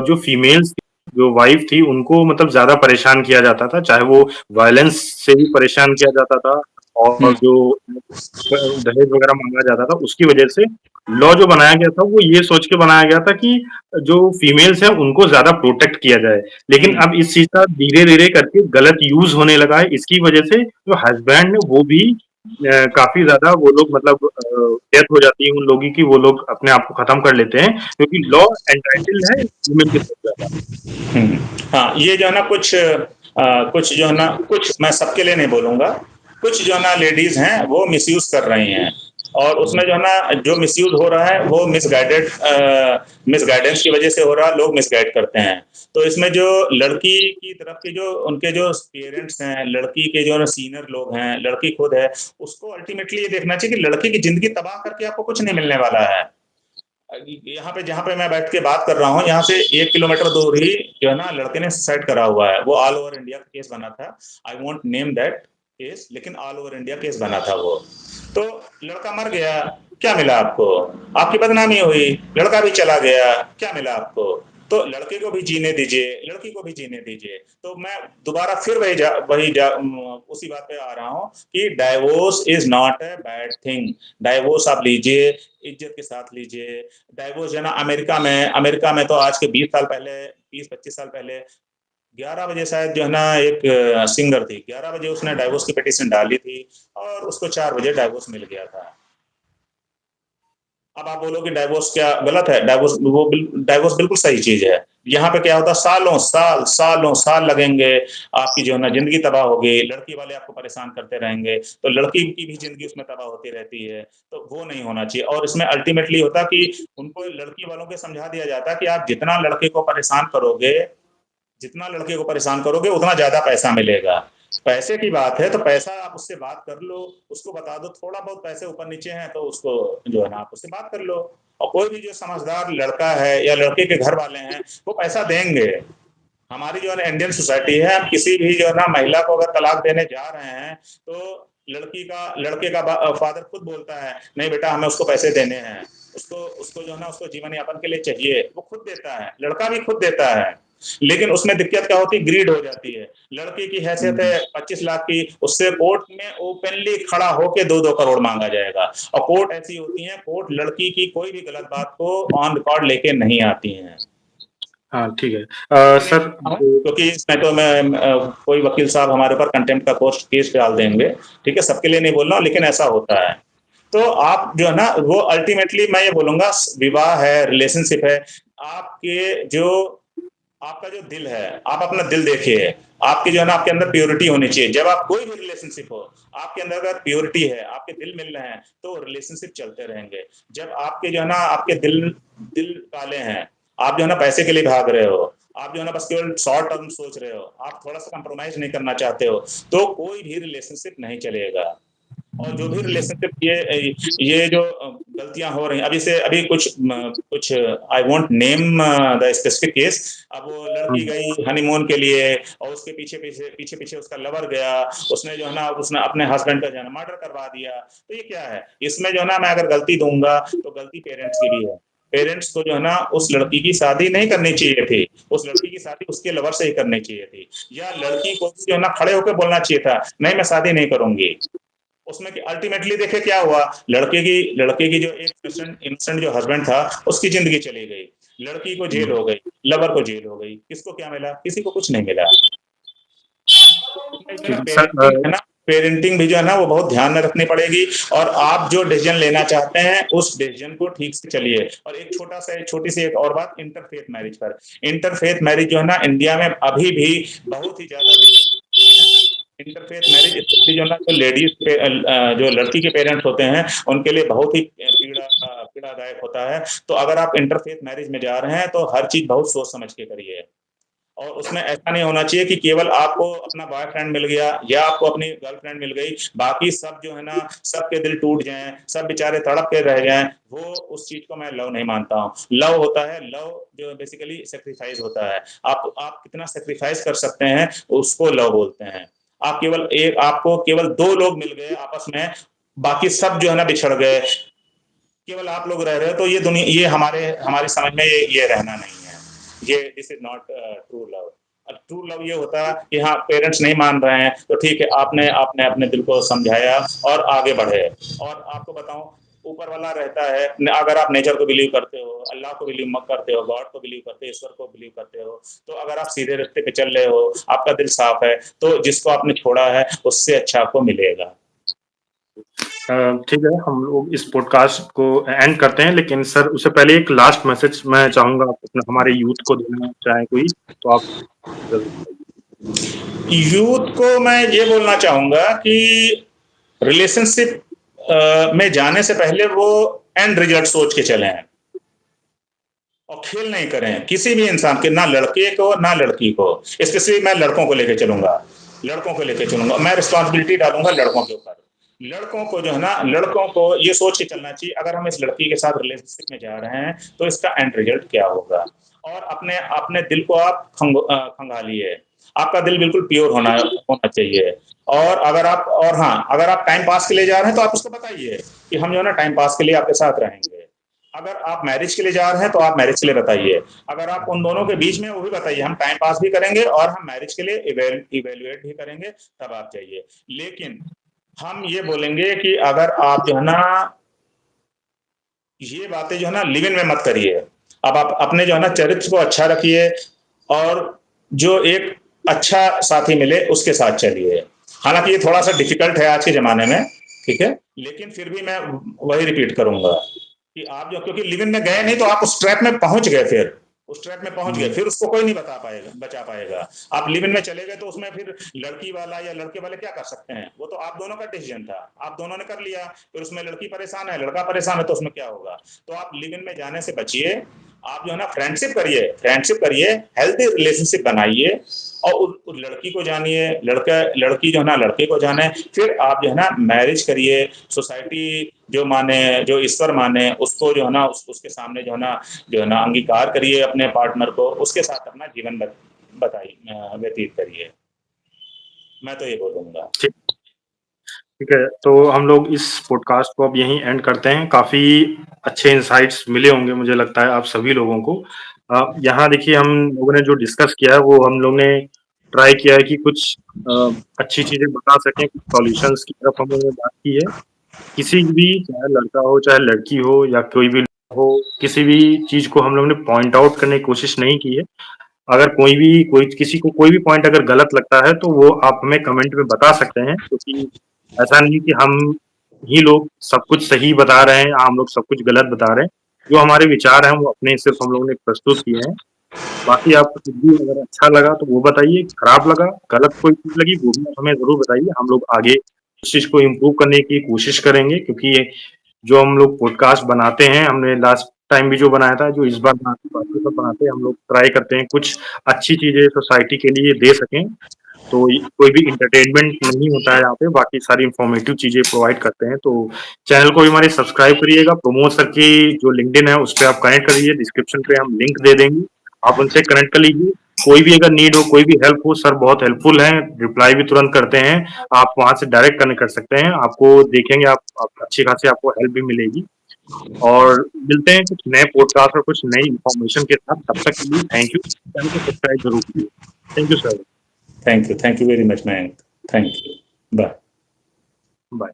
जो फीमेल्स जो वाइफ थी उनको मतलब ज्यादा परेशान किया जाता था, चाहे वो वायलेंस से भी परेशान किया जाता था, और जो दहेज वगैरह मांगा जाता था, उसकी वजह से लॉ जो बनाया गया था वो ये सोच के बनाया गया था कि जो फीमेल्स हैं उनको ज्यादा प्रोटेक्ट किया जाए। लेकिन अब इस चीज का धीरे धीरे करके गलत यूज होने लगा है, इसकी वजह से जो हस्बैंड है वो भी काफी ज्यादा वो लोग मतलब डेथ हो जाती है उन लोगों की, वो लोग अपने आप को खत्म कर लेते हैं, क्योंकि लॉ एंटाइटल है वुमेन के साथ ज्यादा। हम्म, हाँ ये जो है ना कुछ जो है ना, कुछ मैं सबके लिए नहीं बोलूंगा, कुछ जो है ना लेडीज हैं वो मिसयूज कर रही हैं, और उसमें जो है ना जो मिसयूज हो रहा है वो मिसगाइडेंस की वजह से हो रहा है, लोग मिसगाइड करते हैं। तो इसमें जो लड़की की तरफ के जो उनके जो पेरेंट्स हैं, लड़की के जो सीनियर लोग हैं, लड़की खुद है, उसको अल्टीमेटली ये देखना चाहिए कि लड़की की जिंदगी तबाह करके आपको कुछ नहीं मिलने वाला है। यहाँ पे जहाँ पे मैं बैठ के बात कर रहा हूँ, यहाँ से 1 किलोमीटर दूर ही जो है ना लड़के ने सुसाइड करा हुआ है। वो ऑल ओवर इंडिया का केस बना था। I won't name that case, लेकिन ऑल ओवर इंडिया केस बना था वो। तो लड़का मर गया, क्या मिला आपको? आपकी बदनामी हुई, लड़का भी चला गया, क्या मिला आपको? तो लड़के को भी जीने दीजिए, लड़की को भी जीने दीजिए। तो मैं दोबारा फिर उसी बात पे आ रहा हूँ कि divorce is not a bad thing. Divorce आप लीजिए, इज्जत के साथ लीजिए। डाइवोर्स जो ना अमेरिका में तो आज के 20 साल पहले, 20-25 साल पहले 11 बजे शायद जो है ना एक सिंगर थी, 11 बजे उसने डाइवोर्स की पिटीशन डाली थी और उसको 4 बजे डाइवोर्स मिल गया था। अब आप बोलो कि डाइवोर्स क्या गलत है? डाइवोर्स बिल्कुल सही चीज है। यहाँ पे क्या होता है, सालों साल लगेंगे, आपकी जो है ना जिंदगी तबाह होगी, लड़की वाले आपको परेशान करते रहेंगे, तो लड़की की भी जिंदगी उसमें तबाह होती रहती है। तो वो नहीं होना चाहिए। और इसमें अल्टीमेटली होता कि उनको, लड़की वालों को समझा दिया जाता कि आप जितना लड़के को परेशान करोगे उतना ज्यादा पैसा मिलेगा। पैसे की बात है तो पैसा आप उससे बात कर लो, उसको बता दो थोड़ा बहुत पैसे ऊपर नीचे हैं तो उसको जो है ना आप उससे बात कर लो। और कोई भी जो समझदार लड़का है या लड़के के घर वाले हैं वो पैसा देंगे। हमारी जो है इंडियन सोसाइटी है, हम किसी भी जो है ना महिला को अगर तलाक देने जा रहे हैं तो लड़के का फादर खुद बोलता है, नहीं बेटा हमें उसको पैसे देने हैं, उसको उसको जो है ना उसको जीवन यापन के लिए चाहिए, वो खुद देता है, लड़का भी खुद देता है। लेकिन उसमें दिक्कत क्या होती है, ग्रीड हो जाती है। लड़की की हैसियत है 25 लाख की, उससे कोर्ट में ओपनली खड़ा होके 2-2 करोड़ मांगा जाएगा। और कोर्ट ऐसी होती है, कोर्ट लड़की की कोई भी गलत बात को ऑन रिकॉर्ड लेके नहीं आती है। हाँ ठीक है। सर क्योंकि इसमें तो कोई वकील साहब हमारे ऊपर कंटेम्प्ट का केस डाल देंगे। ठीक है, सबके लिए नहीं बोल रहा हूँ, लेकिन ऐसा होता है। तो आप जो है ना वो अल्टीमेटली मैं ये बोलूंगा, विवाह है, रिलेशनशिप है, आपके जो आपका जो दिल है, आप अपना दिल देखिए। आपकी जो है ना आपके अंदर प्योरिटी होनी चाहिए। जब आप कोई भी रिलेशनशिप हो, आपके अंदर अगर प्योरिटी है, आपके दिल मिल रहे हैं, तो रिलेशनशिप चलते रहेंगे। जब आपके जो है ना आपके दिल दिल काले हैं, आप जो है ना पैसे के लिए भाग रहे हो, आप जो है ना बस केवल शॉर्ट टर्म सोच रहे हो, आप थोड़ा-सा कॉम्प्रोमाइज़ नहीं करना चाहते हो, तो कोई भी रिलेशनशिप नहीं चलेगा। और जो भी रिलेशनशिप ये जो गलतियाँ हो रही हैं, अभी से अभी कुछ I won't name the specific case. अब वो लड़की हुँ। गई हनीमून के लिए और उसके पीछे-पीछे उसका लवर गया, उसने जो है ना उसने अपने हस्बैंड का जो है ना मर्डर करवा दिया। तो ये क्या है? इसमें जो है ना मैं अगर गलती दूँगा, तो गलती पेरेंट्स की भी है। पेरेंट्स को जो है ना उस लड़की की शादी नहीं करनी चाहिए थी, उस लड़की की शादी उसके लवर से ही करनी चाहिए थी, या लड़की को जो है ना खड़े होके बोलना चाहिए था, नहीं मैं शादी नहीं करूँगी। उसमें कि अल्टीमेटली देखिए क्या हुआ, लड़के की जो एक इनोसेंट इनोसेंट जो हस्बैंड था, उसकी ज़िंदगी चली गई। लड़की को जेल हुँ। हो गई, लवर को जेल हो गई। किसको क्या मिला? किसी को कुछ नहीं मिला। इसमें जो है ना ठीक है सर पेरेंटिंग है ना, पेरेंटिंग भी जो है ना वो बहुत ध्यान में रखनी पड़ेगी, और आप जो डिसीज़न लेना चाहते हैं, उस डिसीज़न को ठीक से चलिए। और एक छोटी-सी एक और बात इंटरफेथ मैरिज पर। इंटरफेथ मैरिज जो है ना इंडिया में अभी भी बहुत ही ज़्यादा इंटरफेथ मैरिज स्पेशली जो है ना जो लेडीज़ जो लड़की के पेरेंट्स होते हैं, उनके लिए बहुत ही पीड़ादायक होता है। तो अगर आप इंटरफेथ मैरिज में जा रहे हैं, तो हर चीज़ बहुत सोच समझ के करिए। और उसमें ऐसा नहीं होना चाहिए कि केवल आपको अपना बॉयफ्रेंड मिल गया या आपको अपनी गर्लफ्रेंड मिल गई, बाकी सब जो है ना सबके दिल टूट जाएँ, सब बेचारे तड़प के रह जाएँ, वो उस चीज़ को मैं लव नहीं मानता हूँ। लव होता है, लव जो बेसिकली सैक्रिफाइस होता है। आप कितना सैक्रिफाइस कर सकते हैं, उसको लव बोलते हैं। आपको केवल 2 लोग मिल गए आपस में, बाकी सब जो है ना बिछड़ गए। केवल आप लोग रह रहे हो, तो ये हमारी समझ में ये रहना नहीं है। ये this is not true love. True love ये होता है कि हाँ, पेरेंट्स नहीं मान रहे हैं, तो ठीक है, आपने आपने अपने दिल को समझाया और आगे बढ़े। और आपको बताऊँ, ऊपर वाला रहता है, अगर आप नेचर को बिलीव करते हो, अल्लाह को बिलीव मत करते हो, गॉड को बिलीव करते हो, ईश्वर को बिलीव करते हो, तो अगर आप सीधे रास्ते पे चल रहे हो, आपका दिल साफ है, तो जिसको आपने छोड़ा है, उससे अच्छा आपको मिलेगा। ठीक है, हम लोग इस पॉडकास्ट को एंड करते हैं, लेकिन सर उससे पहले एक लास्ट मैसेज मैं चाहूँगा आप अपने हमारे यूथ को देना चाहें कोई, तो आप ज़रूर बताइए। यूथ को मैं ये बोलना चाहूँगा कि रिलेशनशिप में जाने से पहले वो एंड रिजल्ट सोच के चलें। और खेल नहीं करें, किसी भी इंसान के, ना लड़के को, ना लड़की को। स्पेशली मैं लड़कों को लेके चलूँगा, मैं रिस्पॉन्सिबिलिटी डालूँगा लड़कों के ऊपर। लड़कों को जो है ना, लड़कों को ये सोच के चलना चाहिए, अगर हम इस लड़की के साथ रिलेशनशिप में जा रहे हैं, तो इसका एंड रिजल्ट क्या होगा? और अपने अपने दिल को आप खंगालिए। आपका दिल बिल्कुल प्योर होना होना चाहिए। और हाँ, अगर आप टाइम पास के लिए जा रहे हैं, तो आप उसको बताइए कि हम जो है ना टाइम पास के लिए आपके साथ रहेंगे। अगर आप मैरिज के लिए जा रहे हैं, तो आप मैरिज के लिए बताइए। अगर आप उन दोनों के बीच में, वो भी बताइए, हम टाइम पास भी करेंगे और हम मैरिज के लिए इवैल्यूएट भी करेंगे, तब आप जाइए। लेकिन हम ये बोलेंगे कि अगर आप जो है ना ये बातें जो है ना लिव इन में मत करिए। अब आप अपने जो है ना चरित्र को अच्छा रखिए, और जो एक अच्छा साथी मिले उसके साथ चलिए। हालाँकि ये थोड़ा-सा डिफ़िकल्ट है आज के ज़माने में, ठीक है? लेकिन फिर भी मैं वही रिपीट करूँगा कि आप जो, क्योंकि लिव इन में गए नहीं, तो आप उस ट्रैप में पहुँच गए फिर। उस ट्रैप में पहुँच गए, हुँ। फिर उसको कोई नहीं बचा पाएगा। आप लिव इन में चले गए, तो उसमें फिर लड़की वाला या लड़के वाले क्या कर सकते हैं? वो तो आप दोनों का डिसीज़न था। आप दोनों ने कर लिया, फिर उसमें लड़की परेशान है, लड़का परेशान है, तो उसमें क्या होगा? तो आप लिव इन में जाने से बचिए। आप जो है ना फ्रेंडशिप करिए, हेल्दी रिलेशनशिप बनाइए, और उस लड़की को जानिए, लड़की जो है ना लड़के को जाने, फिर आप जो है ना मैरिज करिए। सोसाइटी जो माने, जो ईश्वर माने, उसको जो है ना उसके सामने जो है ना अंगीकार करिए अपने पार्टनर को, उसके साथ अपना जीवन व्यतीत करिए। मैं तो ये बोलूँगा। ठीक ठीक है, तो हम लोग इस पॉडकास्ट को अब यहीं एंड करते हैं। काफ़ी अच्छे इनसाइट्स मिले होंगे मुझे लगता है आप सभी लोगों को। यहाँ देखिए हम लोगों ने जो डिस्कस किया है, वो हम लोग ने ट्राई किया है कि कुछ अच्छी चीज़ें बता सकें, कुछ सॉल्यूशंस की तरफ हम लोगों ने बात की है। किसी भी, चाहे लड़का हो, चाहे लड़की हो, या कोई भी हो, किसी भी चीज़ को हम लोग ने पॉइंट आउट करने की कोशिश नहीं की है। अगर कोई किसी को कोई भी पॉइंट अगर गलत लगता है, तो वो आप हमें कमेंट में बता सकते हैं, क्योंकि ऐसा नहीं कि हम ही लोग सब कुछ सही बता रहे हैं या हम लोग सब कुछ गलत बता रहे हैं। जो हमारे विचार हैं, वो अपने सिर्फ हम लोगों ने प्रस्तुत किए हैं। बाकी आपको कुछ भी अगर अच्छा लगा तो वो बताइए, खराब लगा, गलत कोई चीज़ लगी, वो भी हमें ज़रूर बताइए। हम लोग आगे उस चीज़ को इम्प्रूव करने की कोशिश करेंगे, क्योंकि जो हम लोग पॉडकास्ट बनाते हैं, हमने लास्ट टाइम भी जो बनाया था, जो इस बार बाकी सब बनाते हैं, हम लोग ट्राई करते हैं कुछ अच्छी चीज़ें सोसाइटी के लिए दे सकें। तो कोई भी एंटरटेनमेंट नहीं होता है यहाँ पे, बाकी सारी इन्फॉर्मेटिव चीज़ें प्रोवाइड करते हैं। तो चैनल को भी हमारे सब्सक्राइब करिएगा, प्रमोद सर की जो लिंक्डइन है उस पे आप कनेक्ट करिए, डिस्क्रिप्शन पे हम लिंक दे देंगे, आप उनसे कनेक्ट कर लीजिए। कोई भी अगर नीड हो, कोई भी हेल्प हो, सर बहुत हेल्पफुल हैं, रिप्लाई भी तुरंत करते हैं। आप वहाँ से डायरेक्ट कनेक्ट कर सकते हैं, आपको देखेंगे आप अच्छी खासी आपको हेल्प भी मिलेगी। और मिलते हैं कुछ नए पॉडकास्ट और कुछ नई इन्फॉर्मेशन के साथ, तब तक के लिए थैंक यू। चैनल को सब्सक्राइब ज़रूर कीजिए। Thank you sir. Thank you very much मैंक, थैंक यू, बाय। बाय।